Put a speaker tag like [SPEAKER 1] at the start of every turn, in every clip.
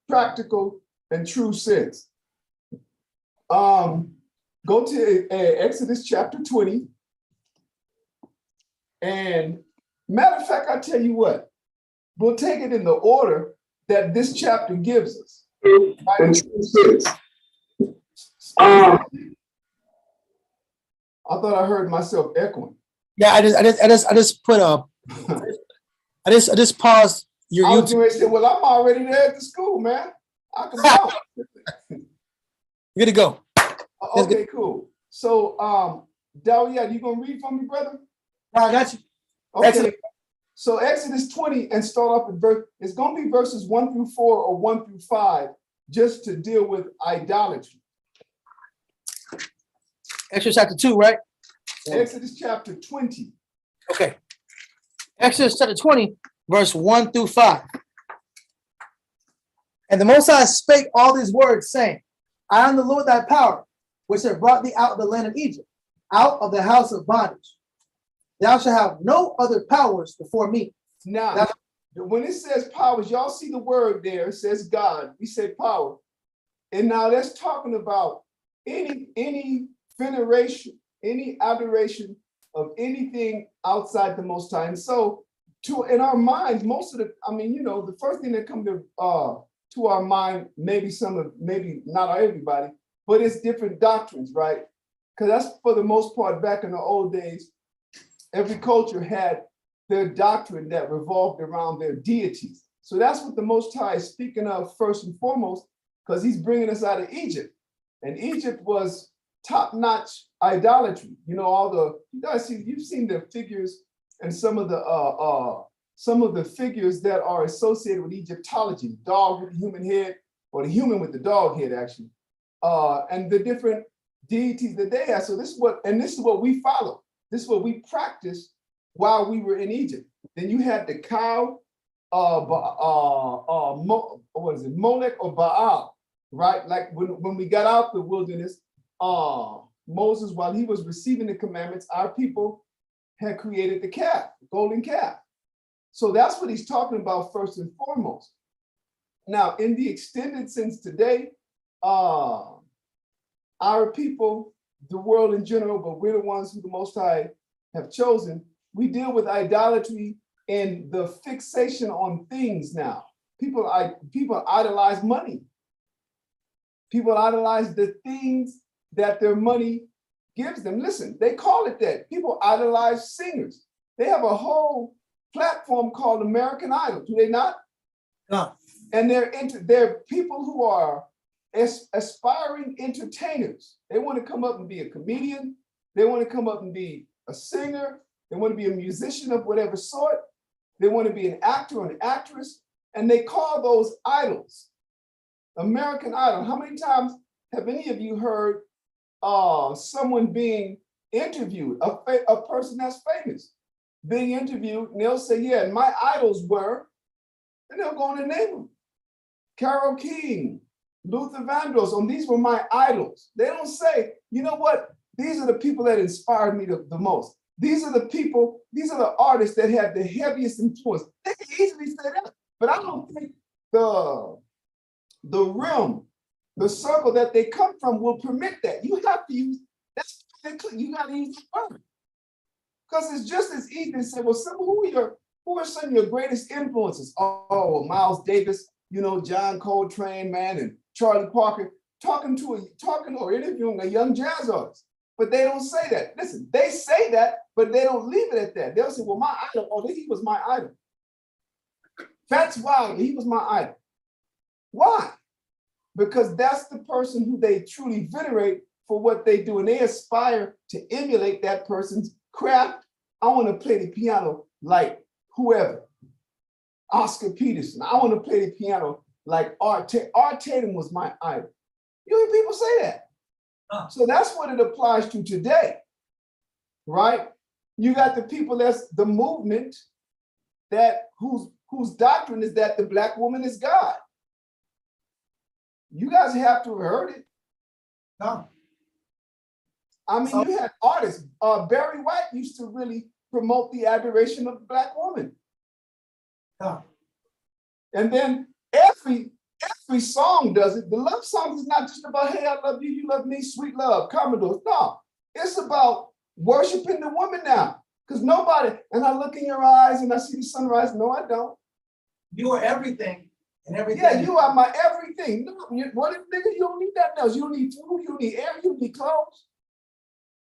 [SPEAKER 1] practical and true sense. Go to Exodus chapter 20. And matter of fact, I tell you what, we'll take it in the order that this chapter gives us. Right? I thought I heard myself echoing.
[SPEAKER 2] Yeah, I just put up. I just paused your
[SPEAKER 1] I was
[SPEAKER 2] YouTube.
[SPEAKER 1] going to say, well, I'm already there at the school, man. I can bounce.
[SPEAKER 2] You're good to go.
[SPEAKER 1] Okay, cool. So, Dalia, you gonna read for me, brother?
[SPEAKER 2] I got you.
[SPEAKER 1] Okay.
[SPEAKER 2] Exodus.
[SPEAKER 1] So Exodus 20 and start off at verse. It's gonna be verses 1 through 4 or 1 through 5, just to deal with idolatry.
[SPEAKER 2] Exodus chapter 2, right?
[SPEAKER 1] Exodus chapter 20.
[SPEAKER 2] Okay. Exodus chapter 20, verse 1 through 5. And the Most High spake all these words, saying, I am the Lord thy power, which have brought thee out of the land of Egypt, out of the house of bondage. Thou shalt have no other powers before me.
[SPEAKER 1] Now, when it says powers, y'all see the word there, it says God. We say power. And now that's talking about any veneration, any adoration of anything outside the Most High. And so in our minds, most of the first thing that comes to our mind, maybe not everybody, but it's different doctrines, right? Because that's for the most part, back in the old days, every culture had their doctrine that revolved around their deities. So that's what the Most High is speaking of first and foremost, because he's bringing us out of Egypt. And Egypt was top-notch idolatry. You know, you guys see, you've seen the figures and some of the figures that are associated with Egyptology, the dog with the human head, or the human with the dog head, actually, and the different deities that they have. So this is what we follow. This is what we practiced while we were in Egypt. Then you had the cow, Molech or Baal, right? Like when we got out the wilderness, Moses, while he was receiving the commandments, our people had created the calf, the golden calf. So that's what he's talking about first and foremost. Now, in the extended sense today, our people, the world in general, but we're the ones who the Most High have chosen, we deal with idolatry and the fixation on things now. People idolize money. People idolize the things that their money gives them. Listen, they call it that. People idolize singers. They have a whole platform called American Idol, do they not?
[SPEAKER 2] No.
[SPEAKER 1] And they're people who are aspiring entertainers. They want to come up and be a comedian. They want to come up and be a singer. They want to be a musician of whatever sort. They want to be an actor or an actress. And they call those idols. American Idol. How many times have any of you heard someone being interviewed, a person that's famous, being interviewed, and they'll say, yeah, and my idols were, and they'll go on and name them. Carole King, Luther Vandross, and these were my idols. They don't say, you know what? These are the people that inspired me the most. These are the people, these are the artists that had the heaviest influence. They can easily say that, but I don't think the realm, the circle that they come from will permit that. You have to use, you got to use the word. Because it's just as easy to say, well, who are some of your greatest influences? Oh, Miles Davis, John Coltrane, man, and Charlie Parker, talking or interviewing a young jazz artist. But they don't say that. Listen, they say that, but they don't leave it at that. They'll say, well, my idol, he was my idol. That's why he was my idol. Why? Because that's the person who they truly venerate for what they do, and they aspire to emulate that person's craft. I want to play the piano like whoever, Oscar Peterson. I want to play the piano like Art Tatum was my idol. You hear people say that. So that's what it applies to today, right? You got the people that's the movement that whose doctrine is that the Black woman is God. You guys have to have heard it.
[SPEAKER 2] No.
[SPEAKER 1] I mean, you had artists. Barry White used to really promote the adoration of the Black woman.
[SPEAKER 2] No.
[SPEAKER 1] And then every every song does it. The love songs is not just about, hey, I love you, you love me, sweet love, Commodores. No, it's about worshiping the woman now. Because nobody, and I look in your eyes and I see the sunrise. No, I don't.
[SPEAKER 2] You are everything and everything.
[SPEAKER 1] Yeah, you are my everything. No, what if, nigga, you don't need that else. You don't need food, you don't need air, you don't need clothes.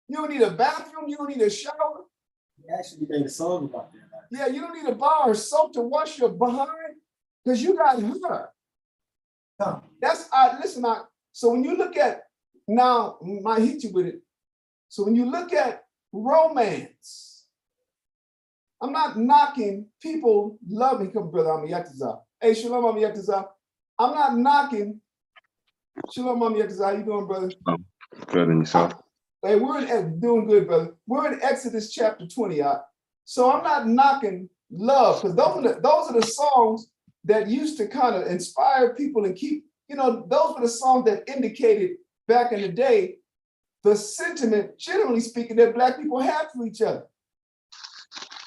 [SPEAKER 1] You don't need a bathroom, you don't need a shower.
[SPEAKER 3] You actually made a song about that.
[SPEAKER 1] Yeah, you don't need a bar or soap to wash your behind because you got her.
[SPEAKER 2] No.
[SPEAKER 1] That's listen, so when you look at now, I might hit you with it. So when you look at romance, I'm not knocking people loving, come brother Amiyataza. Hey, Shalom Amiyataza. I'm not knocking. Shalom Amiyataza. How you doing, brother?
[SPEAKER 4] Good, and yourself?
[SPEAKER 1] Hey, doing good, brother. We're in Exodus chapter 20. So I'm not knocking love, because those are the songs that used to kind of inspire people and keep, those were the songs that indicated back in the day the sentiment, generally speaking, that Black people had for each other.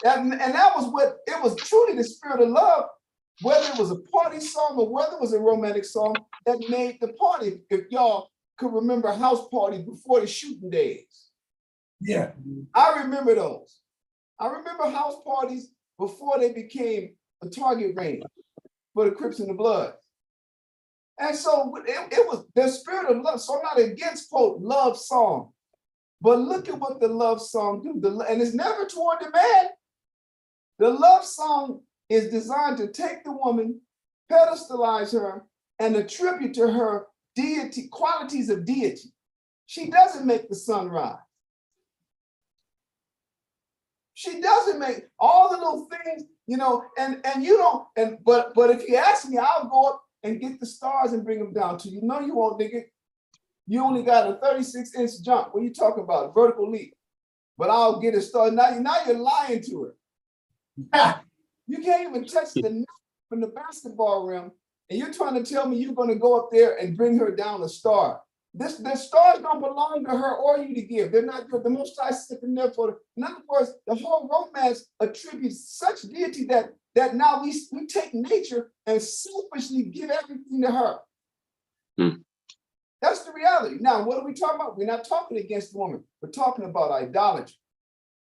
[SPEAKER 1] And that was what, it was truly the spirit of love, whether it was a party song or whether it was a romantic song that made the party. If y'all could remember house parties before the shooting days.
[SPEAKER 2] Yeah.
[SPEAKER 1] I remember those. I remember house parties before they became a target range for the Crips and the Bloods. And so it was the spirit of love. So I'm not against, quote, love song. But look at what the love song do. And it's never toward the man. The love song is designed to take the woman, pedestalize her, and attribute to her deity, qualities of deity. She doesn't make the sun rise. She doesn't make all the little things, and you don't, but if you ask me, I'll go up and get the stars and bring them down to you. No, you won't, nigga. You only got a 36-inch jump. What are you talking about? Vertical leap. But I'll get a star. Now you're lying to her. You can't even touch the net from the basketball rim, and you're trying to tell me you're going to go up there and bring her down a star. The stars don't belong to her or you to give. They're not good. The Most High sitting there for. In other words, the whole romance attributes such deity that now we take nature and selfishly give everything to her. That's the reality. Now, what are we talking about? We're not talking against the woman. We're talking about idolatry.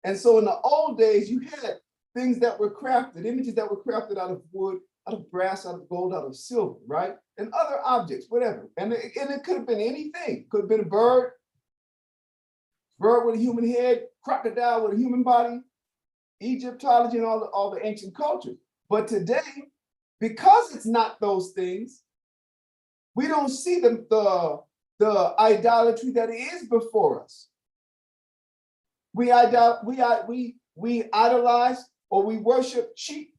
[SPEAKER 1] And so in the old days, you had things that were crafted, images that were crafted out of wood, out of brass, out of gold, out of silver, right? And other objects, whatever. And it could have been anything. Could have been a bird with a human head, crocodile with a human body, Egyptology and all the ancient cultures. But today, because it's not those things, we don't see the idolatry that is before us. We idolize or we worship cheap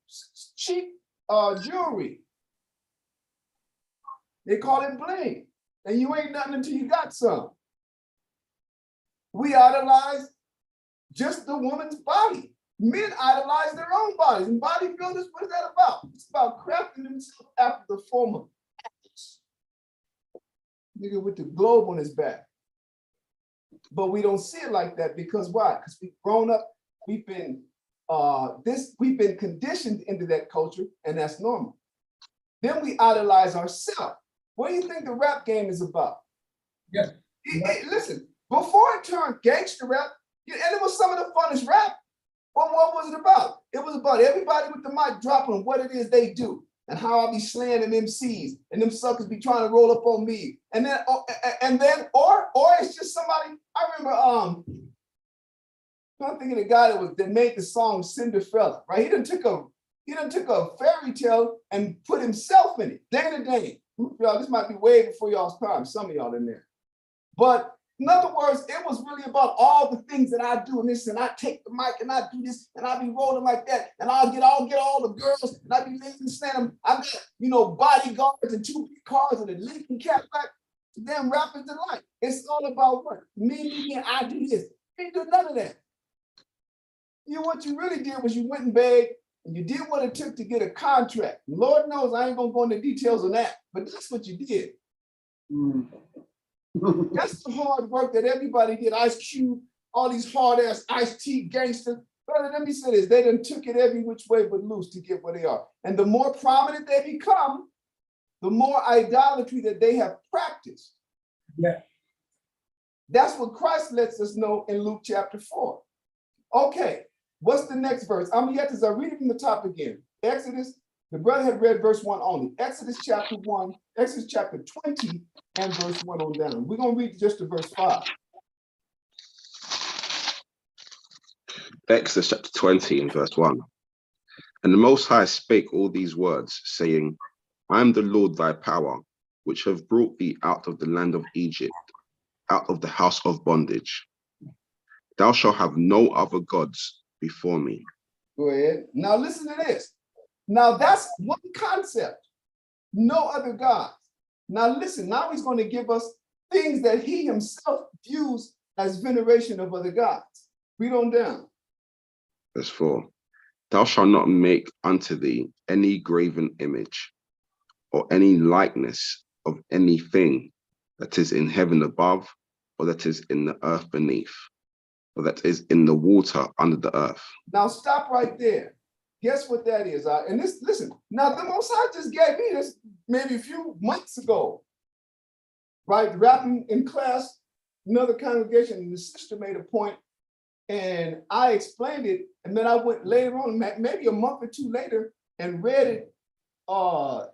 [SPEAKER 1] jewelry. They call it bling, and you ain't nothing until you got some. We idolize just the woman's body. Men idolize their own bodies, and bodybuilders, what is that about? It's about crafting themselves after the form of athletes. Nigga with the globe on his back. But we don't see it like that because why? Because we've grown up, we've been conditioned into that culture, and that's normal. Then we idolize ourselves. What do you think the rap game is about?
[SPEAKER 2] Yeah.
[SPEAKER 1] Listen, before it turned gangster rap, and it was some of the funnest rap, but what was it about? It was about everybody with the mic dropping what it is they do and how I be slaying them MCs and them suckers be trying to roll up on me. And then or it's just somebody, I remember, I'm thinking the guy that made the song Cinderella, right? He done took a fairy tale and put himself in it, day to day. Y'all, this might be way before y'all's time, some of y'all in there. But in other words, it was really about all the things that I do, and this, and I take the mic and I do this, and I be rolling like that, and I'll get all the girls, and I be listening to them. I got, bodyguards and 2 big cars and a Lincoln Cadillac. Damn rappers delight. It's all about what? Me, and I do this. You ain't do none of that. What you really did was you went and begged, and you did what it took to get a contract. Lord knows I ain't gonna go into details on that, but that's what you did. That's the hard work that everybody did. Ice Cube, all these hard ass Ice-T gangsters. Brother, let me say this. They done took it every which way but loose to get where they are. And the more prominent they become, the more idolatry that they have practiced.
[SPEAKER 3] Yeah.
[SPEAKER 1] That's what Christ lets us know in Luke chapter 4. Okay, what's the next verse? I'm yet as I read it from the top again. Exodus, the brother had read verse 1 only. Exodus chapter 1, Exodus chapter 20 and verse 1 on down. We're going to read just to verse 5.
[SPEAKER 4] Exodus chapter 20 and verse 1. And the Most High spake all these words, saying, I am the Lord thy power, which have brought thee out of the land of Egypt, out of the house of bondage. Thou shalt have no other gods before me.
[SPEAKER 1] Go ahead. Now listen to this. Now that's one concept. No other gods. Now listen, now he's going to give us things that he himself views as veneration of other gods. Read on down.
[SPEAKER 4] Verse 4. Thou shalt not make unto thee any graven image, or any likeness of anything that is in heaven above, or that is in the earth beneath, or that is in the water under the earth.
[SPEAKER 1] Now stop right there. Guess what that is? And this, listen, now the Most High just gave me this maybe a few months ago, right? Rapping in class, another congregation, and the sister made a point, and I explained it, and then I went later on, maybe a month or two later, and read it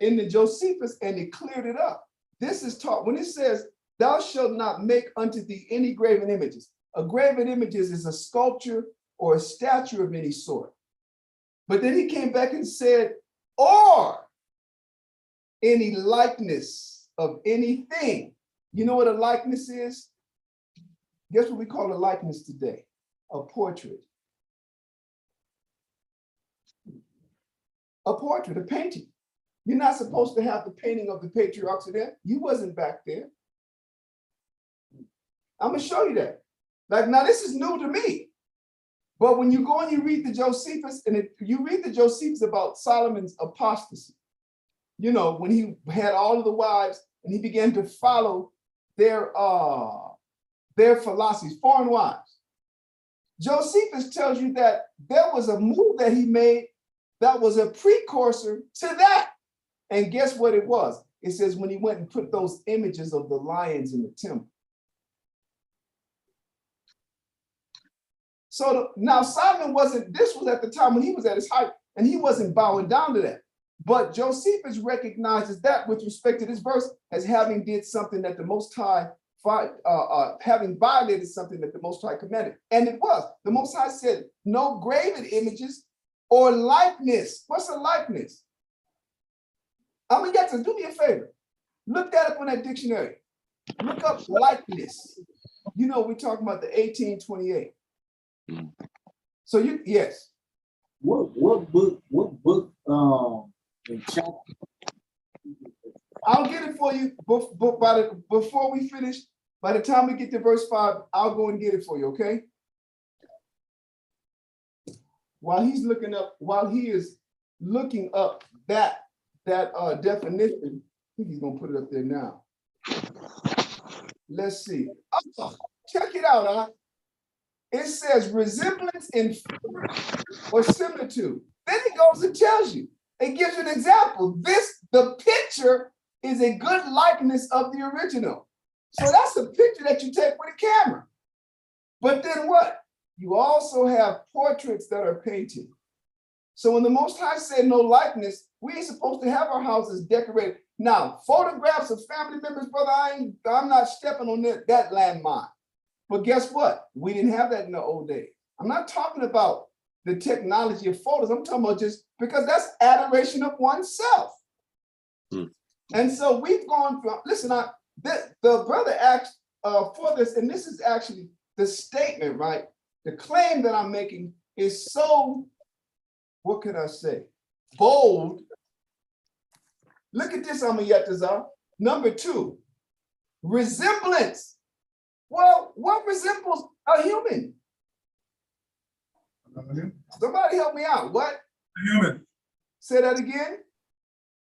[SPEAKER 1] in the Josephus, and it cleared it up. This is taught when it says, thou shalt not make unto thee any graven images. A graven images is a sculpture or a statue of any sort. But then he came back and said, or any likeness of anything. You know what a likeness is? Guess what we call a likeness today? A portrait. A portrait, a painting. You're not supposed to have the painting of the patriarchs of there. You wasn't back there. I'm gonna show you that. Like, now this is new to me. But when you go and you read the Josephus, and you read the Josephus about Solomon's apostasy, you know, when he had all of the wives and he began to follow their philosophies, foreign wives. Josephus tells you that there was a move that he made that was a precursor to that. And guess what it was? It says when he went and put those images of the lions in the temple. So now Solomon this was at the time when he was at his height, and he wasn't bowing down to that. But Josephus recognizes that with respect to this verse as having did something that the Most High, having violated something that the Most High commanded. And it was. The Most High said, no graven images or likeness. What's a likeness? I'm gonna get to do me a favor. Look that up on that dictionary. Look up likeness. You know, we're talking about the 1828. So yes.
[SPEAKER 3] What book and chapter?
[SPEAKER 1] I'll get it for you before we finish. By the time we get to verse 5, I'll go and get it for you, okay? While he is looking up that definition, I think he's gonna put it up there now. Let's see. Oh, check it out, huh? It says resemblance in form or similitude. Then it goes and tells you. It gives you an example. The picture is a good likeness of the original. So that's a picture that you take with a camera. But then what? You also have portraits that are painted. So when the Most High said no likeness, we ain't supposed to have our houses decorated. Now, photographs of family members, brother, I'm not stepping on that landmine. But guess what? We didn't have that in the old days. I'm not talking about the technology of photos. I'm talking about just because that's adoration of oneself. And so we've gone from, listen, the brother asked for this, and this is actually the statement, right? The claim that I'm making is so, what can I say? Bold. Look at this, Amayetazar. Number 2, resemblance. Well, what resembles a human? Somebody help me out. What?
[SPEAKER 5] A human.
[SPEAKER 1] Say that again.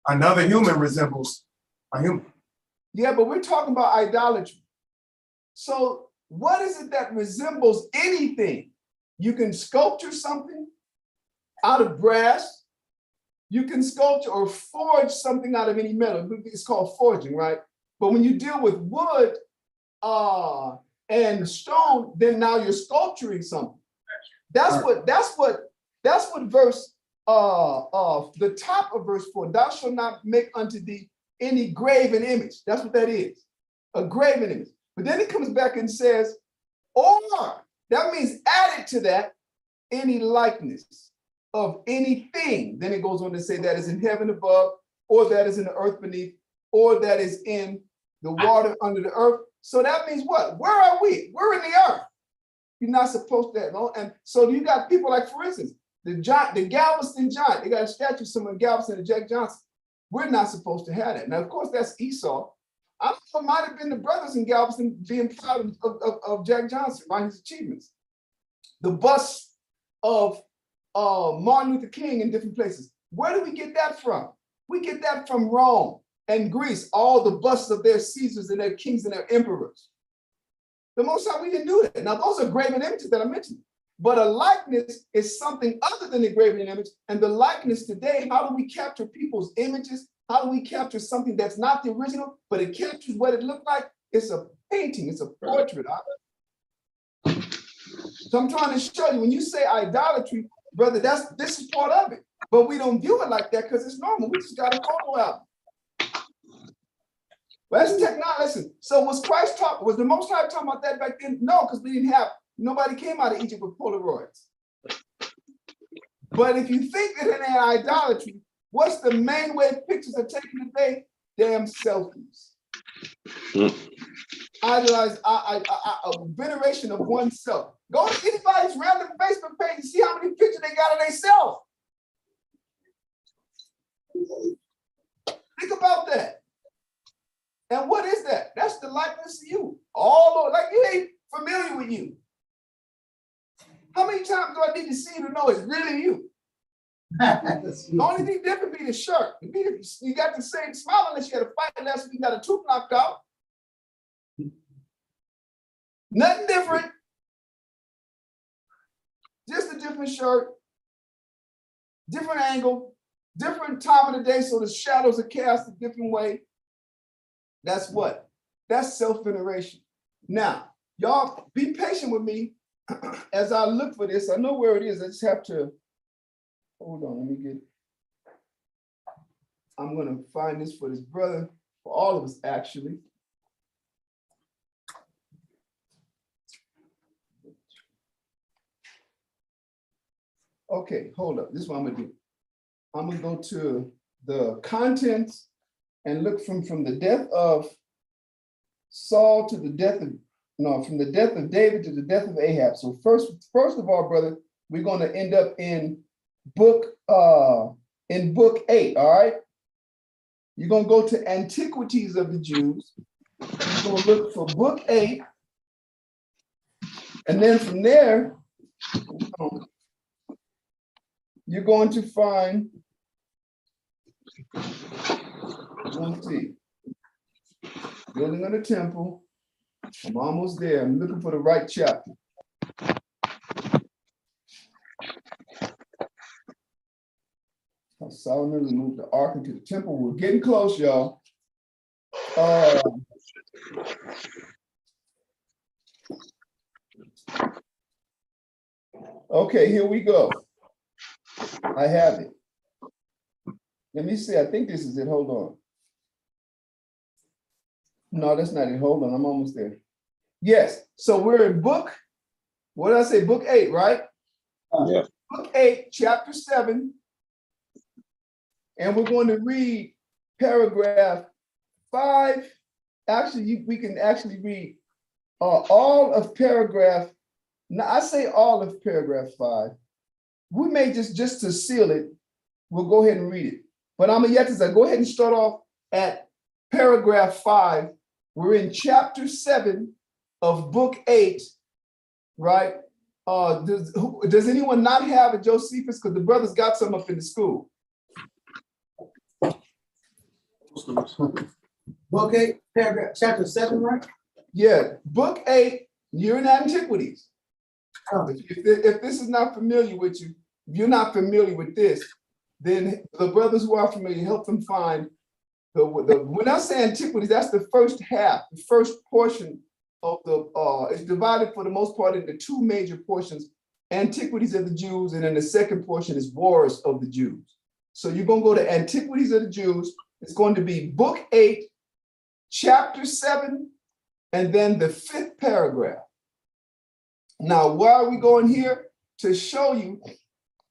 [SPEAKER 5] Another human resembles a human.
[SPEAKER 1] Yeah, but we're talking about idolatry. So what is it that resembles anything? You can sculpture something out of brass. You can sculpture or forge something out of any metal. It's called forging, right? But when you deal with wood and stone, then now you're sculpturing something. That's what verse the top of verse 4, thou shalt not make unto thee any graven image. That's what that is, a graven image. But then it comes back and says, or that means added to that, any likeness of anything. Then it goes on to say that is in heaven above, or that is in the earth beneath, or that is in the water under the earth. So that means what? Where are we? We're in the earth. You're not supposed to, no? And so you got people like, for instance, the Galveston Giant. They got a statue somewhere in Galveston of Jack Johnson. We're not supposed to have that. Now, of course, that's Esau. I don't know, it might have been the brothers in Galveston being proud of Jack Johnson, by his achievements. The bust of Martin Luther King in different places. Where do we get that from? We get that from Rome and Greece, all the busts of their Caesars and their kings and their emperors. The Most High, we didn't do that. Now, those are graven images that I mentioned. But a likeness is something other than the graven image. And the likeness today, how do we capture people's images? How do we capture something that's not the original, but it captures what it looked like? It's a painting, it's a portrait. So I'm trying to show you, when you say idolatry, brother, this is part of it. But we don't view it like that because it's normal. We just got a photo album. But that's technology. Listen, so was the Most High talking about that back then? No, because we didn't have, nobody came out of Egypt with Polaroids. But if you think that it ain't idolatry, what's the main way pictures are taken today? Damn selfies. Idolize, a veneration of oneself. Go to anybody's random Facebook page and see how many pictures they got of themselves. Think about that. And what is that? That's the likeness of you. All over, like you ain't familiar with you. How many times do I need to see you to know it's really you? The only thing different be the shirt. You got the same smile unless you had a fight last week, you got a tooth knocked out. Nothing different. Just a different shirt, different angle, different time of the day, so the shadows are cast a different way. That's what? That's self-veneration. Now, y'all be patient with me as I look for this. I know where it is. I just have to, hold on, let me get it. I'm gonna find this for this brother, for all of us actually. Okay, hold up. This is what I'm gonna do. I'm gonna go to the contents and look from the death of Saul to the death of, no, from the death of David to the death of Ahab. So first of all, brother, we're gonna end up in book 8, all right? You're gonna go to Antiquities of the Jews. You're gonna look for book 8. And then from there, you're going to find, let's see, building of the temple. I'm almost there. I'm looking for the right chapter. How Solomon removed the ark into the temple. We're getting close, y'all. Okay, here we go. I have it. Let me see. I think this is it. Hold on. No, that's not it. Hold on. I'm almost there. Yes. So we're in book, what did I say? Book 8, right?
[SPEAKER 4] Yeah.
[SPEAKER 1] Book 8, chapter 7. And we're going to read paragraph 5. Actually, we can actually read all of paragraph. Now, I say all of paragraph 5. We may just to seal it, we'll go ahead and read it. But I'm gonna go ahead and start off at paragraph 5. We're in chapter 7 of book 8, right? Does anyone not have a Josephus? Because the brothers got some up in the school.
[SPEAKER 2] Book 8, paragraph, chapter 7, right?
[SPEAKER 1] Yeah, book 8, you're in Antiquities.
[SPEAKER 2] Oh.
[SPEAKER 1] If this is not familiar with you, if you're not familiar with this, then the brothers who are familiar, help them find when I say antiquities, that's the first half, the first portion of it's divided for the most part into two major portions, antiquities of the Jews, and then the second portion is wars of the Jews. So you're going to go to antiquities of the Jews. It's going to be book 8, chapter 7, and then the 5th paragraph. Now, why are we going here? To show you,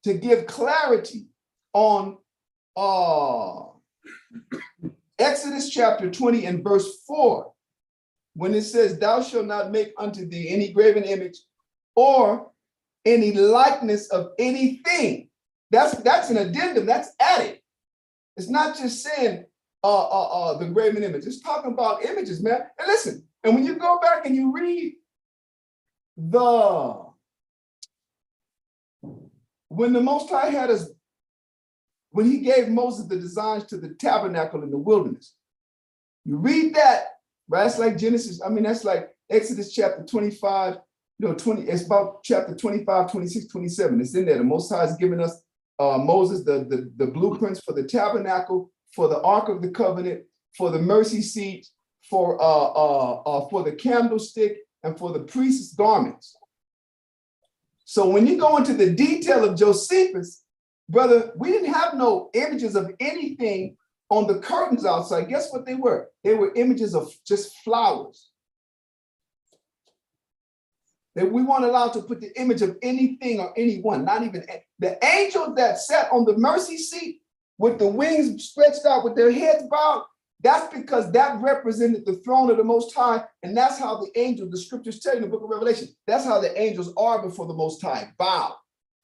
[SPEAKER 1] to give clarity on Exodus chapter 20 and verse 4, when it says, thou shalt not make unto thee any graven image or any likeness of anything. That's an addendum, that's added. It's not just saying the graven image. It's talking about images, man. And listen, and when you go back and you read when the Most High had us, when he gave Moses the designs to the tabernacle in the wilderness, you read that, right? That's like Genesis. I mean, that's like Exodus chapter 25, 20, it's about chapter 25, 26, 27. It's in there. The Most High has given us Moses the blueprints for the tabernacle, for the Ark of the Covenant, for the mercy seat, for the candlestick, and for the priest's garments. So when you go into the detail of Josephus, brother, we didn't have no images of anything on the curtains outside. Guess what they were? They were images of just flowers. That we weren't allowed to put the image of anything or anyone, not even the angels that sat on the mercy seat with the wings stretched out with their heads bowed. That's because that represented the throne of the Most High. And that's how the angels, the scriptures tell you in the book of Revelation, that's how the angels are before the Most High, bowed.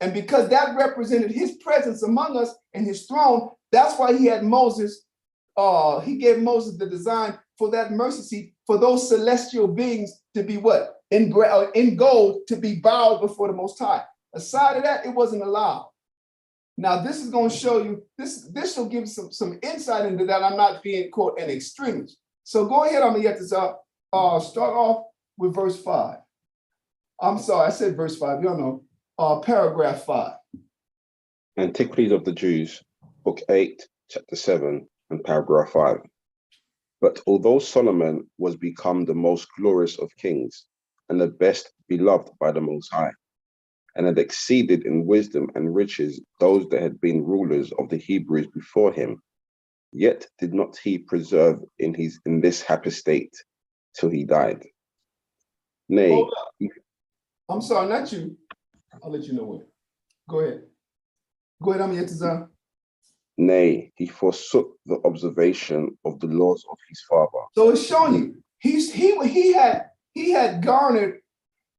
[SPEAKER 1] And because that represented his presence among us and his throne, that's why he had Moses, he gave Moses the design for that mercy seat, for those celestial beings to be what? In gold, to be bowed before the Most High. Aside of that, it wasn't allowed. Now, this is going to show you, this will give some insight into that. I'm not being, quote, an extremist. So go ahead, I'm going to get this start off with verse 5. I'm sorry, I said verse 5, y'all know, paragraph 5.
[SPEAKER 4] Antiquities of the Jews, book 8, chapter 7, and paragraph 5. But although Solomon was become the most glorious of kings and the best beloved by the Most High, and had exceeded in wisdom and riches those that had been rulers of the Hebrews before him, yet did not he preserve in this happy state till he died. Nay,
[SPEAKER 1] I'm sorry, not you. I'll let you know when. Go ahead. Go ahead, Amiyatazar.
[SPEAKER 4] Nay, he forsook the observation of the laws of his father.
[SPEAKER 1] So it's showing you he had garnered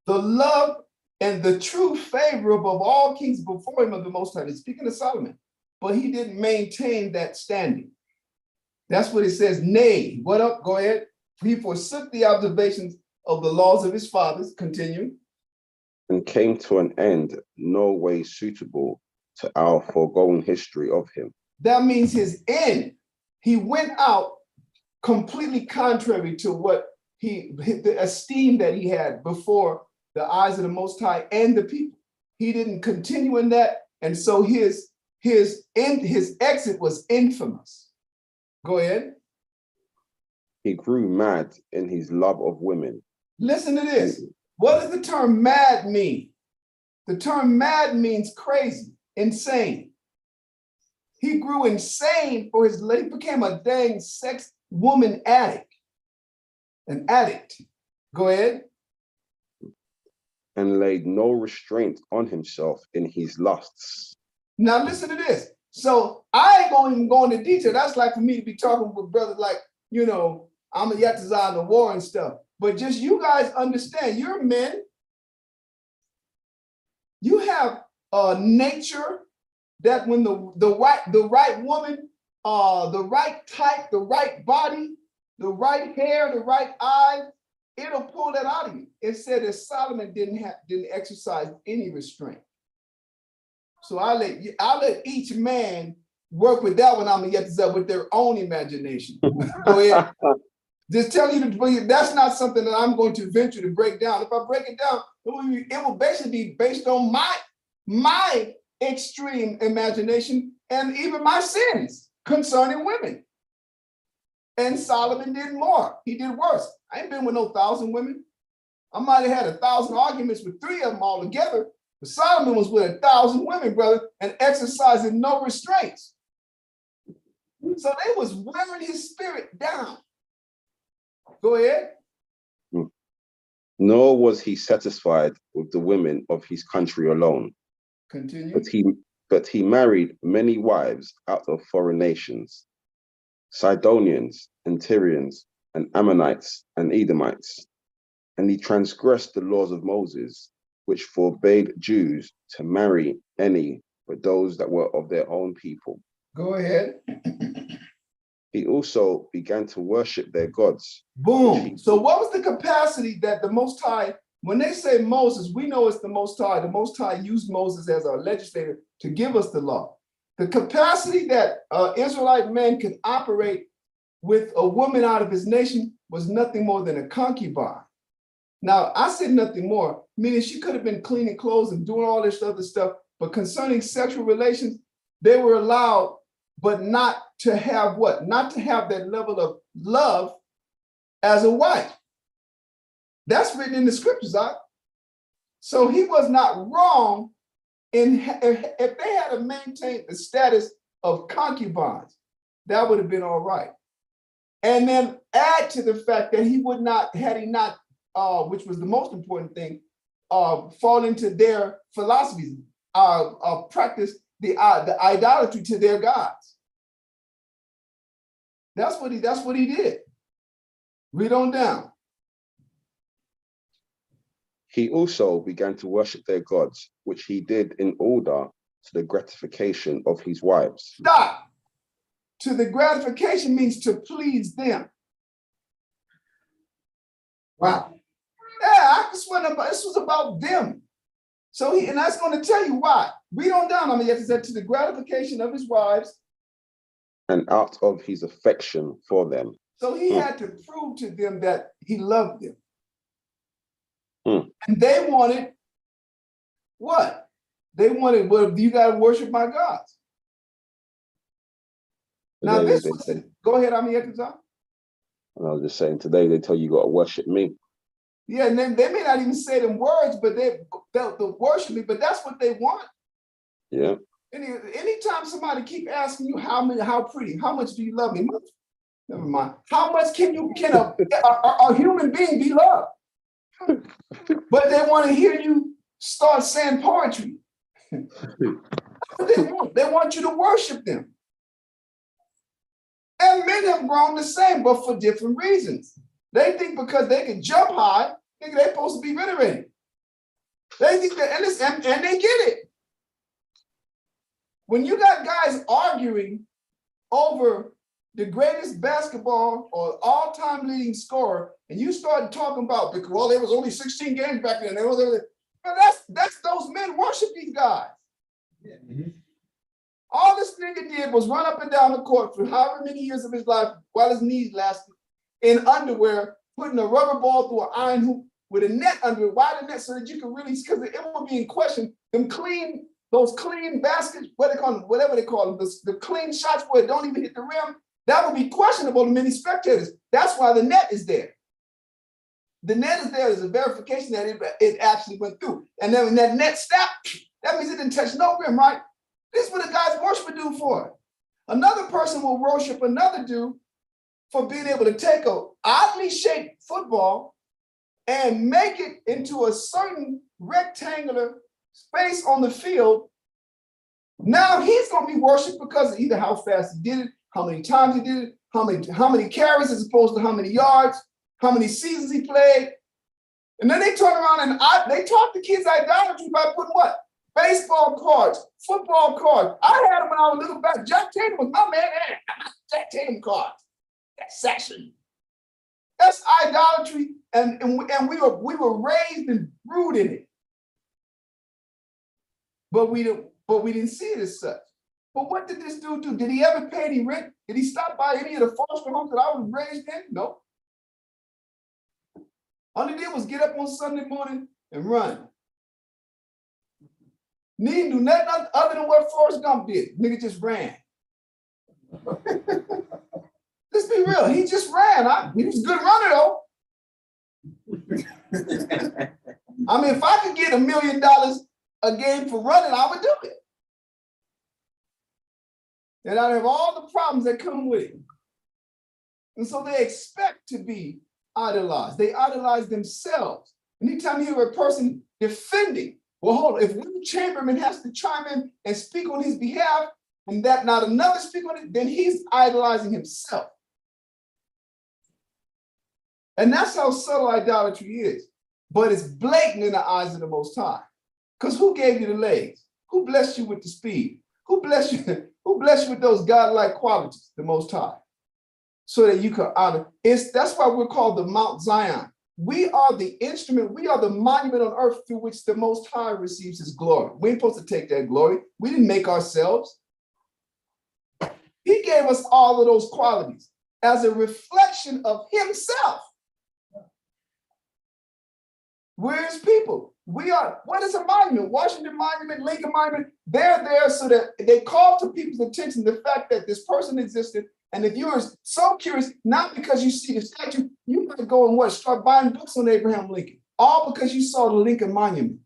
[SPEAKER 1] the love and the true favor above all kings before him of the Most High. He's speaking of Solomon, but he didn't maintain that standing. That's what it says. Nay, what up? Go ahead. He forsook the observations of the laws of his fathers. Continue.
[SPEAKER 4] And came to an end no way suitable to our foregoing history of him.
[SPEAKER 1] That means his end. He went out completely contrary to what the esteem that he had before the eyes of the Most High and the people. He didn't continue in that, and so his exit was infamous. Go ahead.
[SPEAKER 4] He grew mad in his love of women.
[SPEAKER 1] Listen to this. What does the term mad mean? The term mad means crazy, insane. He grew insane for his life. He became a dang sex woman addict. An addict. Go ahead.
[SPEAKER 4] And laid no restraint on himself in his lusts.
[SPEAKER 1] Now listen to this. So I ain't going to even go into detail. That's like for me to be talking with brothers like, I'm a Yatazar in the war and stuff. But just you guys understand, you're men. You have nature that when the right woman, the right type, the right body, the right hair, the right eyes, it'll pull that out of you. It said that Solomon didn't exercise any restraint. So I'll let each man work with that one. I'm gonna get this up with their own imagination. Go ahead. Just tell you that's not something that I'm going to venture to break down. If I break it down, it will basically be based on my extreme imagination and even my sins concerning women. And Solomon did more. He did worse. I ain't been with no 1,000 women. I might have had 1,000 arguments with 3 of them all together. But Solomon was with 1,000 women, brother, and exercising no restraints. So they was wearing his spirit down. Go ahead.
[SPEAKER 4] Nor was he satisfied with the women of his country alone,
[SPEAKER 1] Continue.
[SPEAKER 4] but he married many wives out of foreign nations, Sidonians and Tyrians and Ammonites and Edomites. And he transgressed the laws of Moses, which forbade Jews to marry any but those that were of their own people.
[SPEAKER 1] Go ahead.
[SPEAKER 4] He also began to worship their gods.
[SPEAKER 1] Boom. So what was the capacity that the Most High, when they say Moses, we know it's the Most High. The Most High used Moses as our legislator to give us the law. The capacity that Israelite men could operate with a woman out of his nation was nothing more than a concubine. Now, I said nothing more, meaning she could have been cleaning clothes and doing all this other stuff, but concerning sexual relations, they were allowed, but not to have what? Not to have that level of love as a wife. That's written in the scriptures, right? So he was not wrong if they had maintained the status of concubines, that would have been all right. And then add to the fact that he would not, had he not, which was the most important thing, fall into their philosophies, practice the idolatry to their gods. That's what he did. Read on down.
[SPEAKER 4] He also began to worship their gods, which he did in order to the gratification of his wives.
[SPEAKER 1] Stop. To the gratification means to please them.
[SPEAKER 2] Wow.
[SPEAKER 1] Yeah, this was about them. So and that's going to tell you why. Read on down. I mean, you have to say to the gratification of his wives.
[SPEAKER 4] And out of his affection for them.
[SPEAKER 1] So he had to prove to them that he loved them.
[SPEAKER 4] Mm.
[SPEAKER 1] And they wanted what? They wanted, well, you got to worship my gods. Now this was, go ahead, Amiyakazan.
[SPEAKER 4] And I was just saying, today they tell you got to worship me.
[SPEAKER 1] Yeah, and they may not even say them words, but they'll worship me, but that's what they want.
[SPEAKER 4] Yeah.
[SPEAKER 1] Anytime somebody keep asking you how pretty, how much do you love me? Never mind. How much can a human being be loved? But they want to hear you start saying poetry. What they want. They want you to worship them. And men have grown the same, but for different reasons. They think because they can jump high, think they're supposed to be venerated. They think that, and they get it. When you got guys arguing over the greatest basketball or all-time leading scorer, and you start talking about, well, there was only 16 games back then. But that's those men worship these guys.
[SPEAKER 3] Yeah. Mm-hmm.
[SPEAKER 1] All this nigga did was run up and down the court for however many years of his life while his knees lasted in underwear, putting a rubber ball through an iron hoop with a net under it. Why the net? So that you could really, because it would be in question, those clean baskets, whatever they call them, the clean shots where it don't even hit the rim, that would be questionable to many spectators. That's why the net is there. The net is there as a verification that it actually went through. And then when that net snapped, that means it didn't touch no rim, right? This is what a guy's worship a dude for. Another person will worship another dude for being able to take a oddly shaped football and make it into a certain rectangular space on the field. Now he's going to be worshiped because of either how fast he did it, how many times he did it, how many carries as opposed to how many yards, how many seasons he played. And then they turn around and they taught the kids idolatry by putting what? Baseball cards, football cards. I had them when I was little back. Jack Tatum was my man. Jack Tatum cards. That's section. That's idolatry, and we were raised and brewed in it. But we didn't see it as such. But what did this dude do? Did he ever pay any rent? Did he stop by any of the foster homes that I was raised in? No. All he did was get up on Sunday morning and run. Need do nothing other than what Forrest Gump did. Nigga just ran. Let's be real. He just ran. He was a good runner though. I mean, if I could get $1 million a game for running, I would do it. And I'd have all the problems that come with it. And so they expect to be idolized. They idolize themselves. Anytime you hear a person defending, well, hold on, if one chamberlain has to chime in and speak on his behalf, and that not another speak on it, then he's idolizing himself. And that's how subtle idolatry is. But it's blatant in the eyes of the Most High. Because who gave you the legs? Who blessed you with the speed? Who blessed you? Who blessed you with those godlike qualities? The Most High. So that you can honor. That's why we're called the Mount Zion. We are the instrument, we are the monument on earth through which the Most High receives his glory. We ain't supposed to take that glory. We didn't make ourselves. He gave us all of those qualities as a reflection of himself. We're his people. We are, what is a monument? Washington Monument, Lincoln Monument, they're there so that they call to people's attention the fact that this person existed. And if you're so curious, not because you see the statue, you might go and start buying books on Abraham Lincoln, all because you saw the Lincoln Monument.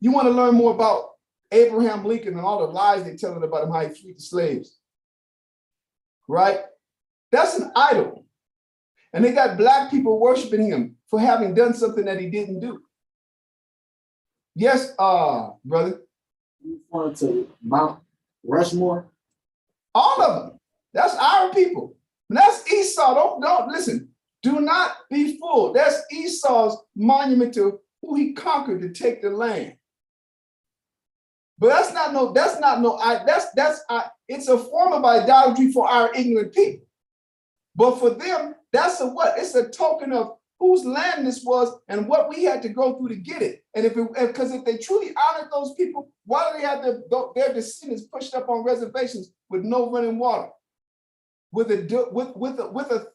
[SPEAKER 1] You want to learn more about Abraham Lincoln and all the lies they're telling about him, how he freed the slaves, right? That's an idol. And they got Black people worshiping him for having done something that he didn't do. Yes, brother.
[SPEAKER 3] You want to Mount Rushmore?
[SPEAKER 1] All of them. That's our people. And that's Esau. Don't listen. Do not be fooled. That's Esau's monument to who he conquered to take the land. But it's a form of idolatry for our ignorant people. But for them, that's a what? It's a token of whose land this was and what we had to go through to get it. And because if they truly honored those people, why do they have their descendants pushed up on reservations with no running water, with a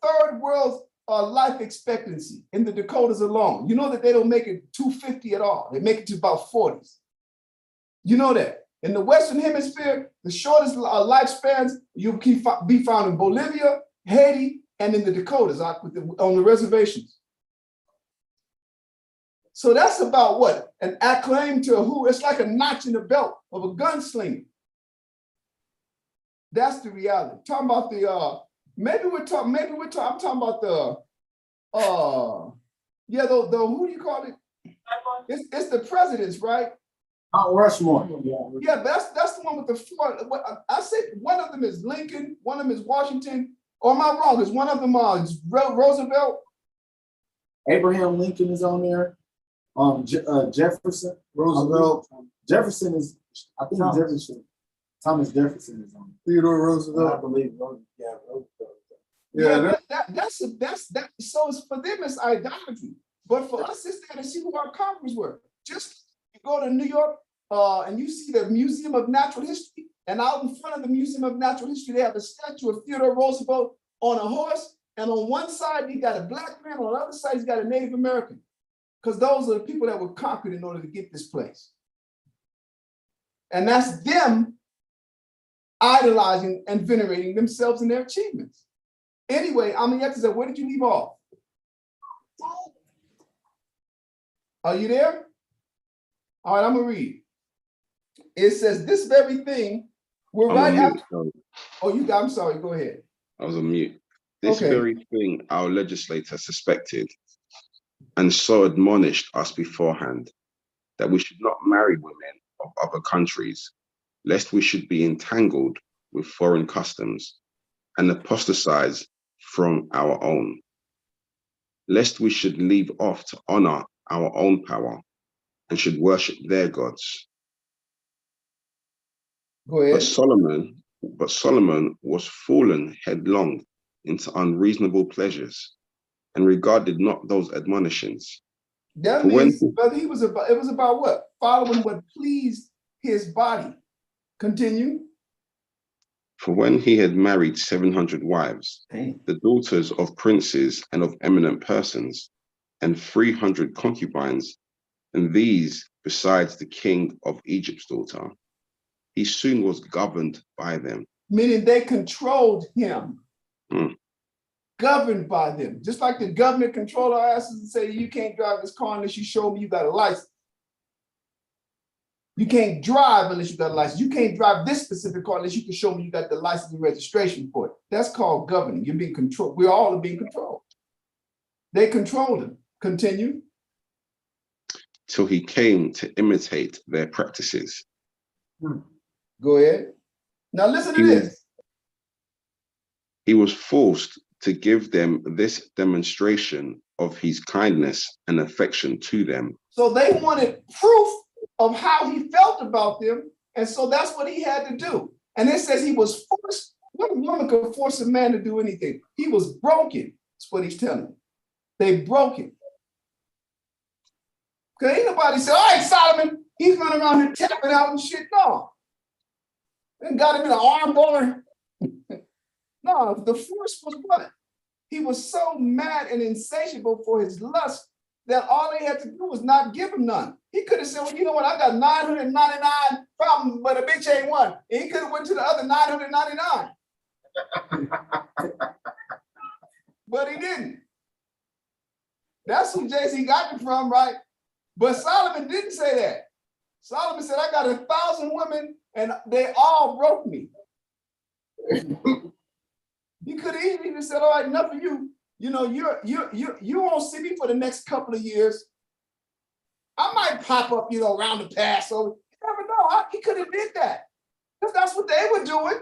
[SPEAKER 1] third world life expectancy in the Dakotas alone? You know that they don't make it 250 at all. They make it to about 40s. You know that. In the Western Hemisphere, the shortest lifespans you'll be found in Bolivia, Haiti, and in the Dakotas on the reservations. So that's about what? An acclaim to who? It's like a notch in the belt of a gunslinger. That's the reality. Talking about the I'm talking about the who do you call it? It's the presidents, right?
[SPEAKER 3] Mount Rushmore.
[SPEAKER 1] Yeah, that's the one with the four. I say one of them is Lincoln, one of them is Washington. Or am I wrong? Is one of them Roosevelt?
[SPEAKER 3] Abraham Lincoln is on there. Jefferson.
[SPEAKER 2] Roosevelt.
[SPEAKER 3] Jefferson is, I think Jefferson. Thomas Jefferson is on there.
[SPEAKER 2] Theodore Roosevelt.
[SPEAKER 3] I believe Roosevelt.
[SPEAKER 1] So it's for them, it's idolatry. But for us, it's there to see who our conquerors were. Just you go to New York and you see the Museum of Natural History, and out in front of the Museum of Natural History, they have a statue of Theodore Roosevelt on a horse, and on one side, he got a Black man, on the other side, he's got a Native American, because those are the people that were conquered in order to get this place. And that's them idolizing and venerating themselves and their achievements. Anyway, Amiyaka, where did you leave off? Are you there? All right, I'm gonna read. It says, this very thing, we're
[SPEAKER 4] I'm
[SPEAKER 1] right
[SPEAKER 4] on mute,
[SPEAKER 1] after. Oh, I'm sorry, go ahead.
[SPEAKER 4] I was on mute. This
[SPEAKER 1] Okay.
[SPEAKER 4] very thing our legislator suspected and so admonished us beforehand, that we should not marry women of other countries, lest we should be entangled with foreign customs and apostatize from our own, lest we should leave off to honor our own power and should worship their gods.
[SPEAKER 1] Go ahead.
[SPEAKER 4] But Solomon was fallen headlong into unreasonable pleasures and regarded not those admonitions.
[SPEAKER 1] That
[SPEAKER 4] For
[SPEAKER 1] means,
[SPEAKER 4] when-
[SPEAKER 1] brother, it was about what? Following what pleased his body. Continue.
[SPEAKER 4] For when he had married 700 wives,
[SPEAKER 1] Dang.
[SPEAKER 4] the daughters of princes and of eminent persons, and 300 concubines, and these, besides the king of Egypt's daughter, he soon was governed by them.
[SPEAKER 1] Meaning they controlled him,
[SPEAKER 4] Mm.
[SPEAKER 1] governed by them. Just like the government control our asses and say, you can't drive this car unless you show me you got a license. You can't drive unless you got a license. You can't drive this specific car unless you can show me you got the license and registration for it. That's called governing. You're being controlled. We're all being controlled. They controlled him. Continue.
[SPEAKER 4] Till he came to imitate their practices.
[SPEAKER 1] Go ahead. Now listen to
[SPEAKER 4] He was-
[SPEAKER 1] this.
[SPEAKER 4] He was forced to give them this demonstration of his kindness and affection to them.
[SPEAKER 1] So they wanted proof of how he felt about them. And so that's what he had to do. And it says he was forced. What woman could force a man to do anything? He was broken. That's what he's telling you. They broke him. Because ain't nobody said, all right, Solomon, he's running around here tapping out and shit. No. And got him in an arm bar. No, the force was what? He was so mad and insatiable for his lust that all they had to do was not give him none. He could have said, well, you know what? I got 999 problems, but a bitch ain't one. And he could have went to the other 999. But he didn't. That's who Jay-Z got it from, right? But Solomon didn't say that. Solomon said, I got 1,000 women and they all broke me. He could have easily said, all right, enough of you. You know, you won't see me for the next couple of years. I might pop up, you know, around the Passover. You never know. He could have did that. Because that's what they were doing.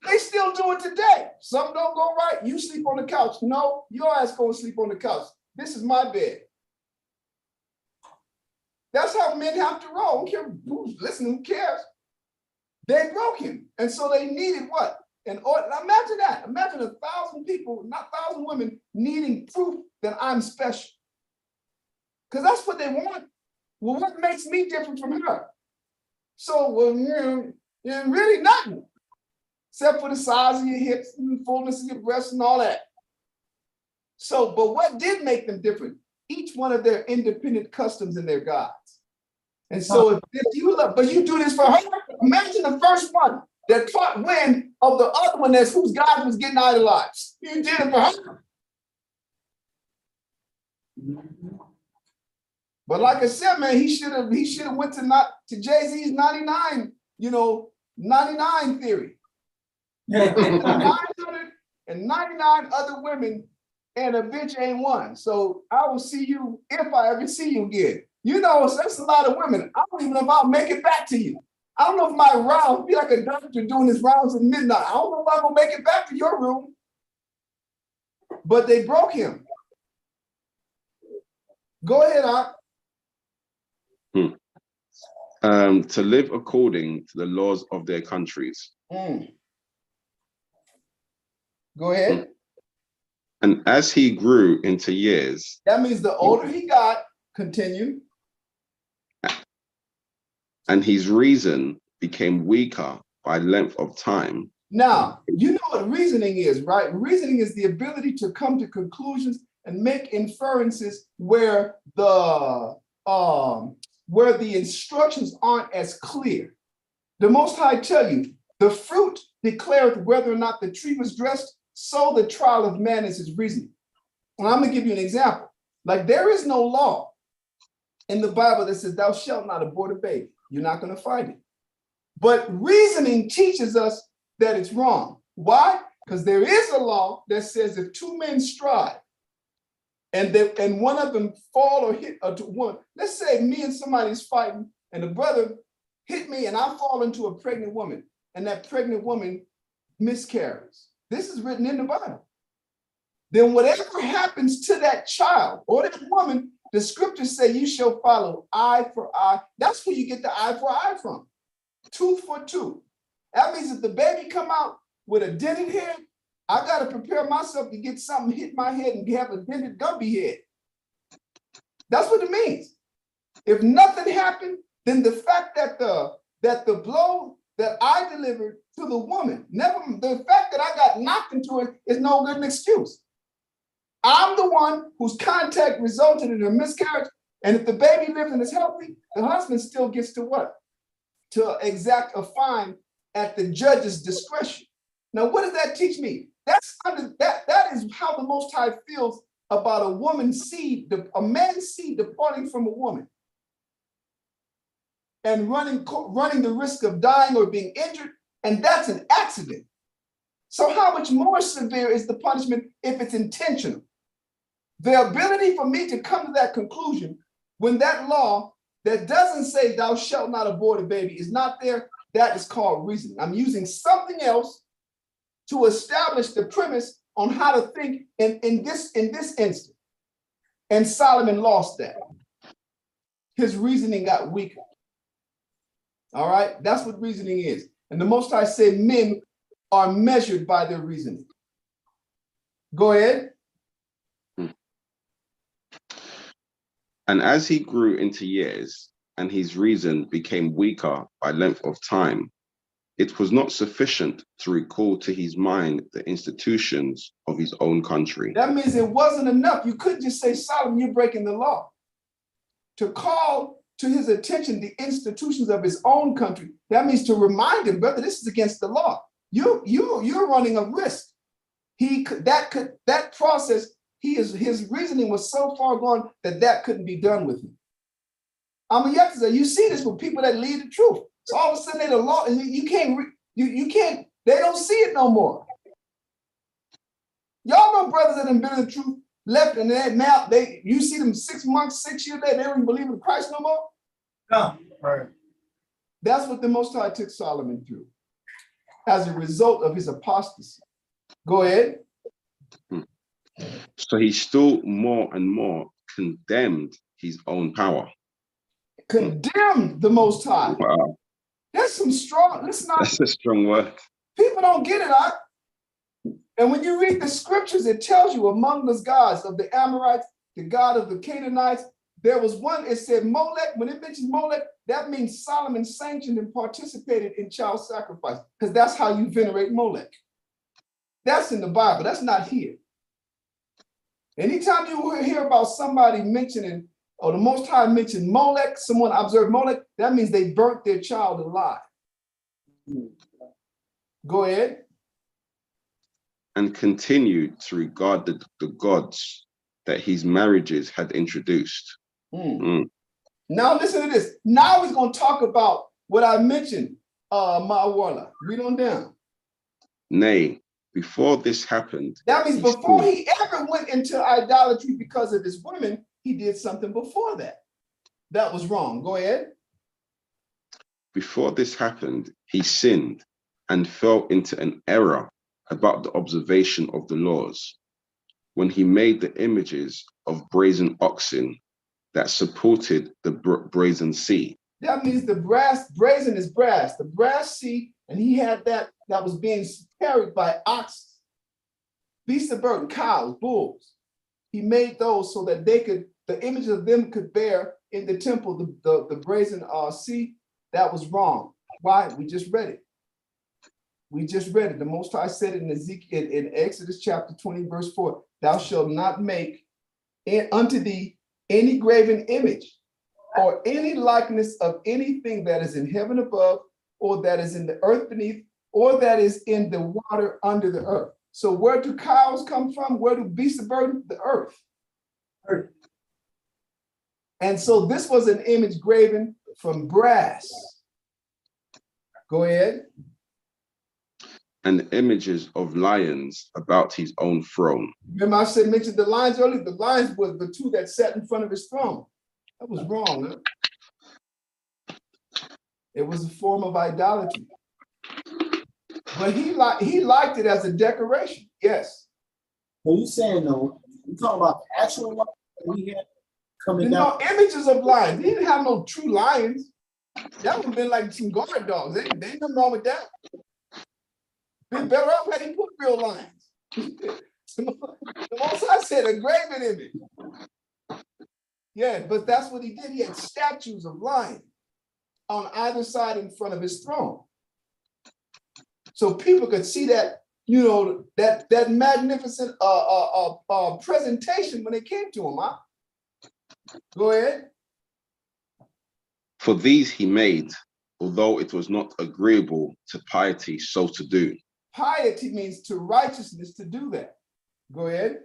[SPEAKER 1] They still do it today. Something don't go right. You sleep on the couch. No, your ass going to sleep on the couch. This is my bed. That's how men have to roll. I don't care who's listening, who cares? They broke him. And so they needed what? And imagine that. Imagine 1,000 people, not 1,000 women, needing proof that I'm special. Because that's what they want. Well, what makes me different from her? So, well, really nothing. Except for the size of your hips and the fullness of your breasts and all that. So, but what did make them different? Each one of their independent customs and their gods. And so if you love, but you do this for her, imagine the first one that caught wind of the other one that's whose God was getting idolized. You did it for her. But like I said, man, he should have went to Jay-Z's 99, 99 theory. 999 other women and a bitch ain't one. So I will see you if I ever see you again. You know, so that's a lot of women. I don't even know if I'll make it back to you. I don't know if my rounds be like a doctor doing his rounds at midnight. I don't know if I'm gonna make it back to your room. But they broke him. Go ahead, Art.
[SPEAKER 4] To live according to the laws of their countries.
[SPEAKER 1] Go ahead.
[SPEAKER 4] And as he grew into years.
[SPEAKER 1] That means the older he got, continue.
[SPEAKER 4] And his reason became weaker by length of time.
[SPEAKER 1] Now, you know what reasoning is, right? Reasoning is the ability to come to conclusions and make inferences where the instructions aren't as clear. The Most High tell you, the fruit declareth whether or not the tree was dressed, so the trial of man is his reasoning. And I'm gonna give you an example. Like there is no law in the Bible that says thou shalt not abort a baby. You're not gonna find it. But reasoning teaches us that it's wrong. Why? Because there is a law that says if two men strive and one of them fall or hit one, let's say me and somebody's fighting and the brother hit me and I fall into a pregnant woman and that pregnant woman miscarries. This is written in the Bible. Then whatever happens to that child or that woman, the scriptures say you shall follow eye for eye. That's where you get the eye for eye from. Tooth for tooth. That means if the baby come out with a dented head, I got to prepare myself to get something hit my head and have a dented Gumby head. That's what it means. If nothing happened, then the fact that the blow that I delivered to the woman, the fact that I got knocked into it is no good an excuse. I'm the one whose contact resulted in a miscarriage. And if the baby lives and is healthy, the husband still gets to what? To exact a fine at the judge's discretion. Now, what does that teach me? That is how the Most High feels about a woman's seed, a man's seed departing from a woman and running the risk of dying or being injured, and that's an accident. So how much more severe is the punishment if it's intentional? The ability for me to come to that conclusion when that law that doesn't say thou shalt not abort a baby is not there, that is called reasoning. I'm using something else to establish the premise on how to think in this instant. And Solomon lost that. His reasoning got weaker. All right, that's what reasoning is. And the Most High said men are measured by their reasoning. Go ahead.
[SPEAKER 4] And as he grew into years, and his reason became weaker by length of time, it was not sufficient to recall to his mind the institutions of his own country.
[SPEAKER 1] That means it wasn't enough. You couldn't just say, Solomon, you're breaking the law. To call to his attention the institutions of his own country, that means to remind him, brother, this is against the law. You're running a risk. That process, his reasoning was so far gone that couldn't be done with him. I mean, you see this with people that lead the truth. So all of a sudden they're the law, and you can't, they don't see it no more. Y'all know brothers that have been in the truth, left, and now you see them 6 months, 6 years later, they don't even believe in Christ no more.
[SPEAKER 5] No. Right.
[SPEAKER 1] That's what the Most High took Solomon through as a result of his apostasy. Go ahead.
[SPEAKER 4] So he still more and more condemned his own power.
[SPEAKER 1] Condemned the Most High.
[SPEAKER 4] Wow.
[SPEAKER 1] That's some strong,
[SPEAKER 4] That's a strong word.
[SPEAKER 1] people don't get it. And when you read the scriptures, it tells you among the gods of the Amorites, the god of the Canaanites, there was one, it said Molech. When it mentions Molech, that means Solomon sanctioned and participated in child sacrifice, because that's how you venerate Molech. That's in the Bible. That's not here. Anytime you hear about somebody mentioning, or the Most High mentioned Molech, someone observed Molech, that means they burnt their child alive. Go ahead.
[SPEAKER 4] And continued to regard the gods that his marriages had introduced.
[SPEAKER 1] Now listen to this. Now he's going to talk about what I mentioned, Ma'awala. Read on down.
[SPEAKER 4] Nay, before this happened.
[SPEAKER 1] That means before he ever went into idolatry because of his women, he did something before that. That was wrong. Go ahead.
[SPEAKER 4] Before this happened, he sinned and fell into an error about the observation of the laws, when he made the images of brazen oxen that supported the brazen sea.
[SPEAKER 1] That means the brazen is brass, the brass sea, and he had that was being carried by oxen, beasts of burden, cows, bulls. He made those so that the images of them could bear in the temple the brazen sea. That was wrong. Why? We just read it. The Most High said it in Ezekiel, in Exodus chapter 20, verse 4, thou shalt not make unto thee any graven image or any likeness of anything that is in heaven above, or that is in the earth beneath, or that is in the water under the earth. So where do cows come from? Where do beasts of burden? The earth. And so this was an image graven from brass. Go ahead.
[SPEAKER 4] And images of lions about his own throne.
[SPEAKER 1] Remember I mentioned the lions earlier? The lions were the two that sat in front of his throne. That was wrong. Huh? It was a form of idolatry. But he liked it as a decoration. Yes.
[SPEAKER 3] So you saying though, you talking about the actual lion that he had coming down?
[SPEAKER 1] No, images of lions. He didn't have no true lions. That would have been like some guard dogs. There ain't nothing wrong with that. Been better off had he put real lions. The Most High said a graven image. Yeah, but that's what he did. He had statues of lions on either side in front of his throne. So people could see that, that magnificent presentation when they came to him. Huh? Go ahead.
[SPEAKER 4] For these he made, although it was not agreeable to piety so to do.
[SPEAKER 1] Piety means to righteousness to do that. Go ahead.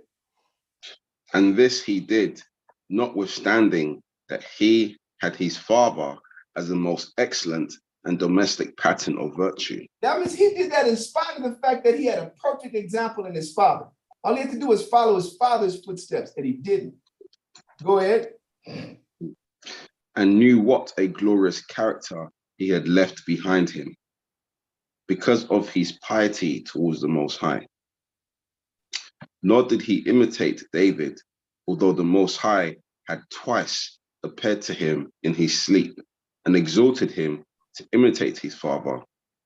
[SPEAKER 4] And this he did, notwithstanding that he had his father as the most excellent and domestic pattern of virtue.
[SPEAKER 1] That means he did that in spite of the fact that he had a perfect example in his father. All he had to do was follow his father's footsteps, and he didn't. Go ahead.
[SPEAKER 4] And knew what a glorious character he had left behind him, because of his piety towards the Most High. Nor did he imitate David, although the Most High had twice appeared to him in his sleep and exhorted him to imitate his father.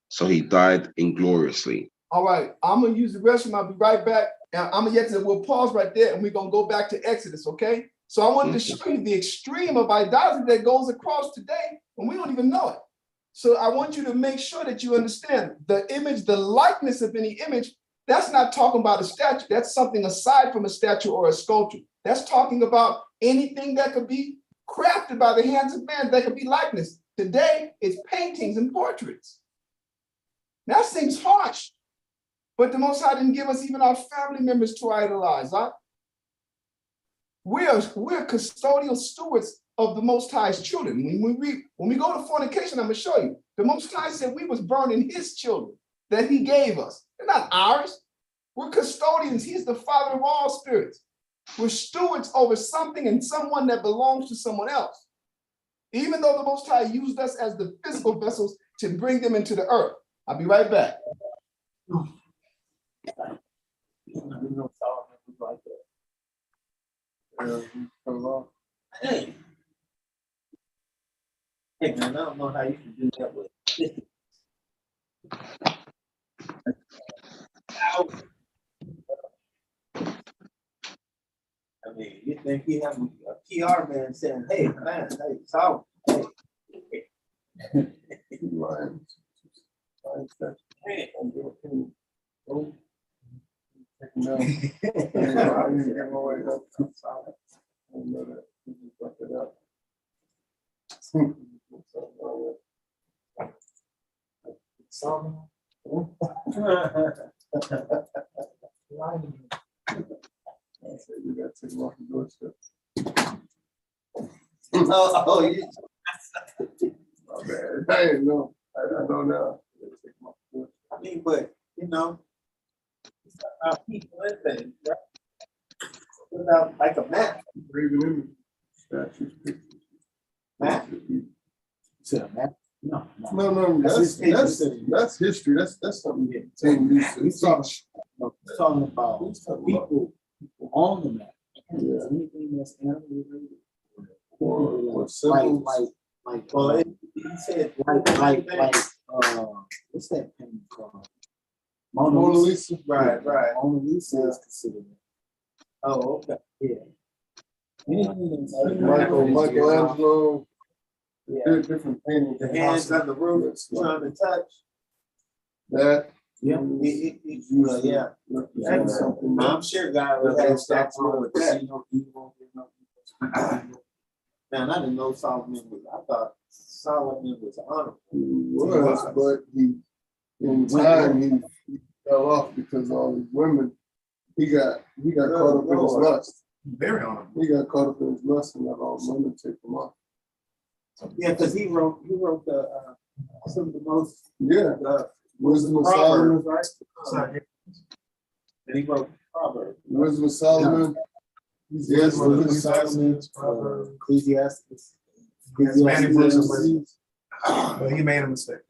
[SPEAKER 4] So he died ingloriously.
[SPEAKER 1] All right, I'm gonna use the restroom. I'll be right back. And I'm gonna get to, we'll pause right there and we're gonna go back to Exodus, okay? So I wanted to show you the extreme of idolatry that goes across today, and we don't even know it. So I want you to make sure that you understand the image, the likeness of any image. That's not talking about a statue. That's something aside from a statue or a sculpture. That's talking about anything that could be crafted by the hands of man that could be likeness. Today, it's paintings and portraits. That seems harsh, but the Most High didn't give us even our family members to idolize. Huh? We're custodial stewards of the Most High's children. When we go to fornication, I'm going to show you. The Most High said we was burning his children that he gave us. They're not ours. We're custodians. He's the father of all spirits. We're stewards over something and someone that belongs to someone else. Even though the Most High used us as the physical vessels to bring them into the earth. I'll be right back.
[SPEAKER 3] Hey. Hey man, I don't know how you can do that with. I mean, you think you have a PR man saying, hey man, hey, Solomon, hey. Oh, yeah.
[SPEAKER 5] I didn't know. I know now.
[SPEAKER 3] I mean, but you know, it's not our people and things, right? Without like a map.
[SPEAKER 5] Statues, pictures.
[SPEAKER 3] Map. To a map? No.
[SPEAKER 5] No, that's history. That's something you can
[SPEAKER 3] He's talking about people on the map.
[SPEAKER 5] Yeah.
[SPEAKER 3] Anything that's animal related.
[SPEAKER 5] Or simple.
[SPEAKER 3] Like, well, he said like, what's that painting called?
[SPEAKER 5] Mona Lisa.
[SPEAKER 3] Right. Mona Lisa is considered. Oh, okay. Yeah.
[SPEAKER 5] Michelangelo.
[SPEAKER 3] Yeah.
[SPEAKER 5] Different paintings.
[SPEAKER 3] The hands on the roof trying to touch.
[SPEAKER 5] That.
[SPEAKER 3] Yeah. Yeah. I'm sure God would have something wrong with that. Man, I didn't know Solomon was. I thought Solomon was honorable.
[SPEAKER 5] He was, but in time he fell off because all his women. He got caught up in his lust. Very honorable. He got caught up in his lust and let all women take him off.
[SPEAKER 3] Yeah, because he wrote some of the most
[SPEAKER 5] Wisdom of Solomon,
[SPEAKER 3] right? And he wrote Proverbs.
[SPEAKER 5] Wisdom of Solomon. Yes, Wisdom of Solomon.
[SPEAKER 3] Ecclesiastes.
[SPEAKER 5] But he made a mistake.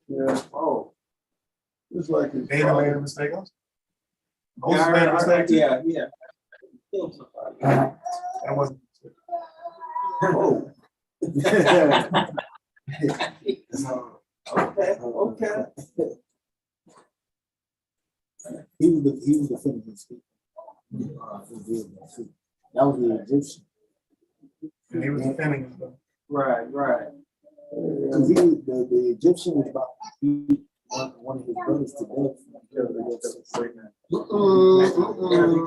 [SPEAKER 5] Yeah.
[SPEAKER 3] Oh.
[SPEAKER 5] It's like his
[SPEAKER 6] David made a mistake also.
[SPEAKER 3] Yeah,
[SPEAKER 6] Moses made a mistake too.
[SPEAKER 3] yeah. Killed somebody.
[SPEAKER 6] That wasn't
[SPEAKER 3] Oh. Okay. He was defending his people. That was the Egyptian.
[SPEAKER 6] and he was defending himself.
[SPEAKER 3] Right. Because the Egyptian was about to beat one of his brothers to death. Be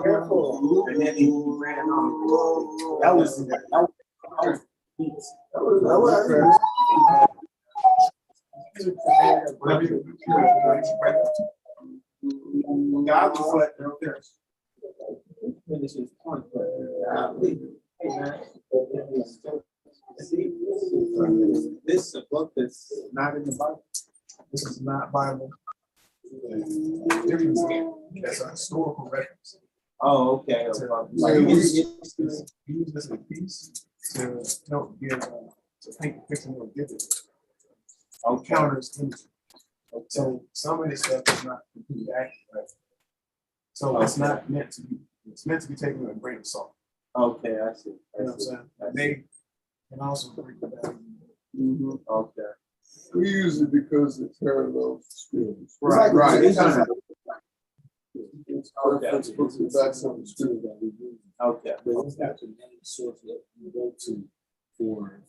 [SPEAKER 3] careful. And then he ran on. That was
[SPEAKER 6] Whatever you God was like, okay.
[SPEAKER 3] Finish his point, but hey man, see, this is a book that's not in the Bible.
[SPEAKER 6] This is not Bible. Difference. That's a historical reference.
[SPEAKER 3] Oh, okay.
[SPEAKER 6] So you use this as a piece to help give to paint the picture more vivid. Counters imagery. So some of this stuff is not completely accurate. Right? So it's not meant to be. It's meant to be taken with a grain of salt.
[SPEAKER 3] Okay, I see.
[SPEAKER 6] You know what I'm saying? They can also bring it down.
[SPEAKER 3] Okay.
[SPEAKER 5] We use it because it parallels scriptures.
[SPEAKER 3] Right, right.
[SPEAKER 5] It's
[SPEAKER 3] Okay.
[SPEAKER 5] reference books and backs up the scripture.
[SPEAKER 3] Okay.
[SPEAKER 7] But it's not the main source that you go to for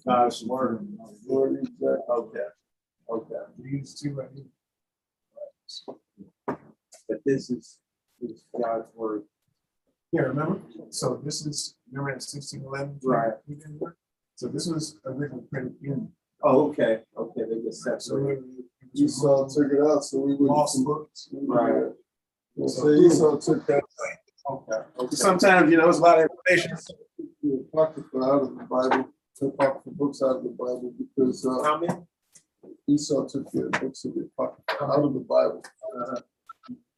[SPEAKER 3] God's
[SPEAKER 7] information.
[SPEAKER 3] word.
[SPEAKER 5] Lord, exactly.
[SPEAKER 3] Okay. Okay.
[SPEAKER 6] We use two right here.
[SPEAKER 3] But this is God's word.
[SPEAKER 6] Yeah, remember? So this is, remember in 1611?
[SPEAKER 3] Right.
[SPEAKER 6] So this was originally printed in.
[SPEAKER 3] Oh, okay. Okay, they just
[SPEAKER 6] So
[SPEAKER 3] separate.
[SPEAKER 5] Esau took it out, so we wouldn't.
[SPEAKER 6] lost books.
[SPEAKER 3] Right.
[SPEAKER 5] So Esau took that.
[SPEAKER 3] Okay.
[SPEAKER 6] Sometimes, you know, it's a lot of information.
[SPEAKER 5] The Apocrypha out of the Bible, the Apocrypha books out of the Bible, because
[SPEAKER 3] How many?
[SPEAKER 5] Esau took the books of the Apocrypha out of the Bible.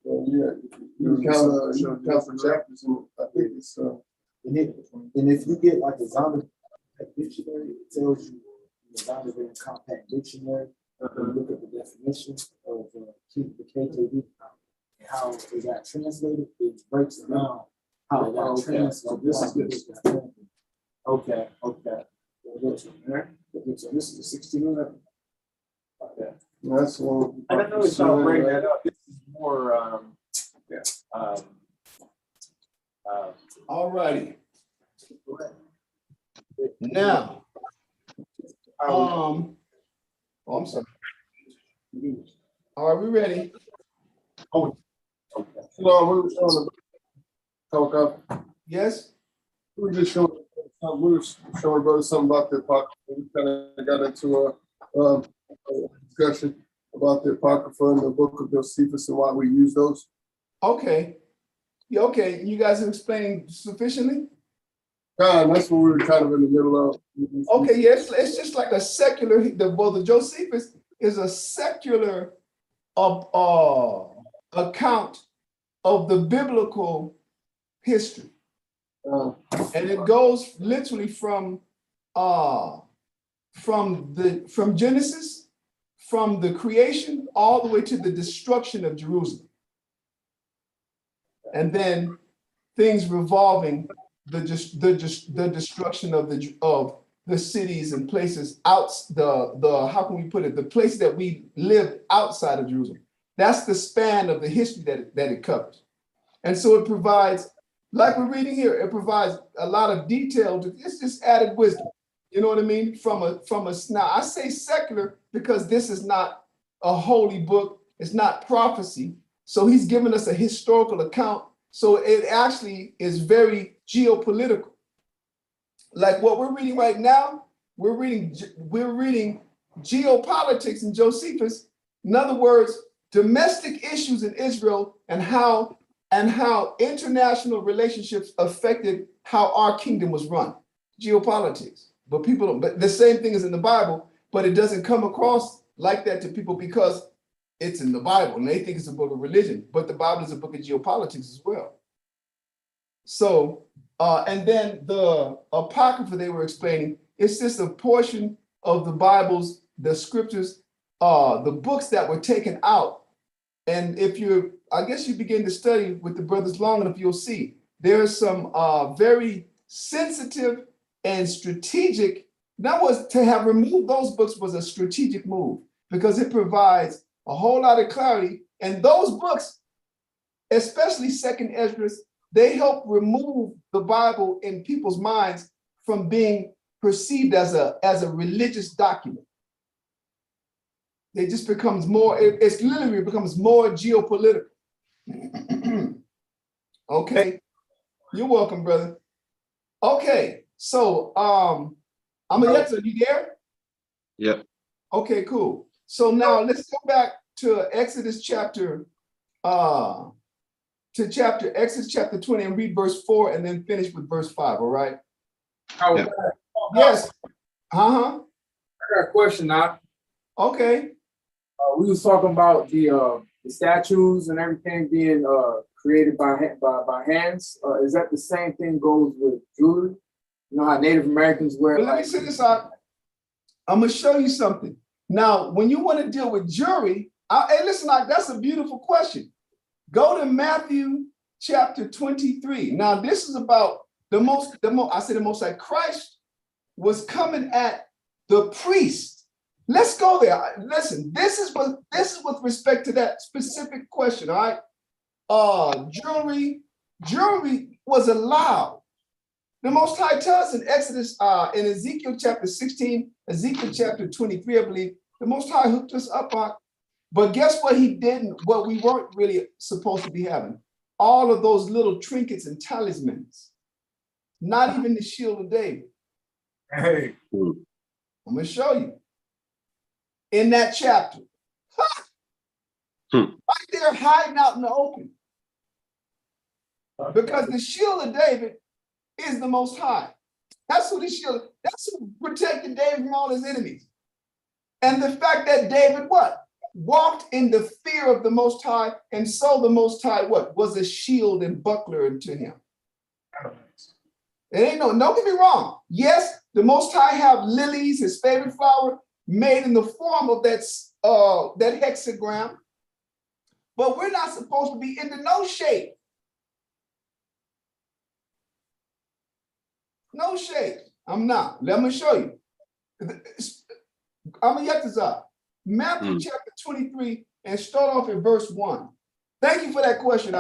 [SPEAKER 5] Yeah, you count the chapters, and I think it's
[SPEAKER 7] And if you get like a Zondervan dictionary, it tells you the Zondervan compact dictionary. You look at the definition of the KJV and how it got translated. It breaks down how it got translated.
[SPEAKER 3] So this is good. Okay. Okay.
[SPEAKER 6] So this is 1611.
[SPEAKER 3] Okay.
[SPEAKER 5] that's one.
[SPEAKER 3] I don't know if I'll bring that up. This is more,
[SPEAKER 1] All righty. Now, oh, I'm sorry. All right, we ready?
[SPEAKER 5] No, we were showing the Kawakab.
[SPEAKER 1] Yes?
[SPEAKER 5] We were just showing. We were showing brother something about the Apocrypha. We kind of got into a discussion about the Apocrypha and the book of Josephus and why we use those.
[SPEAKER 1] Okay. Yeah, okay. You guys are explaining sufficiently?
[SPEAKER 5] That's what we were kind of in the middle of.
[SPEAKER 1] Okay, yes, it's just like a secular, the Josephus is a secular account of the biblical history. And it goes literally from Genesis, from the creation all the way to the destruction of Jerusalem. And then things revolving the destruction of the cities and places out the how can we put it, the place that we live outside of Jerusalem. That's the span of the history that it covers. And so it provides, like we're reading here, it provides a lot of detail. It's just added wisdom. You know what I mean? From a now I say secular because this is not a holy book. It's not prophecy. So he's given us a historical account. So it actually is very geopolitical. Like what we're reading right now, we're reading geopolitics in Josephus. In other words, domestic issues in Israel and how international relationships affected how our kingdom was run. Geopolitics. But people don't, but the same thing is in the Bible, but it doesn't come across like that to people because it's in the Bible and they think it's a book of religion, but the Bible is a book of geopolitics as well. So, and then the Apocrypha they were explaining, it's just a portion of the Bible's, the scriptures, the books that were taken out. And if I guess you begin to study with the brothers long enough, you'll see there's some very sensitive and strategic. That was to have removed those books was a strategic move because it provides a whole lot of clarity. And those books, especially Second Esdras, they help remove the Bible in people's minds from being perceived as a religious document. It just becomes more, it's literally becomes more geopolitical. Okay, you're welcome, brother. Okay, so Amayetu, you there?
[SPEAKER 4] Yep.
[SPEAKER 1] Okay, cool. So now let's go back to Exodus chapter 20 and read verse 4 and then finish with verse 5, all right?
[SPEAKER 4] Yep.
[SPEAKER 1] Yes.
[SPEAKER 8] I got a question now.
[SPEAKER 1] Okay.
[SPEAKER 8] We was talking about the statues and everything being created by hands. Is that the same thing goes with jewelry? You know how Native Americans wear.
[SPEAKER 1] But let me say this out. I'm gonna show you something. Now, when you want to deal with jewelry, hey, listen, that's a beautiful question. Go to Matthew chapter 23. Now, this is about the most like Christ was coming at the priest. Let's go there. Listen, this is with respect to that specific question, all right? Jewelry was allowed. The Most High tells in Exodus, in Ezekiel chapter 16, Ezekiel chapter 23, I believe, the Most High hooked us up on. But guess what he didn't, what we weren't really supposed to be having? All of those little trinkets and talismans. Not even the shield of David.
[SPEAKER 8] Hey.
[SPEAKER 1] I'm going to show you. In that chapter. Right there hiding out in the open. Because the shield of David is the Most High. That's who protected David from all his enemies. And the fact that David what? Walked in the fear of the Most High, and so the Most High what? Was a shield and buckler unto him. It ain't don't get me wrong. Yes, the Most High have lilies, his favorite flower, made in the form of that hexagram. But we're not supposed to be into no shape. No shade. I'm not. Let me show you. I'm going to get this up. Matthew chapter 23 and start off at verse 1. Thank you for that question.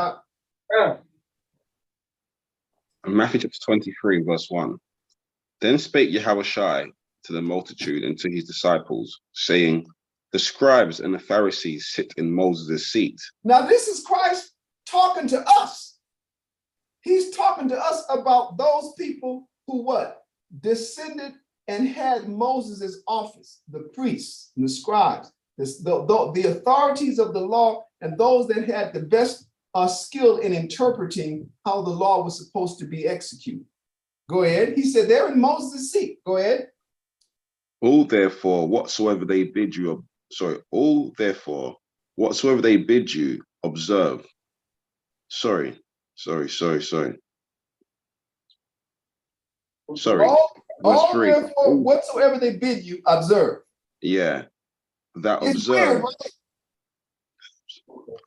[SPEAKER 4] Matthew chapter 23, verse 1. Then spake Yahushua to the multitude and to his disciples, saying, the scribes and the Pharisees sit in Moses' seat.
[SPEAKER 1] Now, this is Christ talking to us. He's talking to us about those people who what? Descended and had Moses' office, the priests and the scribes, the authorities of the law, and those that had the best skill in interpreting how the law was supposed to be executed. Go ahead. He said they're in Moses' seat. Go ahead.
[SPEAKER 4] All therefore whatsoever they bid you observe. Sorry.
[SPEAKER 1] All therefore whatsoever they bid you observe.
[SPEAKER 4] Yeah. That
[SPEAKER 1] it's
[SPEAKER 4] observe.
[SPEAKER 1] Weird, right?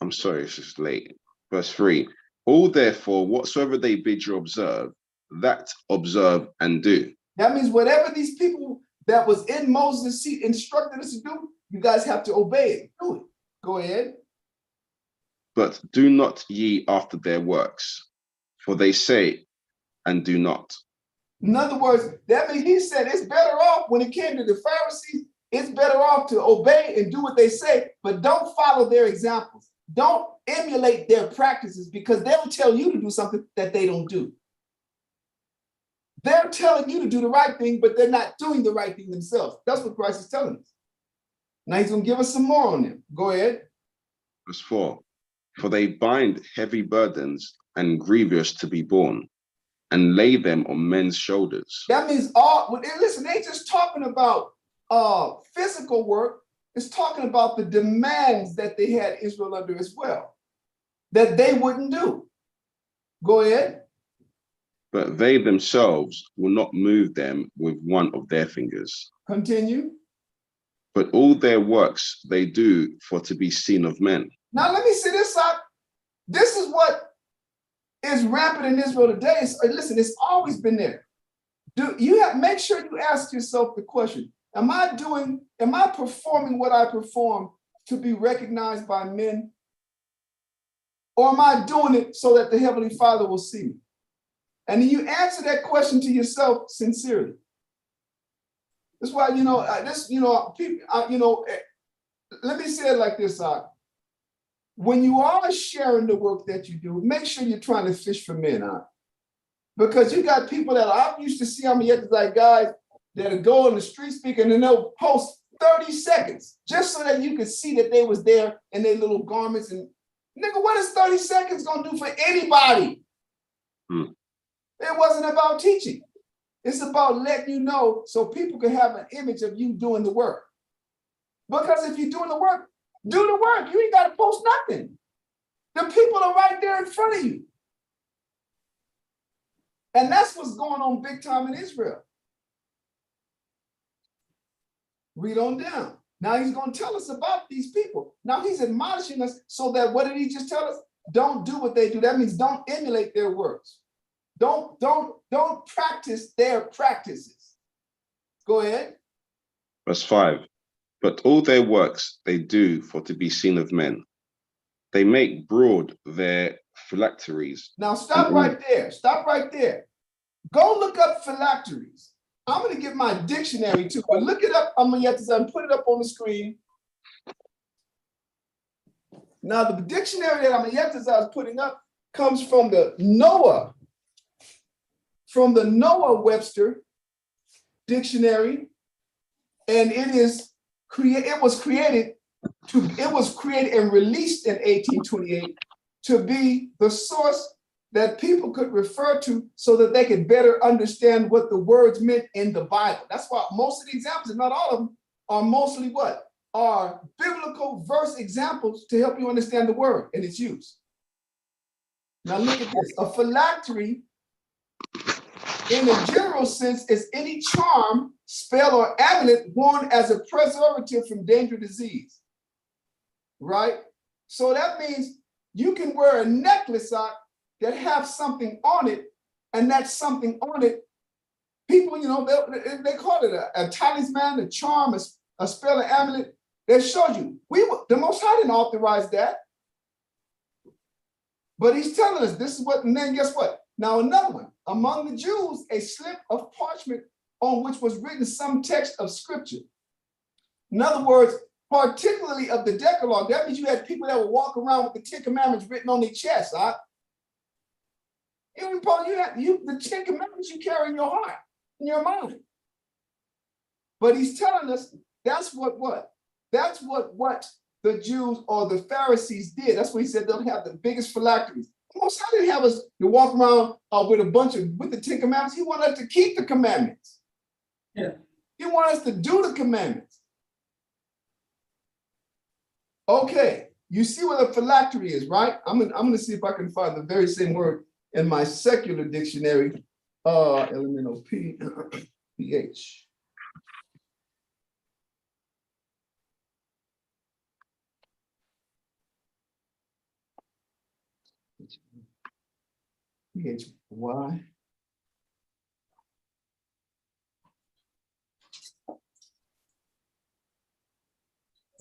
[SPEAKER 4] I'm sorry, it's just late. Verse 3. All therefore whatsoever they bid you observe, that observe and do.
[SPEAKER 1] That means whatever these people that was in Moses' seat instructed us to do, you guys have to obey it. Do it. Go ahead.
[SPEAKER 4] But do not ye after their works, for they say and do not.
[SPEAKER 1] In other words, that means he said it's better off when it came to the Pharisees, it's better off to obey and do what they say, but don't follow their examples. Don't emulate their practices because they'll tell you to do something that they don't do. They're telling you to do the right thing, but they're not doing the right thing themselves. That's what Christ is telling us. Now he's going to give us some more on them. Go ahead.
[SPEAKER 4] Verse 4. For they bind heavy burdens and grievous to be borne, and lay them on men's shoulders.
[SPEAKER 1] That means listen, they ain't just talking about physical work. It's talking about the demands that they had Israel under as well, that they wouldn't do. Go ahead.
[SPEAKER 4] But they themselves will not move them with one of their fingers.
[SPEAKER 1] Continue.
[SPEAKER 4] But all their works they do for to be seen of men.
[SPEAKER 1] Now let me see this out. This is what is rampant in Israel today. Listen, it's always been there. Make sure you ask yourself the question, am I performing what I perform to be recognized by men? Or am I doing it so that the Heavenly Father will see me? And you answer that question to yourself sincerely. That's why, people, let me say it like this, when you are sharing the work that you do, make sure you're trying to fish for men, because you got people that I used to see, like guys, that'll go on the street speaker and then they'll post 30 seconds just so that you could see that they was there in their little garments. And nigga, what is 30 seconds gonna do for anybody? It wasn't about teaching. It's about letting you know so people can have an image of you doing the work. Because if you're doing the work, do the work. You ain't got to post nothing. The people are right there in front of you. And that's what's going on big time in Israel. Read on down. Now he's going to tell us about these people. Now he's admonishing us so that, what did he just tell us? Don't do what they do. That means don't emulate their works. Don't practice their practices. Go ahead.
[SPEAKER 4] Verse 5. But all their works they do for to be seen of men. They make broad their phylacteries.
[SPEAKER 1] Now stop right there. Stop right there. Go look up phylacteries. I'm going to get my dictionary too, but look it up. I'm going to have to put it up on the screen. Now the dictionary that I was putting up comes from the Noah Webster dictionary, and it was created and released in 1828 to be the source that people could refer to so that they could better understand what the words meant in the Bible. That's why most of the examples, and not all of them, are mostly what? Are biblical verse examples to help you understand the word and its use. Now look at this. A phylactery, in a general sense, is any charm, spell, or amulet worn as a preservative from danger or disease. Right? So that means you can wear a necklace out that have something on it, and that something on it, people, they call it a talisman, a charm, a spell, an amulet. That shows you, the Most High didn't authorize that. But he's telling us this is what, and then guess what? Now another one, among the Jews, a slip of parchment on which was written some text of scripture. In other words, particularly of the Decalogue, that means you had people that would walk around with the 10 Commandments written on their chest, huh? The 10 Commandments you carry in your heart, in your mind. But he's telling us that's what the Jews or the Pharisees did. That's what he said they'll have the biggest phylacteries. Most High didn't have us to walk around with the 10 Commandments. He wanted us to keep the commandments.
[SPEAKER 3] Yeah.
[SPEAKER 1] He wanted us to do the commandments. Okay, you see what a phylactery is, right? I'm gonna see if I can find the very same word in my secular dictionary, LMNOP, PHY.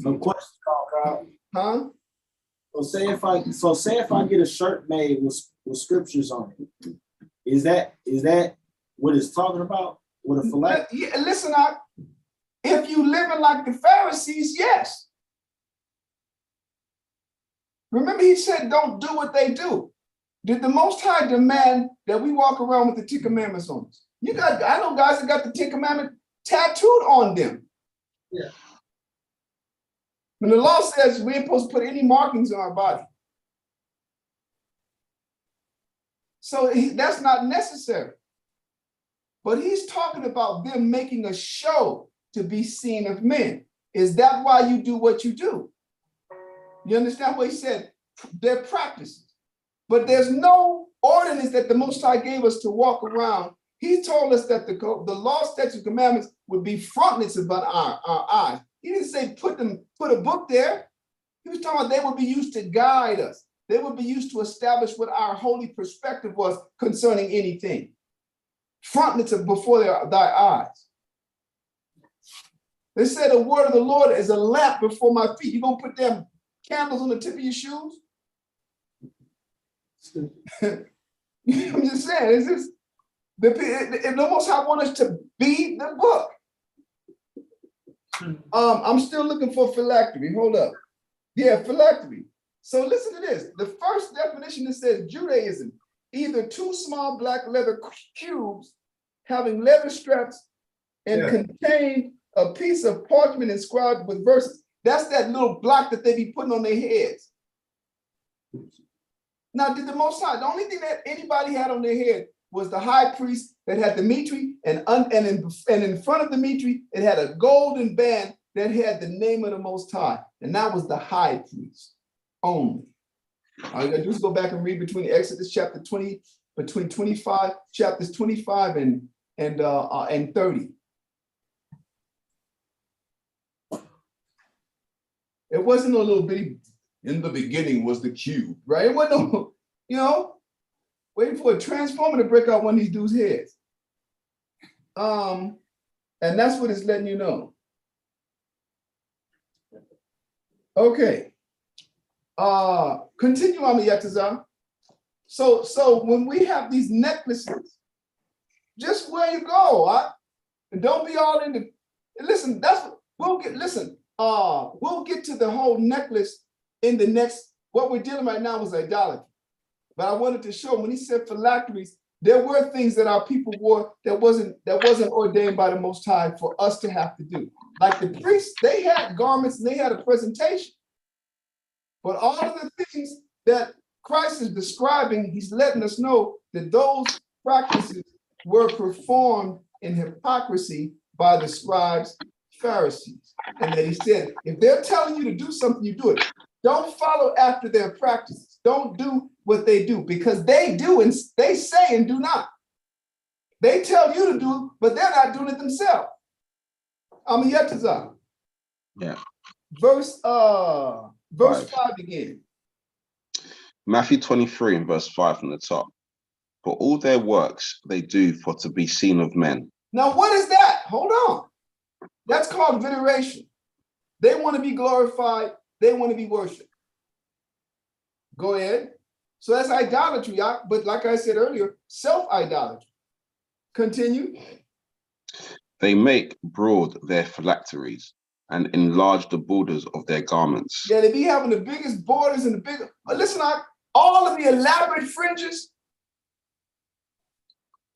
[SPEAKER 7] No question, Carl.
[SPEAKER 1] Huh?
[SPEAKER 7] So say if I get a shirt made with scriptures on it, is that what it's talking about? With a phylactery?
[SPEAKER 1] Yeah, listen, if you living like the Pharisees, yes. Remember, he said, don't do what they do. Did the Most High demand that we walk around with the 10 Commandments on us? I know guys that got the 10 Commandments tattooed on them.
[SPEAKER 3] Yeah.
[SPEAKER 1] When the law says we ain't supposed to put any markings on our body. So that's not necessary. But he's talking about them making a show to be seen of men. Is that why you do what you do? You understand what he said? Their practices. But there's no ordinance that the Most High gave us to walk around. He told us that the law, statutes, and commandments would be frontlets about our eyes. He didn't say put a book there. He was talking about they would be used to guide us. They would be used to establish what our holy perspective was concerning anything. Frontlets before thy eyes. They said the word of the Lord is a lamp before my feet. You gonna put them candles on the tip of your shoes? I'm just saying, it's just the Most High want us to be the book. I'm still looking for phylactery. Hold up. Yeah, phylactery. So listen to this. The first definition that says Judaism, either two small black leather cubes having leather straps and contained a piece of parchment inscribed with verses. That's that little block that they be putting on their heads. Now, did the Most High, the only thing that anybody had on their head was the high priest that had the mitre, and in front of the mitre, it had a golden band that had the name of the Most High, and that was the high priest only. All you gotta do is go back and read between Exodus chapter 20, between 25, chapters 25 and 30. It wasn't a little bitty, in the beginning was the cube, right? It wasn't no, you know, waiting for a transformer to break out one of these dudes' heads. And that's what it's letting you know. Okay. Continue on the Yatazar. So when we have these necklaces, just where you go, and don't be all in the, listen, that's what we'll get, listen, we'll get to the whole necklace in the next, what we're dealing right now is idolatry. But I wanted to show when he said phylacteries, there were things that our people wore that wasn't ordained by the Most High for us to have to do. Like the priests, they had garments and they had a presentation. But all of the things that Christ is describing, he's letting us know that those practices were performed in hypocrisy by the scribes, Pharisees. And that he said, if they're telling you to do something, you do it. Don't follow after their practices. Don't do what they do, because they do and they say and do not. They tell you to do, but they're not doing it themselves. I'm yet to
[SPEAKER 4] Yeah.
[SPEAKER 1] Verse 5 again.
[SPEAKER 4] Matthew 23 and verse 5 from the top. For all their works they do for to be seen of men.
[SPEAKER 1] Now, what is that? Hold on. That's called veneration. They want to be glorified. They want to be worshiped. Go ahead. So that's idolatry. But like I said earlier, self-idolatry. Continue.
[SPEAKER 4] They make broad their phylacteries and enlarge the borders of their garments.
[SPEAKER 1] Yeah, they be having the biggest borders and the big. Listen, all of the elaborate fringes.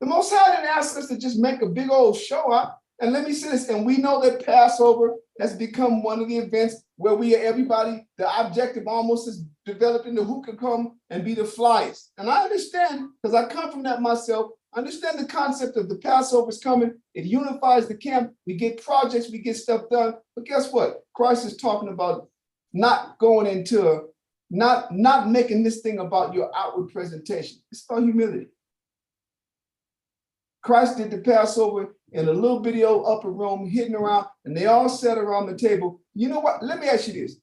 [SPEAKER 1] The Most High didn't ask us to just make a big old show up. And let me say this, and we know that Passover has become one of the events where everybody, the objective almost is developed into who can come and be the flyest. And I understand, because I come from that myself, I understand the concept of the Passover is coming. It unifies the camp. We get projects, we get stuff done. But guess what? Christ is talking about not going into, not making this thing about your outward presentation. It's about humility. Christ did the Passover in a little bitty old upper room, hidden around, and they all sat around the table. You know what? Let me ask you this.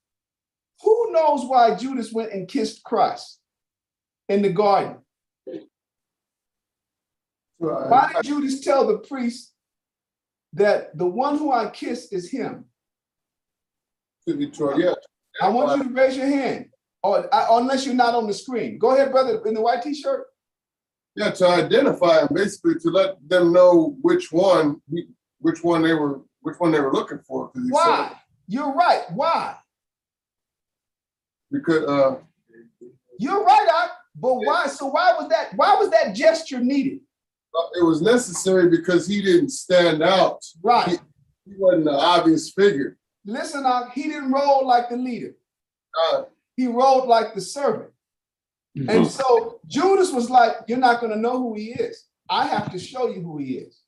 [SPEAKER 1] Who knows why Judas went and kissed Christ in the garden? Why did Judas tell the priest that the one who I kiss is him?
[SPEAKER 5] Yeah.
[SPEAKER 1] I want you to raise your hand, or unless you're not on the screen. Go ahead, brother, in the white t-shirt.
[SPEAKER 5] Yeah, to identify and basically to let them know which one they were looking for.
[SPEAKER 1] Why? You're right. Why?
[SPEAKER 5] Because
[SPEAKER 1] you're right, but why? So why was that gesture needed?
[SPEAKER 5] It was necessary because he didn't stand out.
[SPEAKER 1] Right.
[SPEAKER 5] He wasn't an obvious figure.
[SPEAKER 1] Listen, he didn't roll like the leader. He rolled like the servant. Mm-hmm. And so Judas was like, you're not going to know who he is. I have to show you who he is.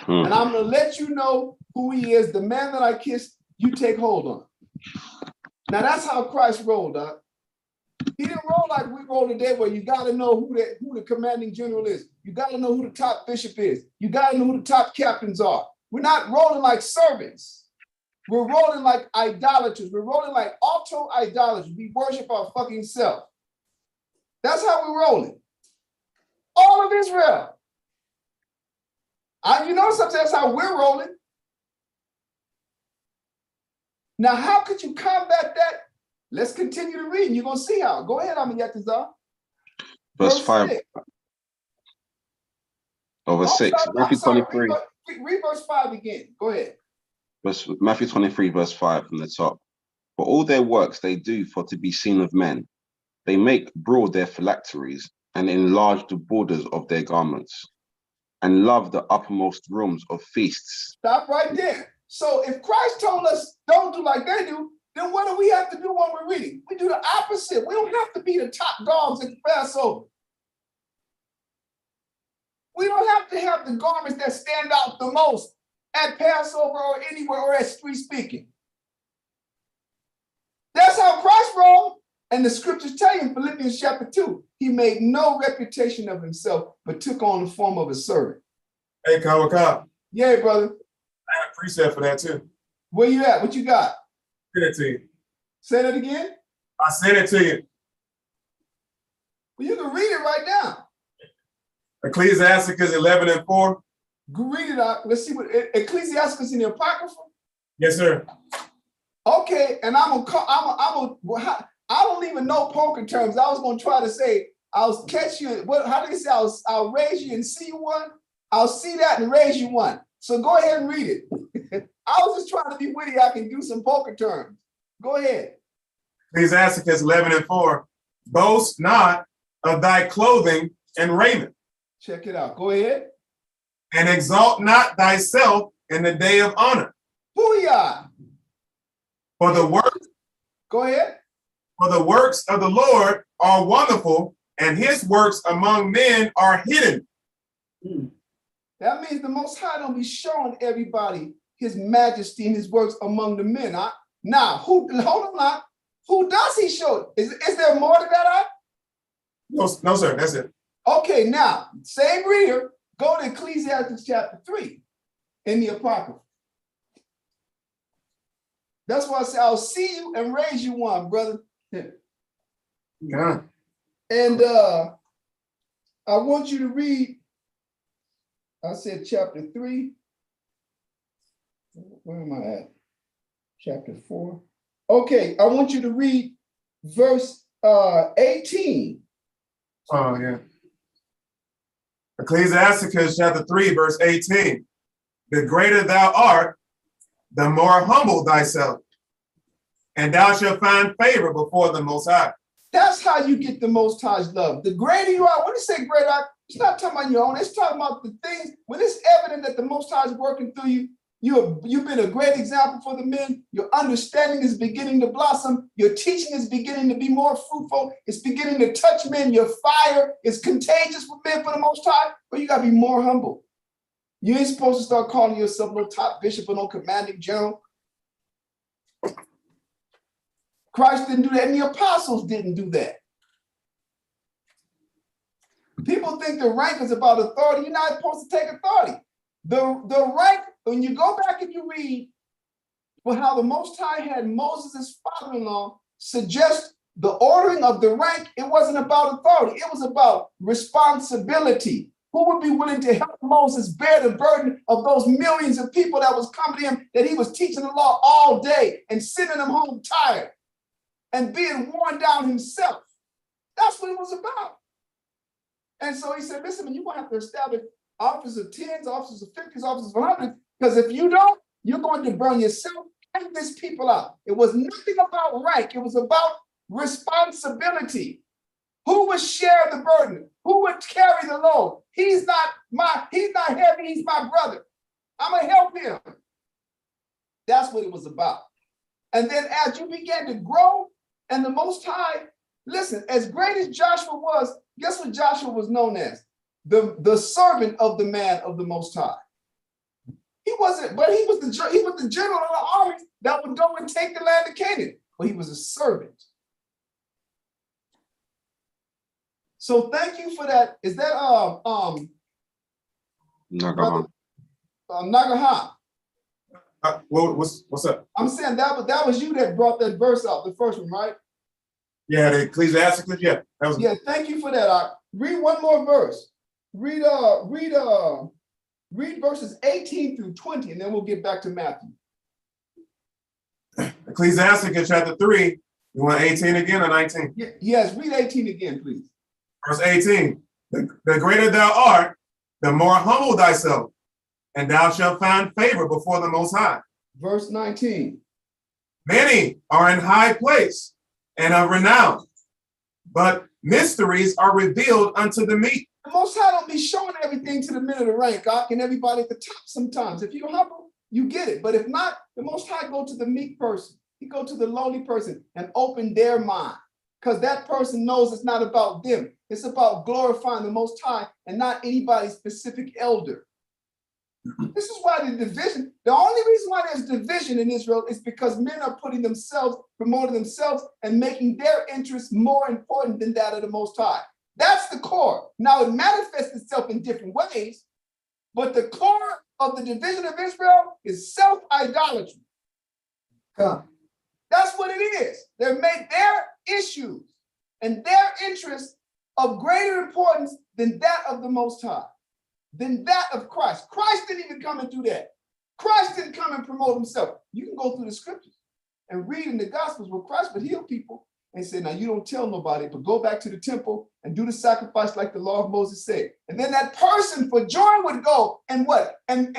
[SPEAKER 1] Mm-hmm. And I'm going to let you know who he is. The man that I kissed, you take hold on. Now that's how Christ rolled, Doc. He didn't roll like we roll today, where you got to know who the commanding general is. You got to know who the top bishop is. You got to know who the top captains are. We're not rolling like servants. We're rolling like idolaters. We're rolling like auto-idolaters. We worship our fucking self. That's how we're rolling. All of Israel. You know something, that's how we're rolling. Now, how could you combat that? Let's continue to read, and you're going to see how. Go ahead, Yatazar.
[SPEAKER 4] Verse 5.
[SPEAKER 1] 6.
[SPEAKER 4] Over 6. Matthew 23.
[SPEAKER 1] Read verse 5 again. Go ahead.
[SPEAKER 4] Matthew 23, verse 5 from the top. For all their works they do for to be seen of men. They make broad their phylacteries and enlarge the borders of their garments, and love the uppermost rooms of feasts.
[SPEAKER 1] Stop right there. So if Christ told us don't do like they do, then what do we have to do when we're reading? We do the opposite. We don't have to be the top dogs at the Passover. We don't have to have the garments that stand out the most at Passover or anywhere or at street speaking. That's how Christ rolled. And the scriptures tell you in Philippians chapter 2, he made no reputation of himself, but took on the form of a servant.
[SPEAKER 6] Hey, Kawakab,
[SPEAKER 1] Yeah, brother.
[SPEAKER 6] I have a precept for that too.
[SPEAKER 1] Where you at? What you got?
[SPEAKER 6] Send it to you.
[SPEAKER 1] Say that again.
[SPEAKER 6] I sent it to you.
[SPEAKER 1] Well, you can read it right now.
[SPEAKER 6] Ecclesiasticus 11:4.
[SPEAKER 1] Go read it out. Let's see what Ecclesiasticus in the Apocrypha.
[SPEAKER 6] Yes, sir.
[SPEAKER 1] Okay, and I don't even know poker terms. I was gonna try to say I'll catch you. What? How do they say? I'll raise you and see you one. I'll see that and raise you one. So go ahead and read it. I was just trying to be witty. I can do some poker terms. Go ahead.
[SPEAKER 6] Ecclesiasticus 11:4. Boast not of thy clothing and raiment,
[SPEAKER 1] Check it out. Go ahead.
[SPEAKER 6] and exalt not thyself in the day of honor.
[SPEAKER 1] Booyah.
[SPEAKER 6] For the works
[SPEAKER 1] Go ahead.
[SPEAKER 6] of the Lord are wonderful, and his works among men are hidden.
[SPEAKER 1] That means the Most High don't be showing everybody his majesty and his works among the men. Now, hold on now. Who does he show it? Is there more to that?
[SPEAKER 6] No, sir, that's it.
[SPEAKER 1] Okay, now, same reader, go to Ecclesiastes chapter 3 in the Apocrypha. That's why I say, I'll see you and raise you one, brother.
[SPEAKER 6] Yeah.
[SPEAKER 1] And I want you to read, I said chapter 3. Where am I at? Chapter 4. Okay, I want you to read verse 18.
[SPEAKER 6] Oh, yeah. Ecclesiasticus chapter 3, verse 18. The greater thou art, the more humble thyself, and thou shalt find favor before the Most High.
[SPEAKER 1] That's how you get the Most High's love. The greater you are, when you say greater, it's not talking about your own. It's talking about the things, when it's evident that the Most High is working through you, you've been a great example for the men. Your understanding is beginning to blossom. Your teaching is beginning to be more fruitful. It's beginning to touch men. Your fire is contagious for men for the Most High, but you got to be more humble. You ain't supposed to start calling yourself no top bishop or no commanding general. Christ didn't do that, and the apostles didn't do that. People think the rank is about authority. You're not supposed to take authority. The rank, when you go back and you read well, how the Most High had Moses' father-in-law suggest the ordering of the rank, it wasn't about authority. It was about responsibility. Who would be willing to help Moses bear the burden of those millions of people that was coming to him, that he was teaching the law all day and sending them home tired and being worn down himself? That's what it was about. And so he said, listen, you're going to have to establish officers of 10s, officers of 50s, officers of 100s, because if you don't, you're going to burn yourself and these people out. It was nothing about rank. It was about responsibility. Who would share the burden? Who would carry the load? He's not heavy, he's my brother. I'm gonna help him. That's what it was about. And then as you began to grow, and the Most High, listen, as great as Joshua was, guess what Joshua was known as? The servant of the man of the Most High. He wasn't, but he was the general of the army that would go and take the land of Canaan. But he was a servant. So thank you for that. Is that
[SPEAKER 4] Nagahan.
[SPEAKER 1] Nagahan?
[SPEAKER 6] What's up?
[SPEAKER 1] I'm saying that was you that brought that verse out, the first one, right?
[SPEAKER 6] Yeah, the Ecclesiasticus, yeah. That was
[SPEAKER 1] Yeah, thank you for that. Read one more verse. Read verses 18 through 20, and then we'll get back to Matthew.
[SPEAKER 6] Ecclesiasticus chapter 3. You want 18 again or 19?
[SPEAKER 1] Yes, read 18 again, please.
[SPEAKER 6] Verse 18. The greater thou art, the more humble thyself, and thou shalt find favor before the Most High.
[SPEAKER 1] Verse 19.
[SPEAKER 6] Many are in high place and of renown, but mysteries are revealed unto the meek.
[SPEAKER 1] The Most High don't be showing everything to the men of the rank, and everybody at the top sometimes. If you're humble, you get it. But if not, the Most High go to the meek person. He go to the lowly person and open their mind. Because that person knows it's not about them. It's about glorifying the Most High and not anybody's specific elder. This is why the division, the only reason why there's division in Israel is because men are putting themselves, promoting themselves, and making their interests more important than that of the Most High. That's the core. Now it manifests itself in different ways, but the core of the division of Israel is self-idolatry. That's what it is. They make their issues and their interests of greater importance than that of the Most High, than that of Christ. Christ didn't even come and do that. Christ didn't come and promote himself. You can go through the scriptures and read in the Gospels where Christ would heal people and say, now you don't tell nobody, but go back to the temple and do the sacrifice like the law of Moses said. And then that person for joy would go and what? And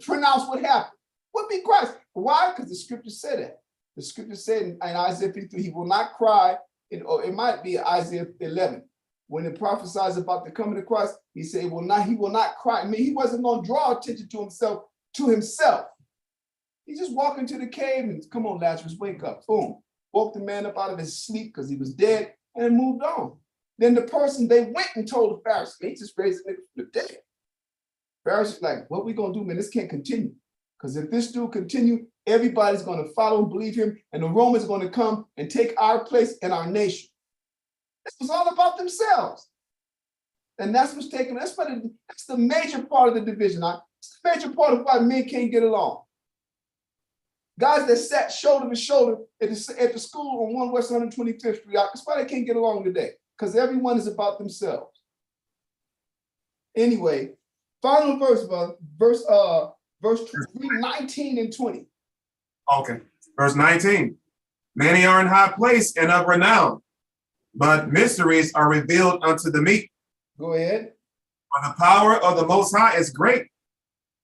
[SPEAKER 1] pronounce what happened. Would be Christ. Why? Because the scripture said that. The scripture said in Isaiah 53, he will not cry, or it might be Isaiah 11. When it prophesies about the coming of Christ, he said, he will not cry. I mean, he wasn't going to draw attention to himself. He just walked into the cave and, come on, Lazarus, wake up. Boom. Woke the man up out of his sleep because he was dead and moved on. Then the person, they went and told the Pharisees, he just raised him from the dead. Pharisees like, what we going to do, man? This can't continue. Because if this dude continue, everybody's going to follow and believe him, and the Romans are going to come and take our place in our nation. This was all about themselves. And that's what's taken. That's the major part of the division. It's the major part of why men can't get along. Guys that sat shoulder to shoulder at the school on 1 West 125th Street, that's why they can't get along today, because everyone is about themselves. Anyway, final verse, verse 19 and 20.
[SPEAKER 6] Okay, verse 19. Many are in high place and of renown, but mysteries are revealed unto the meek.
[SPEAKER 1] Go ahead.
[SPEAKER 6] For the power of the Most High is great,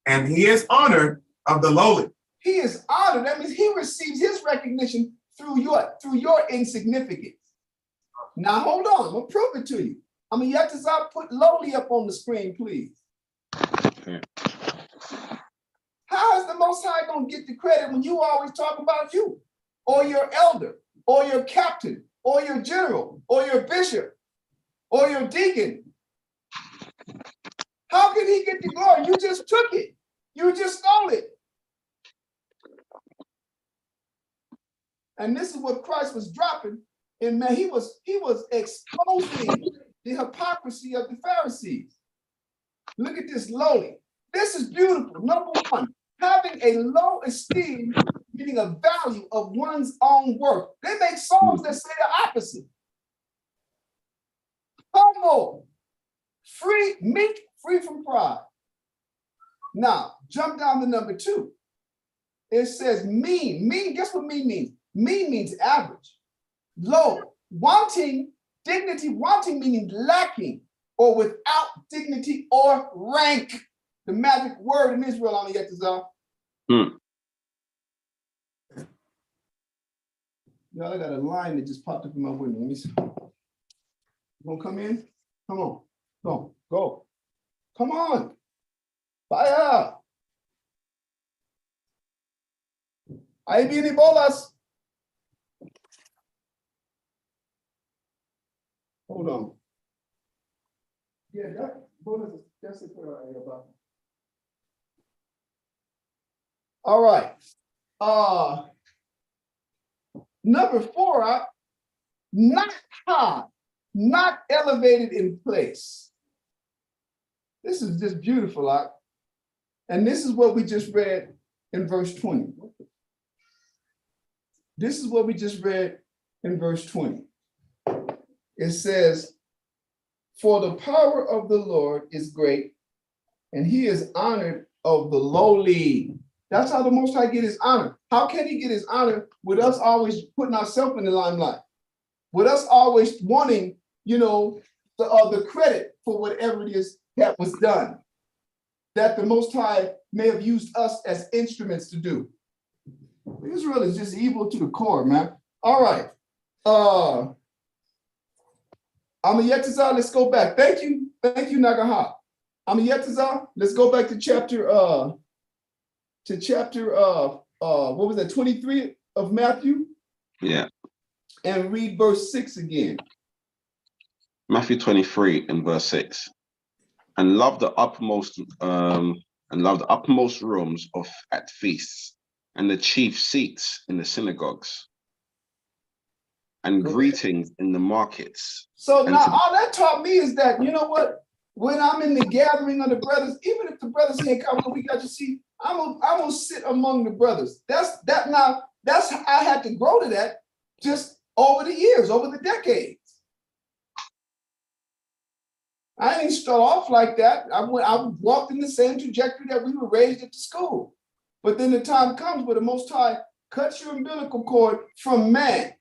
[SPEAKER 6] and he is honored of the lowly.
[SPEAKER 1] He is honored. That means he receives his recognition through your insignificance. Now hold on, I'm gonna prove it to you. You have to put lowly up on the screen, please. How is the Most High gonna get the credit when you always talk about you, or your elder, or your captain, or your general, or your bishop, or your deacon? How can he get the glory? You just took it. You just stole it. And this is what Christ was dropping. And man, he was exposing the hypocrisy of the Pharisees. Look at this lowly. This is beautiful. Number one, having a low esteem, meaning a value of one's own work. They make songs that say the opposite. Humble, free, meek, free from pride. Now, jump down to number two. It says mean. Mean, guess what mean means? Mean means average. Low, wanting dignity, wanting meaning lacking or without dignity or rank. The magic word in Israel on the Yetzirah. Y'all, I got a line that just popped up in my window. Let me see. You gonna come in? Come on. Go. Come on. Fire. Ahí viene bolas. Hold on. Yeah, that bonus is just about. All right. Number four, not high, not elevated in place. This is just beautiful, and this is what we just read in verse 20. This is what we just read in verse 20. It says, for the power of the Lord is great, and he is honored of the lowly. That's how the Most High get his honor. How can he get his honor with us always putting ourselves in the limelight? With us always wanting, the credit for whatever it is that was done, that the Most High may have used us as instruments to do. Israel is just evil to the core, man. All right. I'm a Yetzirah. Let's go back. Thank you. Thank you, Nagaha. Yetazah, let's go back to chapter what was that, 23 of Matthew?
[SPEAKER 4] Yeah.
[SPEAKER 1] And read verse 6 again.
[SPEAKER 4] Matthew 23 and verse 6. And love the uppermost rooms at feasts, and the chief seats in the synagogues, and greetings in the markets.
[SPEAKER 1] So now all that taught me is that, you know what? When I'm in the gathering of the brothers, even if the brothers ain't coming, we got to see, I'm gonna sit among the brothers. I had to grow to that just over the years, over the decades. I didn't start off like that. I walked in the same trajectory that we were raised at the school. But then the time comes where the Most High cuts your umbilical cord from man.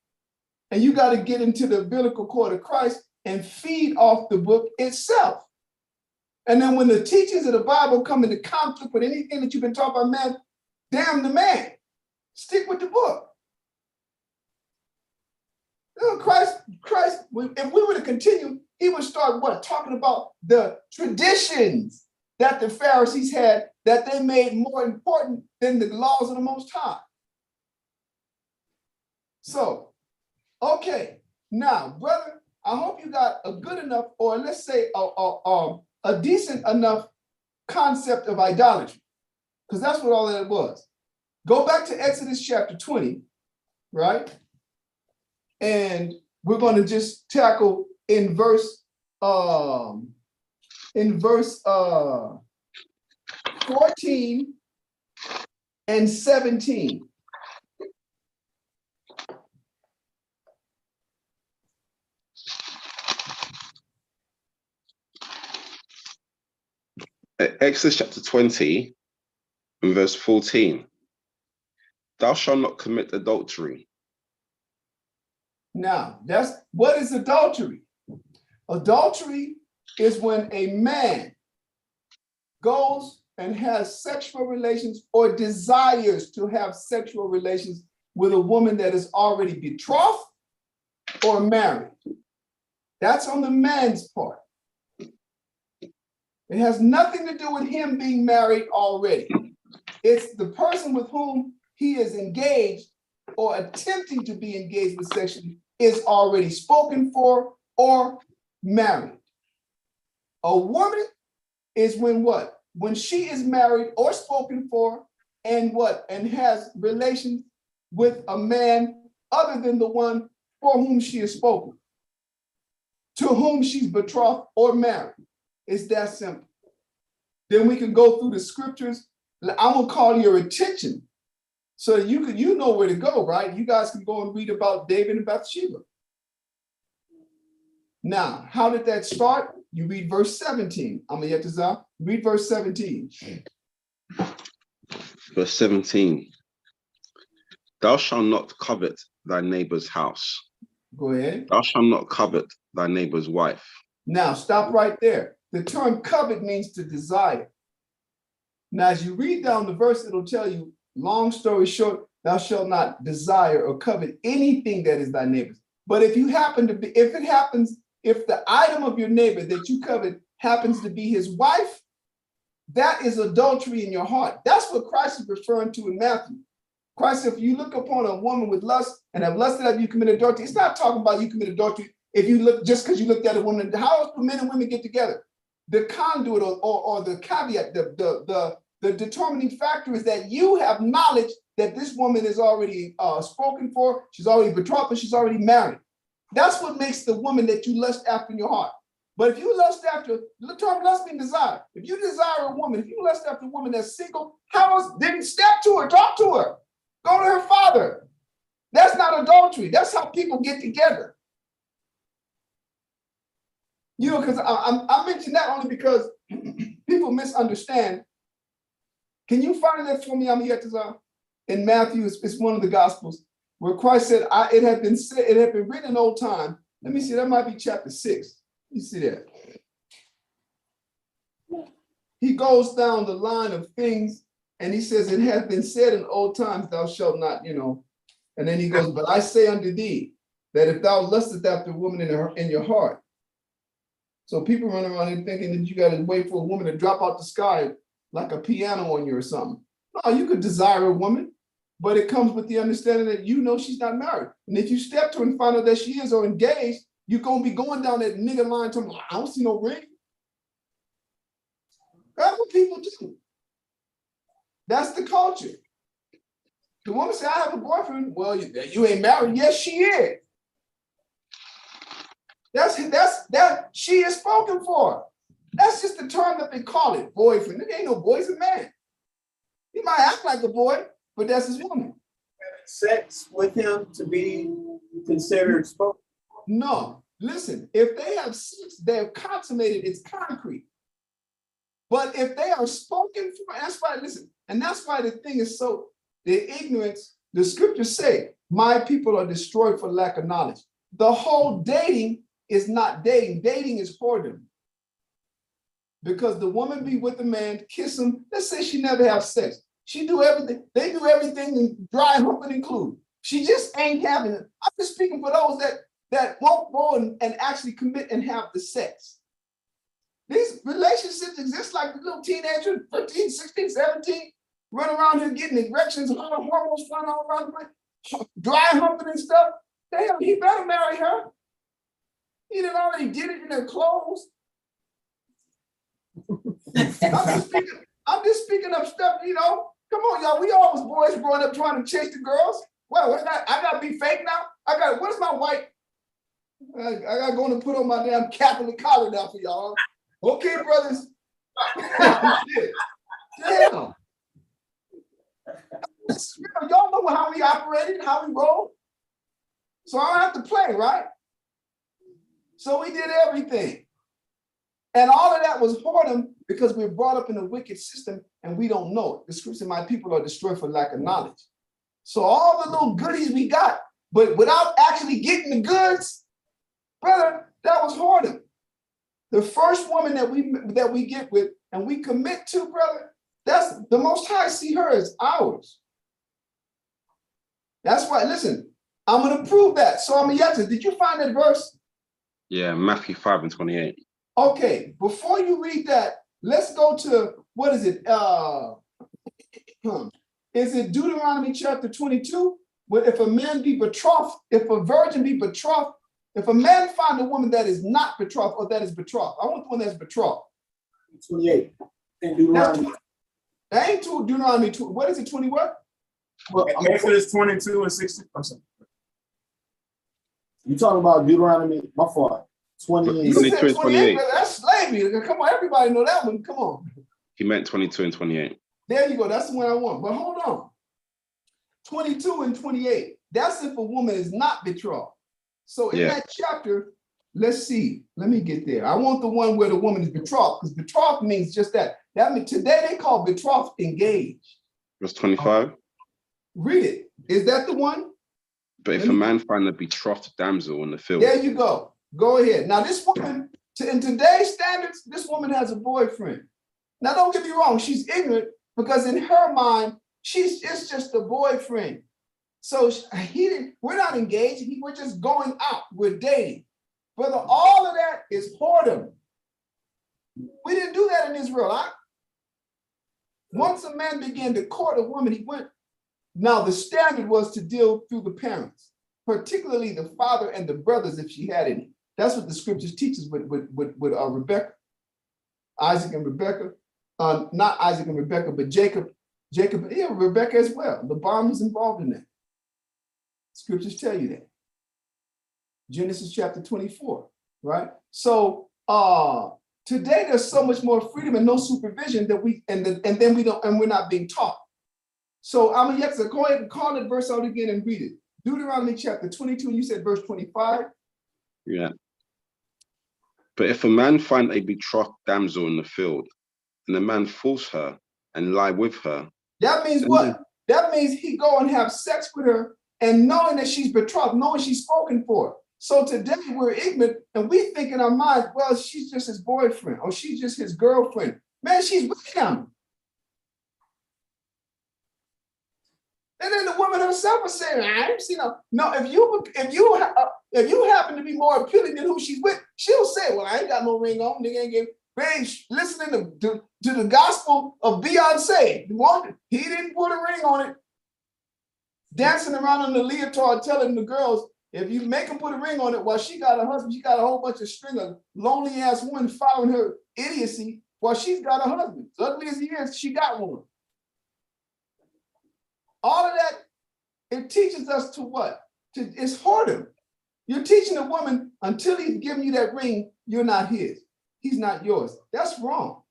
[SPEAKER 1] And you got to get into the umbilical cord of Christ and feed off the book itself. And then when the teachings of the Bible come into conflict with anything that you've been taught by man, damn the man. Stick with the book. You know, Christ, if we were to continue, he would start talking about the traditions that the Pharisees had that they made more important than the laws of the Most High. So, okay, now, brother, I hope you got a good enough, or let's say a decent enough concept of idolatry, because that's what all that was. Go back to Exodus chapter 20, right? And we're going to just tackle in verse 14 and 17.
[SPEAKER 4] Exodus chapter 20 and verse 14. Thou shalt not commit adultery.
[SPEAKER 1] Now, what is adultery? Adultery is when a man goes and has sexual relations or desires to have sexual relations with a woman that is already betrothed or married. That's on the man's part. It has nothing to do with him being married already. It's the person with whom he is engaged or attempting to be engaged with sexually is already spoken for or married. A woman is when what? When she is married or spoken for and what? And has relations with a man other than the one for whom she is spoken, to whom she's betrothed or married. It's that simple. Then we can go through the scriptures. I'm gonna call your attention so that you know where to go, right? You guys can go and read about David and Bathsheba. Now, how did that start? You read verse 17. Yetazah, read verse 17.
[SPEAKER 4] Verse 17. Thou shalt not covet thy neighbor's house.
[SPEAKER 1] Go ahead.
[SPEAKER 4] Thou shalt not covet thy neighbor's wife.
[SPEAKER 1] Now, stop right there. The term covet means to desire. Now, as you read down the verse, it'll tell you, long story short, thou shalt not desire or covet anything that is thy neighbor's. But if you happen to be, if the item of your neighbor that you covet happens to be his wife, that is adultery in your heart. That's what Christ is referring to in Matthew. Christ, if you look upon a woman with lust and have lusted after you commit adultery, it's not talking about you commit adultery if you look just because you looked at a woman. How else do men and women get together? The conduit or the caveat, the determining factor is that you have knowledge that this woman is already spoken for, she's already betrothed, and she's already married. That's what makes the woman that you lust after in your heart. But if you lust after, the term lust means desire. If you desire a woman, if you lust after a woman that's single, how else? Then step to her, talk to her, go to her father. That's not adultery. That's how people get together. You know, because I mention that only because people misunderstand. Can you find that for me? In Matthew, it's one of the Gospels where Christ said, it had been written in old time. Let me see, that might be chapter 6. You see that? He goes down the line of things and he says, it has been said in old times, thou shalt not, and then he goes, but I say unto thee that if thou lustest after a woman in your heart, So people run around and thinking that you got to wait for a woman to drop out the sky like a piano on you or something. No, you could desire a woman, but it comes with the understanding that you know she's not married. And if you step to her and find out that she is or engaged, you're going to be going down that nigga line to I don't see no ring. That's what people do. That's the culture. The woman say, I have a boyfriend. Well, you ain't married. Yes, she is. That she is spoken for. That's just the term that they call it, boyfriend. It ain't no boy, it's a man. He might act like a boy, but that's his woman.
[SPEAKER 3] Sex with him to be considered spoken.
[SPEAKER 1] No, listen, if they have sex, they've consummated, it's concrete. But if they are spoken for, that's why, listen, and that's why the thing is so, the ignorance, the scriptures say, my people are destroyed for lack of knowledge. The whole dating is not dating. Dating is whoredom. Because the woman be with the man, kiss him, let's say she never have sex. She do everything, they do everything, and dry humping included. She just ain't having it. I'm just speaking for those that won't go and actually commit and have the sex. These relationships exist like the little teenagers, 15, 16, 17, run around here getting erections, hormones flying all around the place, dry humping and stuff. Damn, he better marry her. He done already did it in their clothes. I'm just speaking of stuff, you know. Come on, y'all. We all was boys growing up trying to chase the girls. Well, I gotta be fake now. What's my white? I gotta go and put on my damn Catholic collar now for y'all. Okay, brothers. Shit. Damn. Y'all know how we operated, how we roll. So I don't have to play, right? So we did everything. And all of that was whoredom because we were brought up in a wicked system and we don't know it. The scripture, my people are destroyed for lack of knowledge. So all the little goodies we got, but without actually getting the goods, brother, that was whoredom. The first woman that we get with and we commit to, brother, that's the Most High see her as ours. That's why, listen, I'm going to prove that. So I'm did you find that verse?
[SPEAKER 4] Yeah, Matthew 5:28.
[SPEAKER 1] Okay, before you read that, let's go to, what is it? Is it Deuteronomy chapter 22? Where if a man be betrothed, if a virgin be betrothed, if a man find a woman that is not betrothed or that is betrothed, I want the one that's betrothed.
[SPEAKER 7] 28. And Deuteronomy.
[SPEAKER 1] That ain't Deuteronomy 2. What is it, 20 what?
[SPEAKER 6] Well, Exodus 22 and 16. I'm sorry.
[SPEAKER 7] You talking about Deuteronomy, my fault. 20
[SPEAKER 1] You
[SPEAKER 7] and
[SPEAKER 4] 22
[SPEAKER 1] said
[SPEAKER 4] and 28.
[SPEAKER 1] brother, that's slavery. Come on, everybody know that one. Come on.
[SPEAKER 4] He meant 22 and 28.
[SPEAKER 1] There you go. That's the one I want. But hold on. 22 and 28. That's if a woman is not betrothed. So in that chapter, let's see. Let me get there. I want the one where the woman is betrothed, because betrothed means just that. That means today they call betrothed engaged.
[SPEAKER 4] Verse 25.
[SPEAKER 1] Read it. Is that the one?
[SPEAKER 4] But if a man find a betrothed damsel in the field.
[SPEAKER 1] There you go. Go ahead. Now this woman, in today's standards, this woman has a boyfriend. Now don't get me wrong, she's ignorant because in her mind, it's just a boyfriend. So we're not engaged, we're just going out, we're dating. Brother, all of that is whoredom. We didn't do that in Israel. Once a man began to court a woman, he went. Now the standard was to deal through the parents, particularly the father and the brothers if she had any. That's what the scriptures teach us with Rebecca, Isaac and Rebecca, not Isaac and Rebecca, but Jacob, yeah, Rebecca as well. The bomb was involved in that. Scriptures tell you that. Genesis chapter 24, right? So today there's so much more freedom and no supervision that we're not being taught. So I'm gonna have to go ahead and call that verse out again and read it. Deuteronomy chapter 22, and you said verse 25.
[SPEAKER 4] Yeah. But if a man find a betrothed damsel in the field, and the man force her and lie with her.
[SPEAKER 1] That means what? That means he go and have sex with her and knowing that she's betrothed, knowing she's spoken for. So today we're ignorant and we think in our mind, well, she's just his boyfriend or she's just his girlfriend. Man, she's with him. And then the woman herself was saying, I ain't seen no. No, if you If you happen to be more appealing than who she's with, she'll say, well, I ain't got no ring on. Nigga ain't give. Babe, listening to the gospel of Beyonce. He didn't put a ring on it. Dancing around in the leotard, telling the girls, if you make him put a ring on it, while she got a husband, she got a whole bunch of string of lonely ass women following her idiocy while she's got a husband. As ugly as he is, she got one. All of that, it teaches us to what? It's harder. You're teaching a woman until he's giving you that ring, you're not his. He's not yours. That's wrong.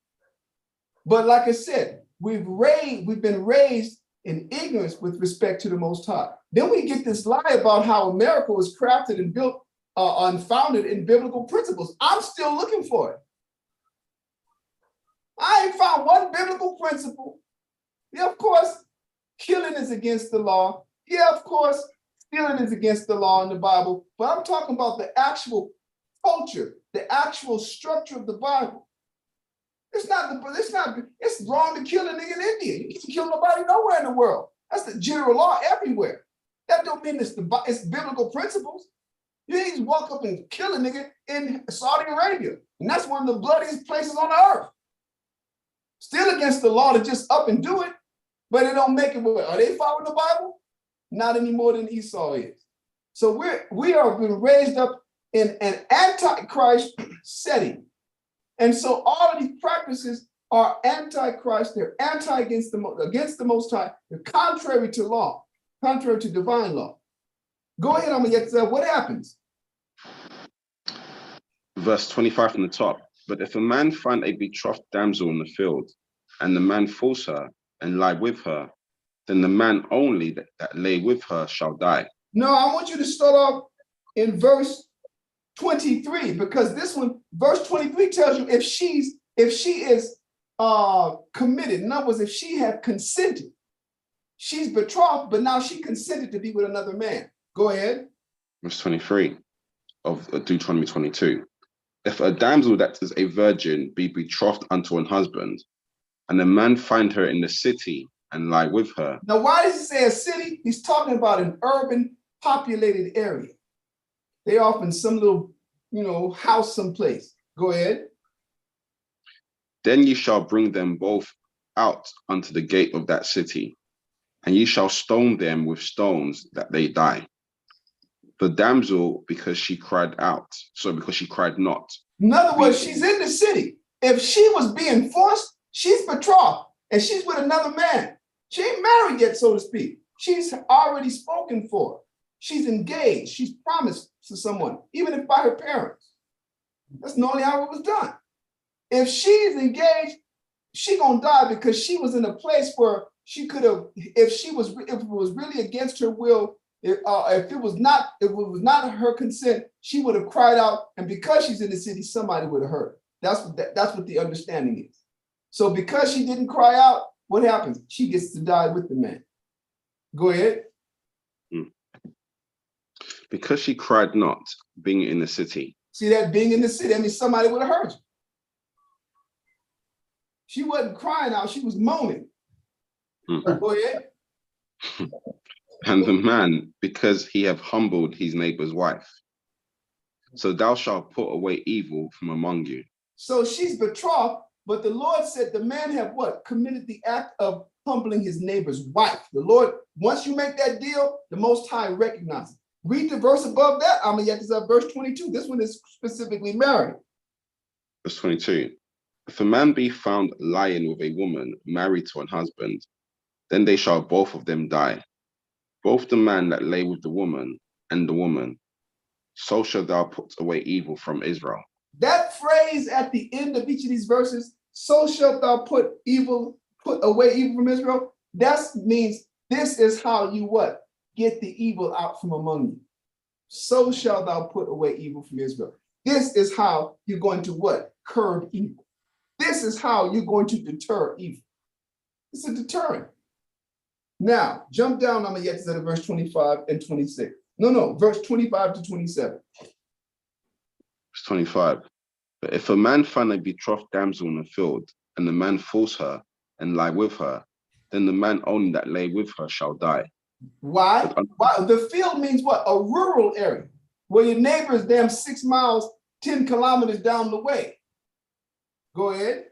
[SPEAKER 1] But like I said, we've been raised in ignorance with respect to the Most High. Then we get this lie about how America was crafted and built unfounded in biblical principles. I'm still looking for it. I ain't found one biblical principle. Yeah, of course, killing is against the law. Yeah, of course, stealing is against the law in the Bible. But I'm talking about the actual culture, the actual structure of the Bible. It's wrong to kill a nigga in India. You can't kill nobody nowhere in the world. That's the general law everywhere. That don't mean it's biblical principles. You ain't just walk up and kill a nigga in Saudi Arabia. And that's one of the bloodiest places on the earth. Still against the law to just up and do it, but it don't make it work. Are they following the Bible? Not any more than Esau is. So we are being raised up in an antichrist setting. And so all of these practices are antichrist. They're against the Most High. They're contrary to law, contrary to divine law. Go ahead, I'm gonna get to that. What happens?
[SPEAKER 4] Verse 25 from the top. But if a man find a betrothed damsel in the field, and the man false her and lie with her, then the man only that lay with her shall die. No,
[SPEAKER 1] I want you to start off in verse 23, because this one, verse 23 tells you if she is committed. In other words, if she had consented, she's betrothed, but now she consented to be with another man. Go ahead.
[SPEAKER 4] Verse 23 of Deuteronomy 22. If a damsel that is a virgin be betrothed unto an husband, and a man find her in the city and lie with her.
[SPEAKER 1] Now, why does he say a city? He's talking about an urban, populated area. They often some little, house someplace. Go ahead.
[SPEAKER 4] Then ye shall bring them both out unto the gate of that city, and ye shall stone them with stones that they die. The damsel, because she cried out, because she cried not.
[SPEAKER 1] In other words, she's in the city. If she was being forced, she's betrothed, and she's with another man. She ain't married yet, so to speak. She's already spoken for. She's engaged. She's promised to someone, even if by her parents. That's normally how it was done. If she's engaged, she gonna die because she was in a place where she could have, if it was really against her will, if it was not her consent, she would have cried out, and because she's in the city, somebody would have heard her. That's what the understanding is. So because she didn't cry out, what happens? She gets to die with the man. Go ahead.
[SPEAKER 4] Because she cried not, being in the city.
[SPEAKER 1] See that being in the city, I mean, somebody would have heard you. She wasn't crying out, she was moaning. Go ahead.
[SPEAKER 4] And the man, because he have humbled his neighbor's wife. So thou shalt put away evil from among you.
[SPEAKER 1] So she's betrothed, but the Lord said the man have what? Committed the act of humbling his neighbor's wife. The Lord, once you make that deal, the Most High recognizes. Read the verse above that. Verse 22. This one is specifically married.
[SPEAKER 4] Verse 22. If a man be found lying with a woman married to an husband, then they shall both of them die. Both the man that lay with the woman and the woman. So shalt thou put away evil from Israel.
[SPEAKER 1] That phrase at the end of each of these verses, so shalt thou put away evil from Israel. That means this is how you what? Get the evil out from among you. So shalt thou put away evil from Israel. This is how you're going to what? Curb evil. This is how you're going to deter evil. It's a deterrent. Now, jump down, I'm going to get to verse 25 and 26. No, verse 25 to 27.
[SPEAKER 4] Verse 25. But if a man find a betrothed damsel in the field, and the man false her and lie with her, then the man only that lay with her shall die.
[SPEAKER 1] Why? The field means what? A rural area. Well, your neighbor is damn 6 miles, 10 kilometers down the way. Go ahead.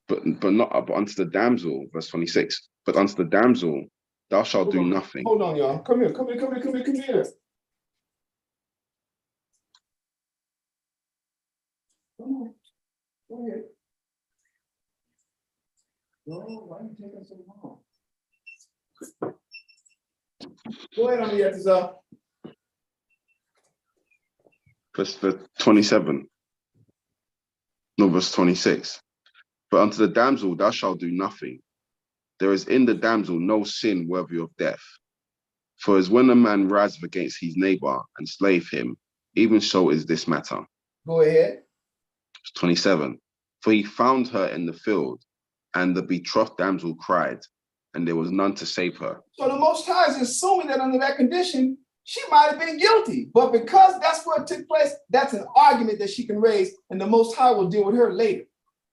[SPEAKER 4] But unto the damsel, verse 26. But unto the damsel, thou shalt do nothing.
[SPEAKER 1] Hold on, y'all. Come here. Come here. Come here. Come on. Go ahead. No, why are you taking so long? Go ahead, Amiyatiza.
[SPEAKER 4] Verse 27. No, verse 26. But unto the damsel thou shalt do nothing. There is in the damsel no sin worthy of death. For as when a man riseth against his neighbor and slayeth him, even so is this matter.
[SPEAKER 1] Go ahead.
[SPEAKER 4] 27. For he found her in the field, and the betrothed damsel cried, and there was none to save her.
[SPEAKER 1] So the Most High is assuming that under that condition, she might have been guilty. But because that's what took place, that's an argument that she can raise, and the Most High will deal with her later.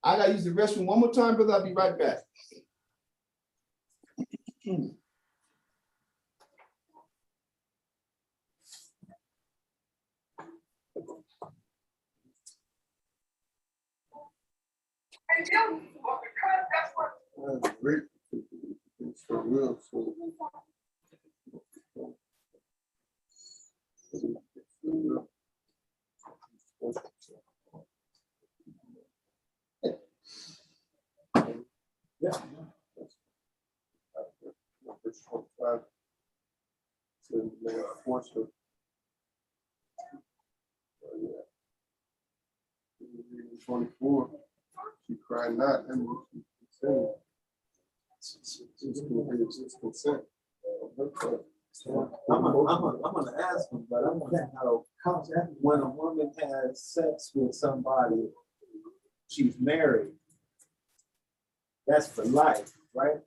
[SPEAKER 1] I gotta use the restroom one more time, brother. I'll be right back.
[SPEAKER 5] That's great. It's for real. So. Yeah. Verse 25 says, "May I force her." Yeah. 24, she cried not, and she consented. It's consent.
[SPEAKER 3] I'm gonna ask him, but I want to know when a woman has sex with somebody, she's married. That's for life, right?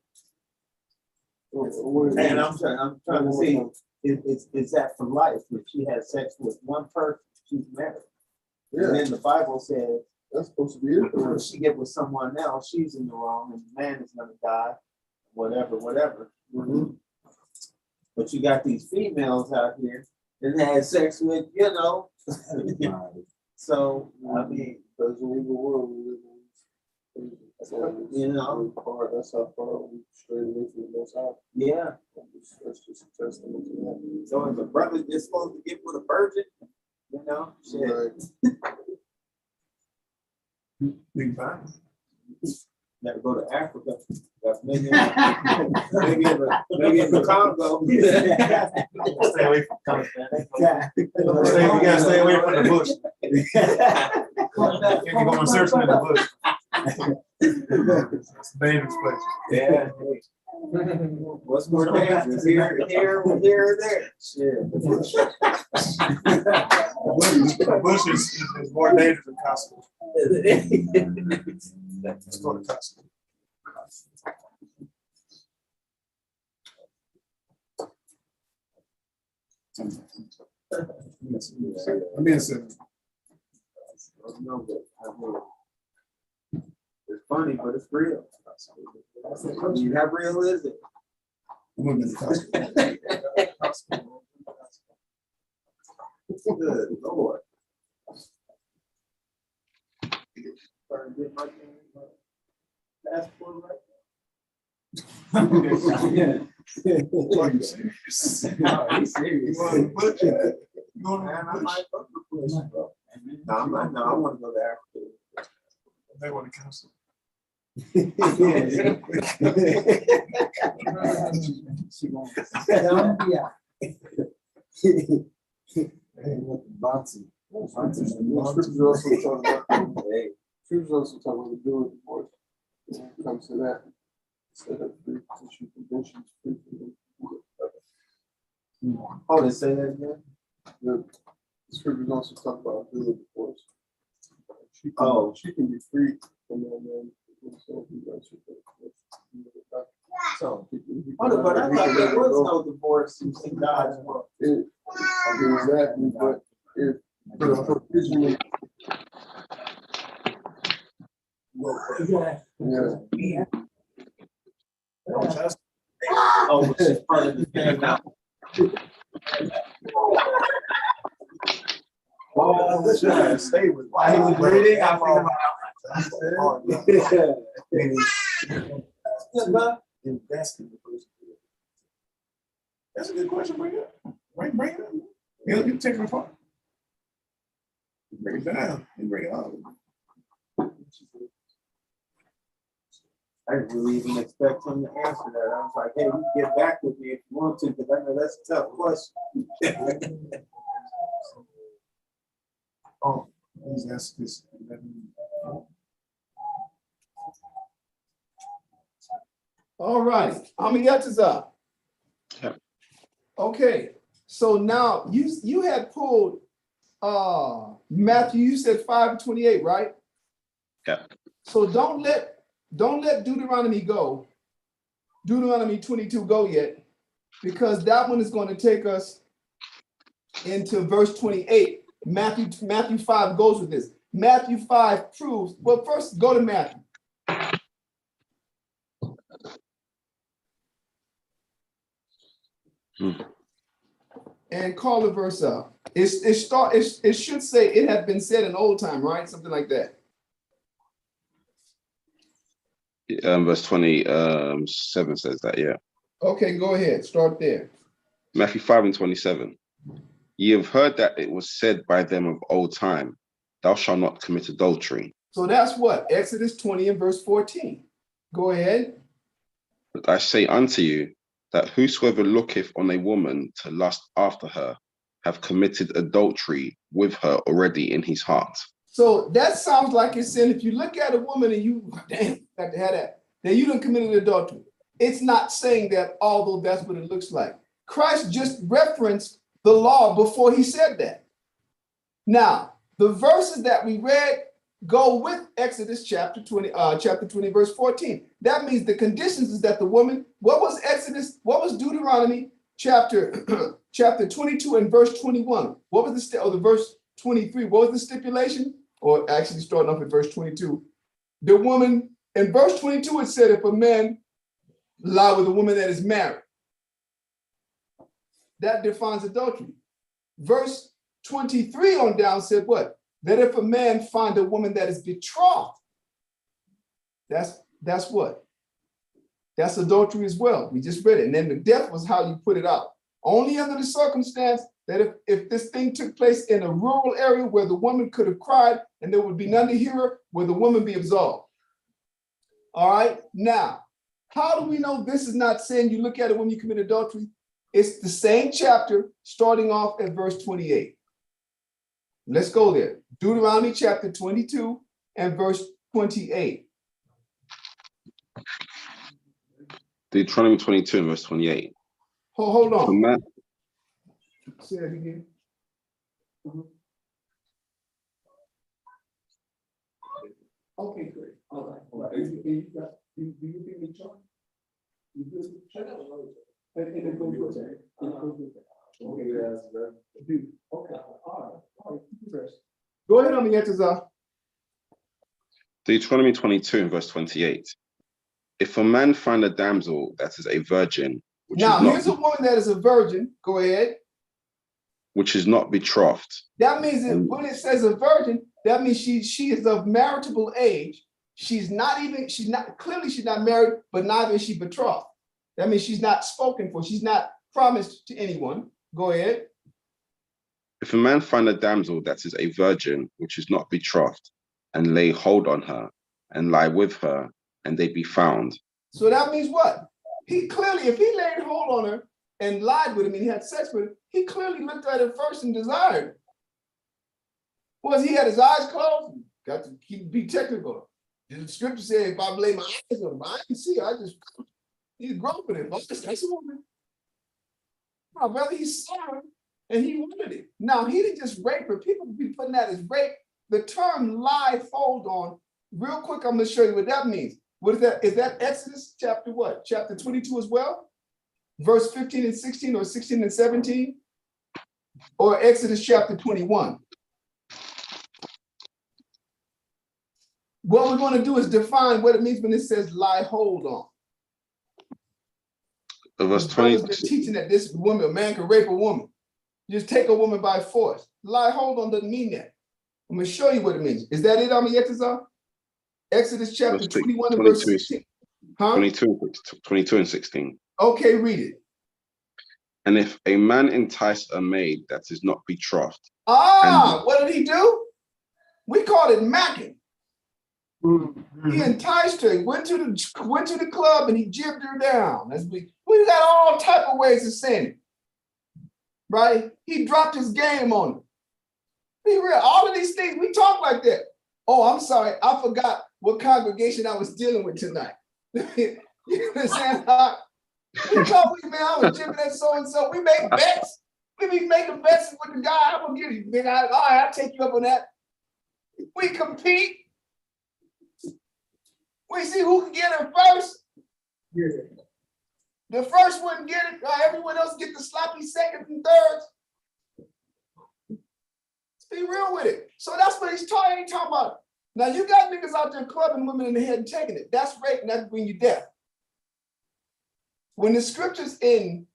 [SPEAKER 3] And I'm trying to see, is that for life? If she has sex with one person, she's married.
[SPEAKER 5] Yeah.
[SPEAKER 3] And then the Bible says,
[SPEAKER 5] that's supposed to be it.
[SPEAKER 3] if she get with someone else, she's in the wrong, and the man is gonna die, whatever.
[SPEAKER 5] Mm-hmm.
[SPEAKER 3] But you got these females out here that had sex with, so I mean,
[SPEAKER 5] Because in the world we live in, that's how far we straight away from the Most High.
[SPEAKER 3] yeah.
[SPEAKER 5] That's just a testament to that.
[SPEAKER 3] So if a brother is supposed to get with a virgin, shit.
[SPEAKER 5] Right.
[SPEAKER 6] Big time.
[SPEAKER 3] Never go to Africa. Maybe in the Congo.
[SPEAKER 6] Stay away from Congo. You gotta stay away from the bush. You're going searching in the bush. It's a dangerous place.
[SPEAKER 3] Yeah. What's more dangerous? Here or there? Shit.
[SPEAKER 6] The bush is more dangerous than Costco. Let's go to Costco. I'm being serious.
[SPEAKER 3] It's funny, but it's real. How real is it? Good Lord. Passport right
[SPEAKER 6] Yeah. Are you serious?
[SPEAKER 3] now. No, he's serious.
[SPEAKER 6] You want to put it? You want
[SPEAKER 3] Man, I
[SPEAKER 6] to
[SPEAKER 3] might go to the bush, bro. No, I want to go to Africa.
[SPEAKER 6] They want to cancel.
[SPEAKER 5] Scriptures also talk about the doing divorce. When it comes to that, instead of free issue conventions, free
[SPEAKER 3] Oh, they say that again?
[SPEAKER 5] the scriptures also talk about doing divorce. She can be free from that man.
[SPEAKER 3] So, but I thought there was no divorce in God's world.
[SPEAKER 5] Exactly, but if provision, yeah.
[SPEAKER 3] Oh, which is part of the thing now. was trying to stay with.
[SPEAKER 6] While he was reading, I think about
[SPEAKER 3] Invest in the person.
[SPEAKER 6] that's a good question. Bring it up. Bring it up. He'll take it apart. Bring it down. He'll bring it up.
[SPEAKER 3] I didn't really even expect him to answer that. I was like, hey, you can get back with me if you want to, because I know that's a tough question.
[SPEAKER 6] Oh, he's asked this.
[SPEAKER 1] All right, Amiyataza.
[SPEAKER 4] Yeah.
[SPEAKER 1] Okay, so now you had pulled Matthew, you said 5:28, right?
[SPEAKER 4] Yeah.
[SPEAKER 1] So don't let Deuteronomy go, Deuteronomy 22 go yet, because that one is going to take us into verse 28. Matthew 5 goes with this. Matthew 5 proves, well, first go to Matthew. And call the verse up. It should say it had been said in old time, right? Something like that.
[SPEAKER 4] Verse 27 says that, yeah.
[SPEAKER 1] Okay, go ahead. Start there.
[SPEAKER 4] Matthew 5:27. Ye have heard that it was said by them of old time, thou shalt not commit adultery.
[SPEAKER 1] So that's what? Exodus 20 and verse 14. Go ahead.
[SPEAKER 4] But I say unto you, that whosoever looketh on a woman to lust after her, have committed adultery with her already in his heart.
[SPEAKER 1] So that sounds like it's saying if you look at a woman and you, damn, got to have that, then you done committed adultery. It's not saying that, although that's what it looks like. Christ just referenced the law before he said that. Now, the verses that we read go with Exodus chapter 20, verse 14. That means the conditions is that the woman, what was Deuteronomy chapter 22 and verse 21? What was the verse 23? What was the stipulation? Or actually starting off at verse 22. The woman, in verse 22, it said if a man lie with a woman that is married, that defines adultery. Verse 23 on down said what? That if a man find a woman that is betrothed, that's what? That's adultery as well. We just read it. And then the death was how you put it out. Only under the circumstance that if this thing took place in a rural area where the woman could have cried and there would be none to hear her, will the woman be absolved? All right. Now, how do we know this is not saying you look at it when you commit adultery? It's the same chapter starting off at verse 28. Let's go there. Deuteronomy chapter 22 and verse 28.
[SPEAKER 4] Deuteronomy 22 and verse 28.
[SPEAKER 1] Hold
[SPEAKER 4] If a
[SPEAKER 1] on.
[SPEAKER 4] man,
[SPEAKER 1] Say that again. Okay, great. All right. All right. Do you think we try? You good? And it goes with that. Okay, yes. Okay. All right. All right. Go ahead on the answers.
[SPEAKER 4] Deuteronomy 22 and verse 28. If a man find a damsel that is a virgin, which
[SPEAKER 1] now
[SPEAKER 4] is not,
[SPEAKER 1] here's a woman that is a virgin. Go ahead.
[SPEAKER 4] which is not betrothed.
[SPEAKER 1] That means that when it says a virgin, that means she is of marriageable age. She's not married, but neither is she betrothed. That means she's not spoken for. She's not promised to anyone. Go ahead.
[SPEAKER 4] If a man find a damsel that is a virgin, which is not betrothed, and lay hold on her, and lie with her, and they be found.
[SPEAKER 1] So that means what? He clearly, if he laid hold on her and lied with him and he had sex with her, he clearly looked at her first and desired her. Was he had his eyes closed? Got to be technical. The scripture says, if I lay my eyes on him, I didn't see her. He's groping him. That's a woman. My brother, he saw her and he wanted it. Now, he didn't just rape her. People be putting that as rape. The term lie hold on, real quick, I'm going to show you what that means. What is that? Is that Exodus chapter what? Chapter 22 as well? Verse 15 and 16 or 16 and 17? Or Exodus chapter 21? What we're going to do is define what it means when it says lie hold on.
[SPEAKER 4] Verse 20.
[SPEAKER 1] Been teaching that this woman, a man can rape a woman. You just take a woman by force. Lie hold on doesn't mean that. I'm going to show you what it means. Is that it, Amiyetazar? Exodus chapter 21 and verse 16. Huh?
[SPEAKER 4] 22 and 16.
[SPEAKER 1] Okay, read it.
[SPEAKER 4] And if a man entice a maid that is not betrothed.
[SPEAKER 1] What did he do? We call it macking. He enticed her. He went to the club and he jibbed her down. We got all type of ways of saying it, right? He dropped his game on her. Be real. All of these things we talk like that. Oh, I'm sorry, I forgot what congregation I was dealing with tonight. You understand? We told me, man, I was jibbing at so and so. We make bets. We be making bets with the guy. I'm gonna give you, big guy. All right, I'll take you up on that. We compete. We see who can get it first.
[SPEAKER 2] Yeah.
[SPEAKER 1] The first one get it, everyone else get the sloppy seconds and thirds. Let's be real with it. So that's what he's talking about. Now you got niggas out there clubbing women in the head and taking it. That's rape and that's bring you death. When the scriptures in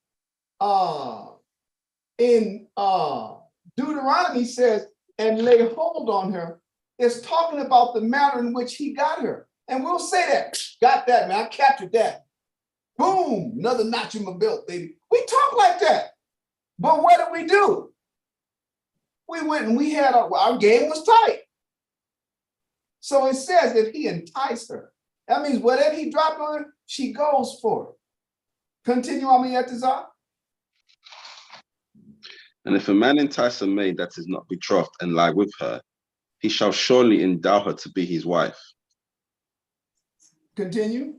[SPEAKER 1] Deuteronomy says, and lay hold on her, it's talking about the manner in which he got her. And we'll say that, got that, man, I captured that. Boom, another notch in my belt, baby. We talk like that. But what did we do? We went and we had our game was tight. So it says if he enticed her, that means whatever he dropped on her, she goes for it. Continue on me at the Zah.
[SPEAKER 4] And if a man entice a maid that is not betrothed and lie with her, he shall surely endow her to be his wife.
[SPEAKER 1] Continue.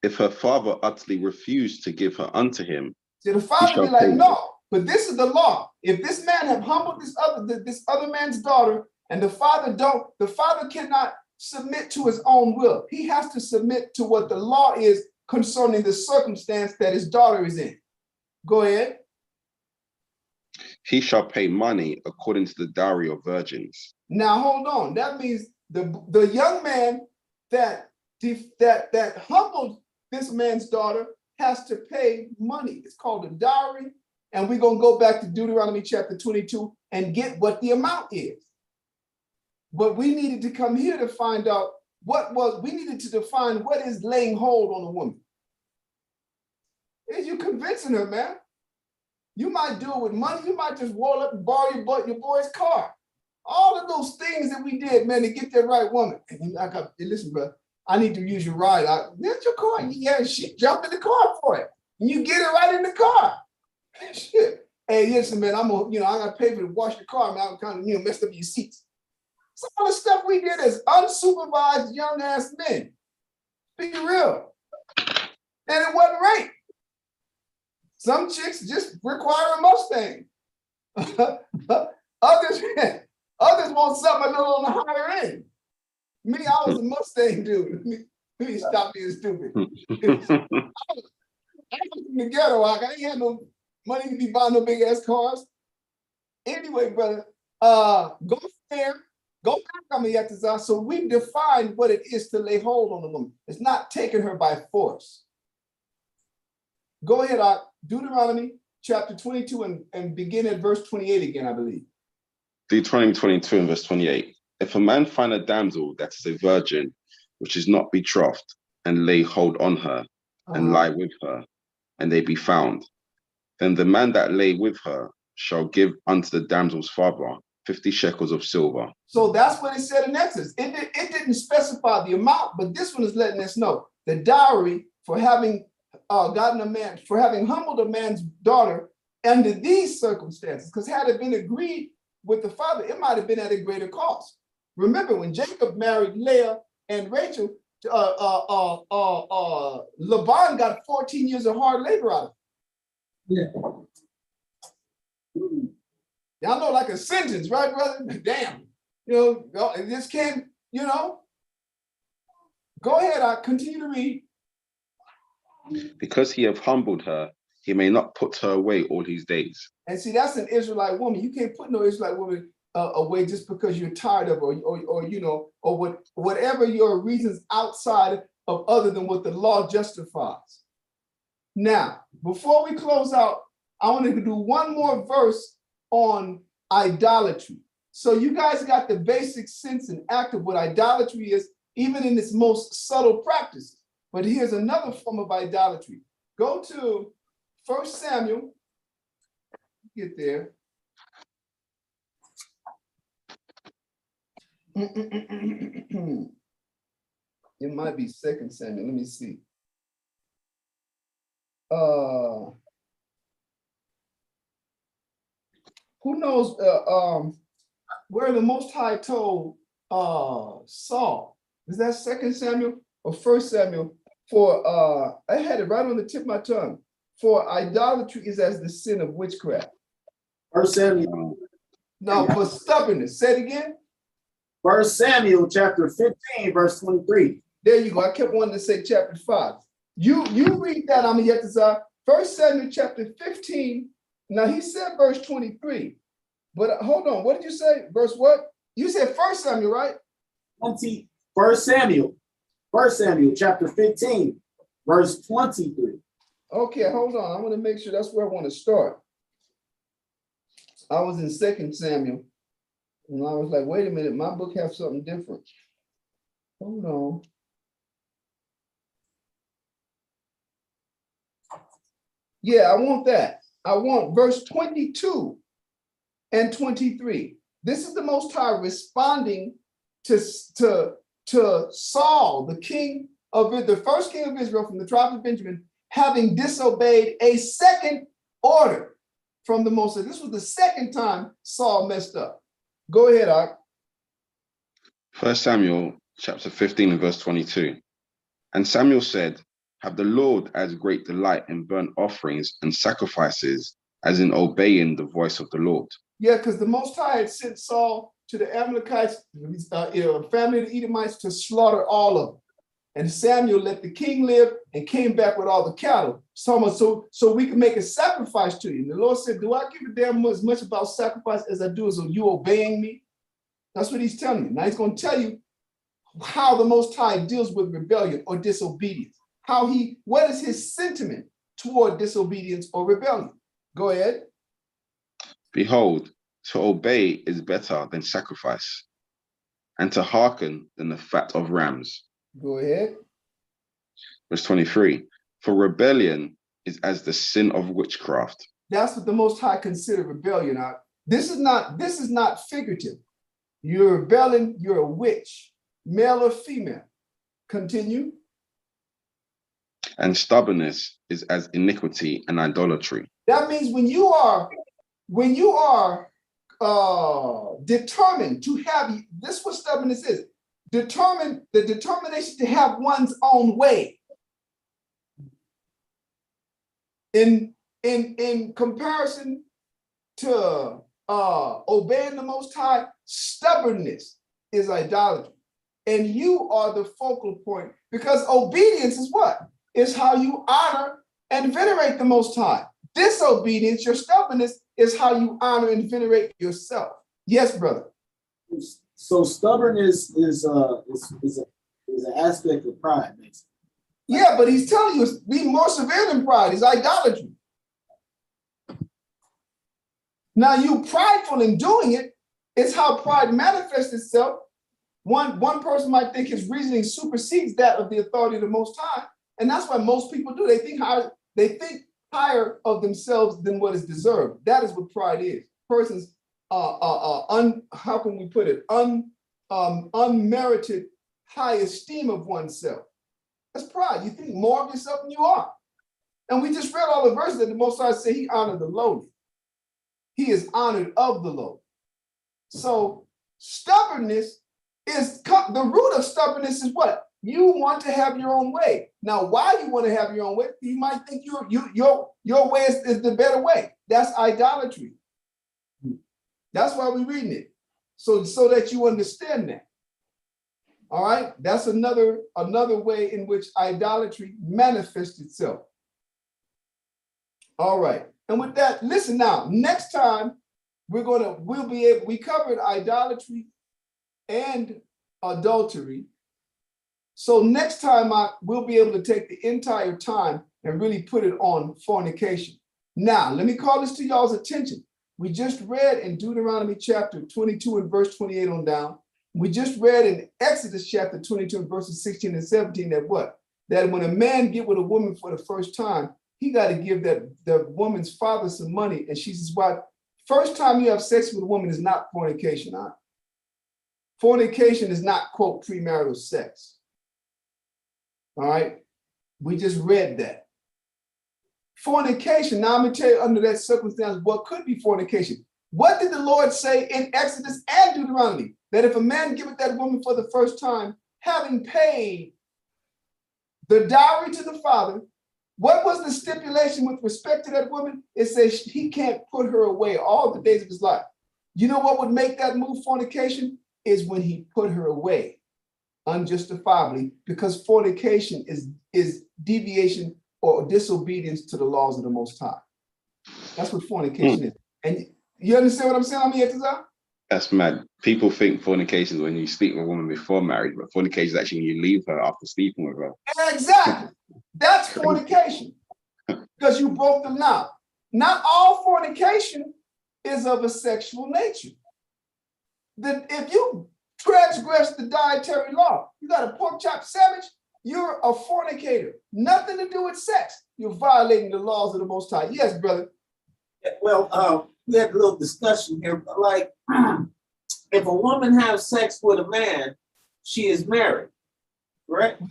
[SPEAKER 4] If her father utterly refused to give her unto him,
[SPEAKER 1] see, the father be like, no, but this is the law. If this man have humbled this other man's daughter, and the father cannot submit to his own will. He has to submit to what the law is concerning the circumstance that his daughter is in. Go ahead.
[SPEAKER 4] He shall pay money according to the dowry of virgins.
[SPEAKER 1] Now hold on. That means the young man that humbled this man's daughter has to pay money. It's called a dowry. And we're going to go back to Deuteronomy chapter 22 and get what the amount is. But we needed to come here to find out we needed to define what is laying hold on a woman. Is you convincing her, man? You might do it with money. You might just roll up and borrow your boy's car. All of those things that we did, man, to get that right woman. And listen, bro, I need to use your ride. Get your car. Yeah, shit, jump in the car for it. And you get it right in the car. Shit. Hey, listen, man, I gotta pay for to wash your car, man. I'm kind of, messed up your seats. Some of the stuff we did as unsupervised young ass men. Be real. And it wasn't right. Some chicks just require a Mustang. Others want something a little on the higher end. Me, I was a Mustang dude. Let me stop being stupid. I was in the ghetto. I ain't had no money to be buying no big ass cars. Anyway, brother, go there. Go back on the Yaktazah. So we've defined what it is to lay hold on a woman. It's not taking her by force. Go ahead, Deuteronomy chapter 22 and begin at verse 28 again, I believe.
[SPEAKER 4] Deuteronomy 22 and verse 28. If a man find a damsel that is a virgin, which is not betrothed, and lay hold on her, and lie with her, and they be found, then the man that lay with her shall give unto the damsel's father 50 shekels of silver.
[SPEAKER 1] So that's what it said in Exodus. It didn't specify the amount, but this one is letting us know the dowry for having humbled a man's daughter under these circumstances. Because had it been agreed with the father, it might have been at a greater cost. Remember when Jacob married Leah and Rachel, Laban got 14 years of hard labor out of it.
[SPEAKER 2] Yeah.
[SPEAKER 1] Y'all know, like a sentence, right, brother? Damn. It just came, Go ahead, I continue to read.
[SPEAKER 4] Because he have humbled her, he may not put her away all his days.
[SPEAKER 1] And see, that's an Israelite woman. You can't put no Israelite woman away just because you're tired of her or whatever your reasons outside of other than what the law justifies. Now, before we close out, I want to do one more verse on idolatry. So you guys got the basic sense and act of what idolatry is, even in its most subtle practice. But here's another form of idolatry. Go to 1 Samuel, get there. It might be 2 Samuel, let me see. Who knows where the Most High told Saul? Is that 2 Samuel or 1 Samuel? For I had it right on the tip of my tongue. For idolatry is as the sin of witchcraft.
[SPEAKER 7] 1 Samuel.
[SPEAKER 1] No, for stubbornness. Say it again.
[SPEAKER 7] 1 Samuel chapter 15, verse 23.
[SPEAKER 1] There you go. I kept wanting to say chapter 5. You read that, I'm yet to say 1 Samuel chapter 15. Now he said verse 23. But hold on, what did you say? Verse what? You said 1 Samuel, right?
[SPEAKER 7] 1 Samuel. 1 Samuel chapter 15, verse 23.
[SPEAKER 1] Okay, hold on. I want to make sure that's where I want to start. I was in 2 Samuel, and I was like, wait a minute, my book has something different. Hold on. Yeah, I want that. I want verse 22 and 23. This is the Most High responding to Saul, the king of the first king of Israel from the tribe of Benjamin, having disobeyed a second order from the Most High. This was the second time Saul messed up. Go ahead, Ak.
[SPEAKER 4] 1 Samuel chapter 15 and verse 22. And Samuel said, have the Lord as great delight in burnt offerings and sacrifices as in obeying the voice of the Lord.
[SPEAKER 1] Yeah, because the Most High had sent Saul to the Amalekites, family of the Edomites, to slaughter all of them. And Samuel let the king live and came back with all the cattle. So we can make a sacrifice to you. And the Lord said, do I give a damn as much about sacrifice as I do as you obeying me? That's what he's telling you. Now he's going to tell you how the Most High deals with rebellion or disobedience. What is his sentiment toward disobedience or rebellion? Go ahead.
[SPEAKER 4] Behold, to obey is better than sacrifice, and to hearken than the fat of rams.
[SPEAKER 1] Go ahead.
[SPEAKER 4] Verse 23, for rebellion is as the sin of witchcraft.
[SPEAKER 1] That's what the Most High considered rebellion. This is not figurative. You're rebelling, you're a witch, male or female. Continue.
[SPEAKER 4] And stubbornness is as iniquity and idolatry.
[SPEAKER 1] That means when you are determined to have, this is what stubbornness is, the determination to have one's own way. In comparison to obeying the Most High, stubbornness is idolatry. And you are the focal point, because obedience is what? Is how you honor and venerate the Most High. Disobedience, your stubbornness, is how you honor and venerate yourself. Yes, brother.
[SPEAKER 7] So stubbornness is an aspect of pride, basically.
[SPEAKER 1] Yeah, but he's telling you it's be more severe than pride. It's idolatry. Now, you prideful in doing it. It's how pride manifests itself. One person might think his reasoning supersedes that of the authority of the Most High, and that's what most people do. They think higher of themselves than what is deserved. That is what pride is. Persons, how can we put it? Unmerited high esteem of oneself. That's pride. You think more of yourself than you are. And we just read all the verses that the Most High said he honored the lowly. He is honored of the lowly. So stubbornnness is, the root of stubbornness is what? You want to have your own way. Now, why you want to have your own way? You might think your way is the better way. That's idolatry. That's why we're reading it. So that you understand that. All right, that's another way in which idolatry manifests itself. All right, and with that, listen now. Next time we covered idolatry and adultery. So next time we'll be able to take the entire time and really put it on fornication. Now, let me call this to y'all's attention. We just read in Deuteronomy chapter 22 and verse 28 on down. We just read in Exodus chapter 22 and verses 16 and 17 that what? That when a man get with a woman for the first time, he got to give the woman's father some money. And she says, "Why? First time you have sex with a woman is not fornication. Huh? Fornication is not, quote, premarital sex." All right. We just read that. Fornication. Now I'm going to tell you under that circumstance what could be fornication. What did the Lord say in Exodus and Deuteronomy? That if a man giveth that woman for the first time, having paid the dowry to the father, what was the stipulation with respect to that woman? It says he can't put her away all the days of his life. You know what would make that move fornication? Is when he put her away unjustifiably, because fornication is deviation or disobedience to the laws of the Most High. That's what fornication is. And you understand what I'm saying?
[SPEAKER 4] That's mad. People think fornication is when you sleep with a woman before marriage, but fornication is actually when you leave her after sleeping with her.
[SPEAKER 1] Exactly. That's fornication. Because you broke the law. Not all fornication is of a sexual nature. If you transgress the dietary law, you got a pork chop sandwich, you're a fornicator. Nothing to do with sex. You're violating the laws of the Most High. Yes, brother.
[SPEAKER 3] Well, we had a little discussion here, but like, if a woman has sex with a man, she is married, correct?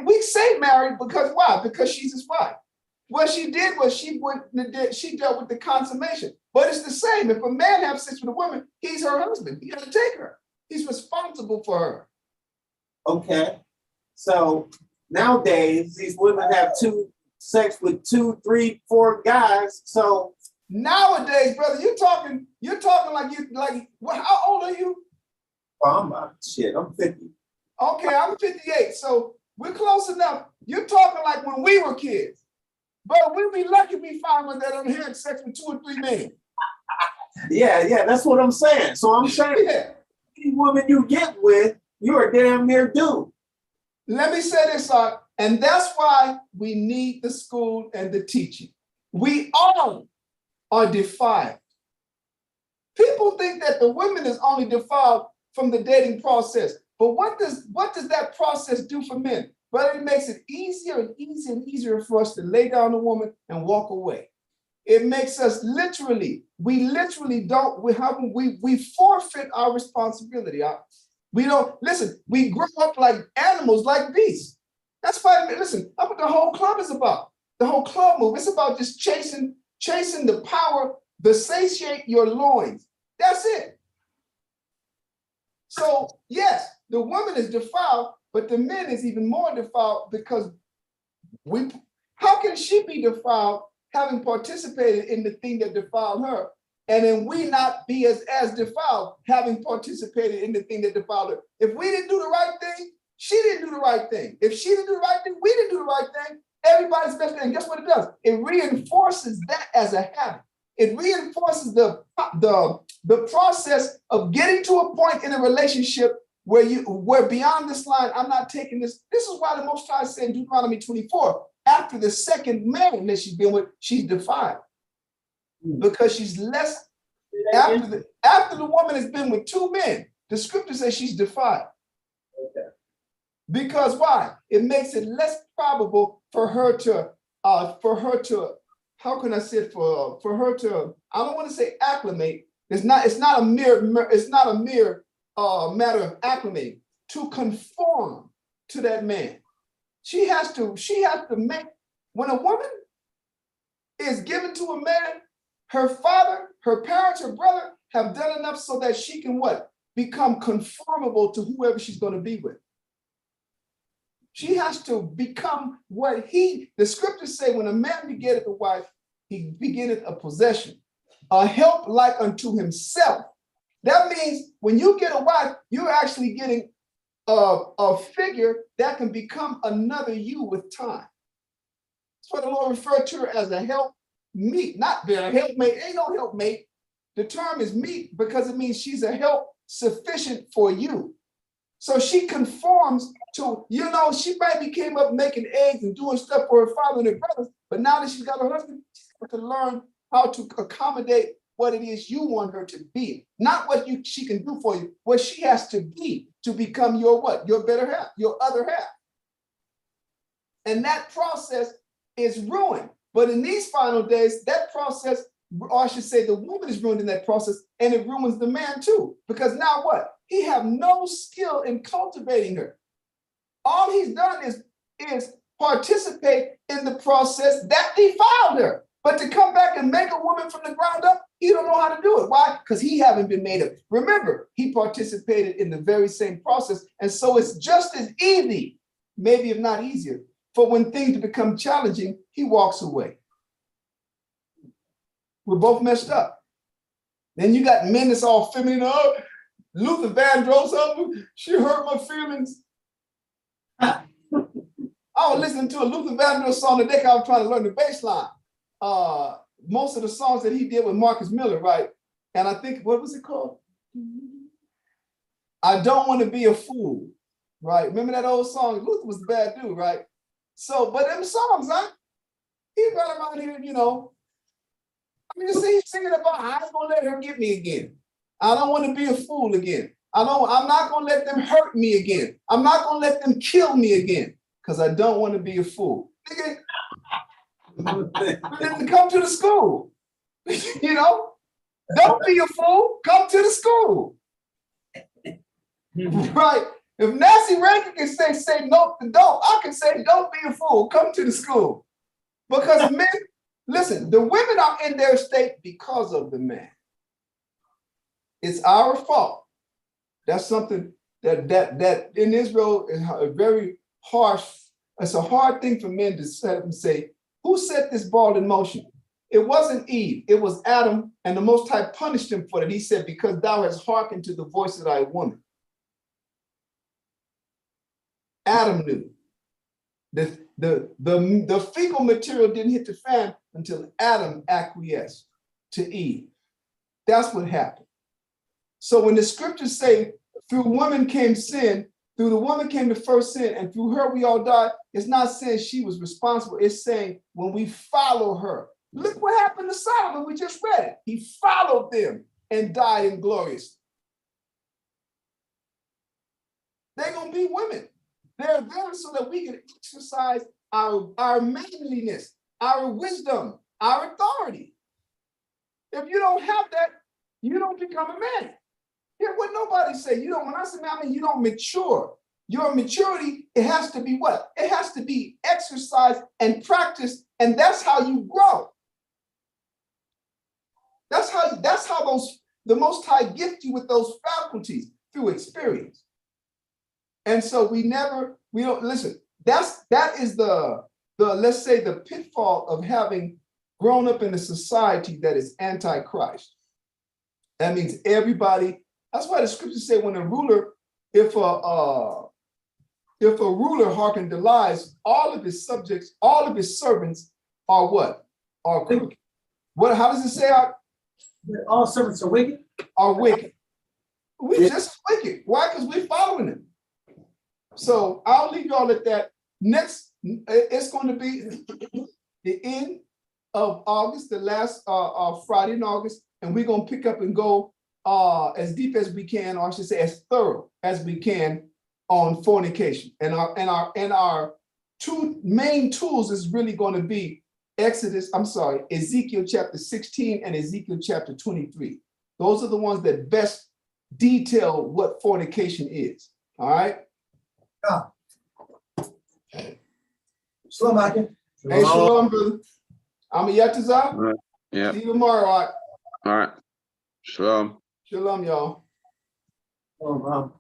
[SPEAKER 1] We say married because why? Because she's his wife. What she did was she dealt with the consummation. But it's the same. If a man has sex with a woman, he's her husband. He got to take her. He's responsible for her.
[SPEAKER 3] Okay. So nowadays, these women have sex with 2, 3, 4 guys. So
[SPEAKER 1] nowadays, brother, you're talking like how old are you?
[SPEAKER 3] Well, I'm 50.
[SPEAKER 1] Okay, I'm 58. So we're close enough. You're talking like when we were kids. But we'd be lucky we find one that done had sex with 2 or 3 men.
[SPEAKER 3] Yeah, that's what I'm saying. So I'm saying, any woman you get with, you're a damn near dude.
[SPEAKER 1] Let me say this, and that's why we need the school and the teaching. We all are defiled. People think that the women is only defiled from the dating process. But what does that process do for men? But it makes it easier and easier and easier for us to lay down a woman and walk away. It makes us we forfeit our responsibility. We don't, listen, we grow up like animals, like beasts. That's why, listen, that's what the whole club is about. The whole club move, it's about just chasing the power, to satiate your loins. That's it. So yes, the woman is defiled, but the man is even more defiled because how can she be defiled having participated in the thing that defiled her? And then we not be as defiled having participated in the thing that defiled her. If we didn't do the right thing, she didn't do the right thing. If she didn't do the right thing, we didn't do the right thing. Everybody's best thing. Guess what it does? It reinforces that as a habit. It reinforces the process of getting to a point in a relationship where beyond this line, I'm not taking this. This is why the Most High said in Deuteronomy 24, after the second man that she's been with, she's defiled. Because she's less, after the woman has been with 2 men, the scripture says she's defiled.
[SPEAKER 3] Okay.
[SPEAKER 1] Because why? It makes it less probable for her to, how can I say it, for her to, I don't want to say acclimate. It's not a mere matter of acclimating, to conform to that man. She has to make, when a woman is given to a man, her father, her parents, her brother have done enough so that she can what? Become conformable to whoever she's going to be with. She has to become what the scriptures say, when a man begetteth a wife, he begetteth a possession, a help like unto himself. That means when you get a wife, you're actually getting a figure that can become another you with time. That's what the Lord referred to her as a help meet, not a helpmate. Ain't no helpmate. The term is meet because it means she's a help sufficient for you. So she conforms to, she maybe came up making eggs and doing stuff for her father and her brothers, but now that she's got her husband, she's got to learn how to accommodate what it is you want her to be, not what she can do for you, what she has to be to become your what? Your better half, your other half. And that process is ruined. But in these final days, that process, or I should say the woman is ruined in that process, and it ruins the man too. Because now what? He have no skill in cultivating her. All he's done is participate in the process that defiled her. But to come back and make a woman from the ground up, he don't know how to do it. Why? Because he haven't been made up. Remember, he participated in the very same process. And so it's just as easy, maybe if not easier, for when things become challenging, he walks away. We're both messed up. Then you got men that's all feminine. Oh, Luther Vandross, she hurt my feelings. I was listening to a Luther Vandross song today. I was trying to learn the bass line. Most of the songs that he did with Marcus Miller, right? And I think, what was it called? I Don't Want to Be a Fool, right? Remember that old song? Luther was a bad dude, right? So, but them songs, huh? He run around here, you know. I mean, you see, he's singing about, I ain't gonna let her get me again. I don't want to be a fool again. I'm not gonna let them hurt me again. I'm not gonna let them kill me again, because I don't want to be a fool. Nigga, come to the school. You know, don't be a fool. Come to the school. Right? If Nancy Reagan can say no to don't, I can say don't be a fool. Come to the school. Because men, listen, the women are in their state because of the man. It's our fault. That's something that in Israel is a very harsh. It's a hard thing for men to set up and say, who set this ball in motion? It wasn't Eve, it was Adam, and the Most High punished him for it. He said, because thou hast hearkened to the voice of thy woman. Adam knew. The fecal material didn't hit the fan until Adam acquiesced to Eve. That's what happened. So when the scriptures say, through woman came sin, through the woman came the first sin, and through her we all died, it's not saying she was responsible. It's saying when we follow her. Look what happened to Solomon. We just read it. He followed them and died ingloriously. They're going to be women. They're there so that we can exercise our manliness, our wisdom, our authority. If you don't have that, you don't become a man. Hear what nobody say. You don't, when I say man, I mean you don't mature. Your maturity, it has to be what? It has to be exercised and practiced, and that's how you grow. That's how the Most High gift you with those faculties through experience. And so we don't listen. That is the let's say the pitfall of having grown up in a society that is anti-Christ. That means everybody. That's why the scriptures say when a ruler, if a ruler hearkened to lies, all of his subjects, all of his servants are what? Are crooked. What? How does it say?
[SPEAKER 2] All servants are wicked.
[SPEAKER 1] Are wicked. We just wicked. Why? Because we're following him. So I'll leave y'all at that. Next, it's going to be the end of August, the last Friday in August, and we're going to pick up and go as deep as we can, or I should say as thorough as we can on fornication. And our two main tools is really going to be Ezekiel chapter 16 and Ezekiel chapter 23. Those are the ones that best detail what fornication is. All right.
[SPEAKER 2] Shalom, Akin.
[SPEAKER 1] Hey, shalom, brother. I'm a Yatazar.
[SPEAKER 4] Right. Yeah.
[SPEAKER 1] See you tomorrow. All right.
[SPEAKER 4] All right. Shalom.
[SPEAKER 1] Shalom, y'all.
[SPEAKER 2] Oh, wow.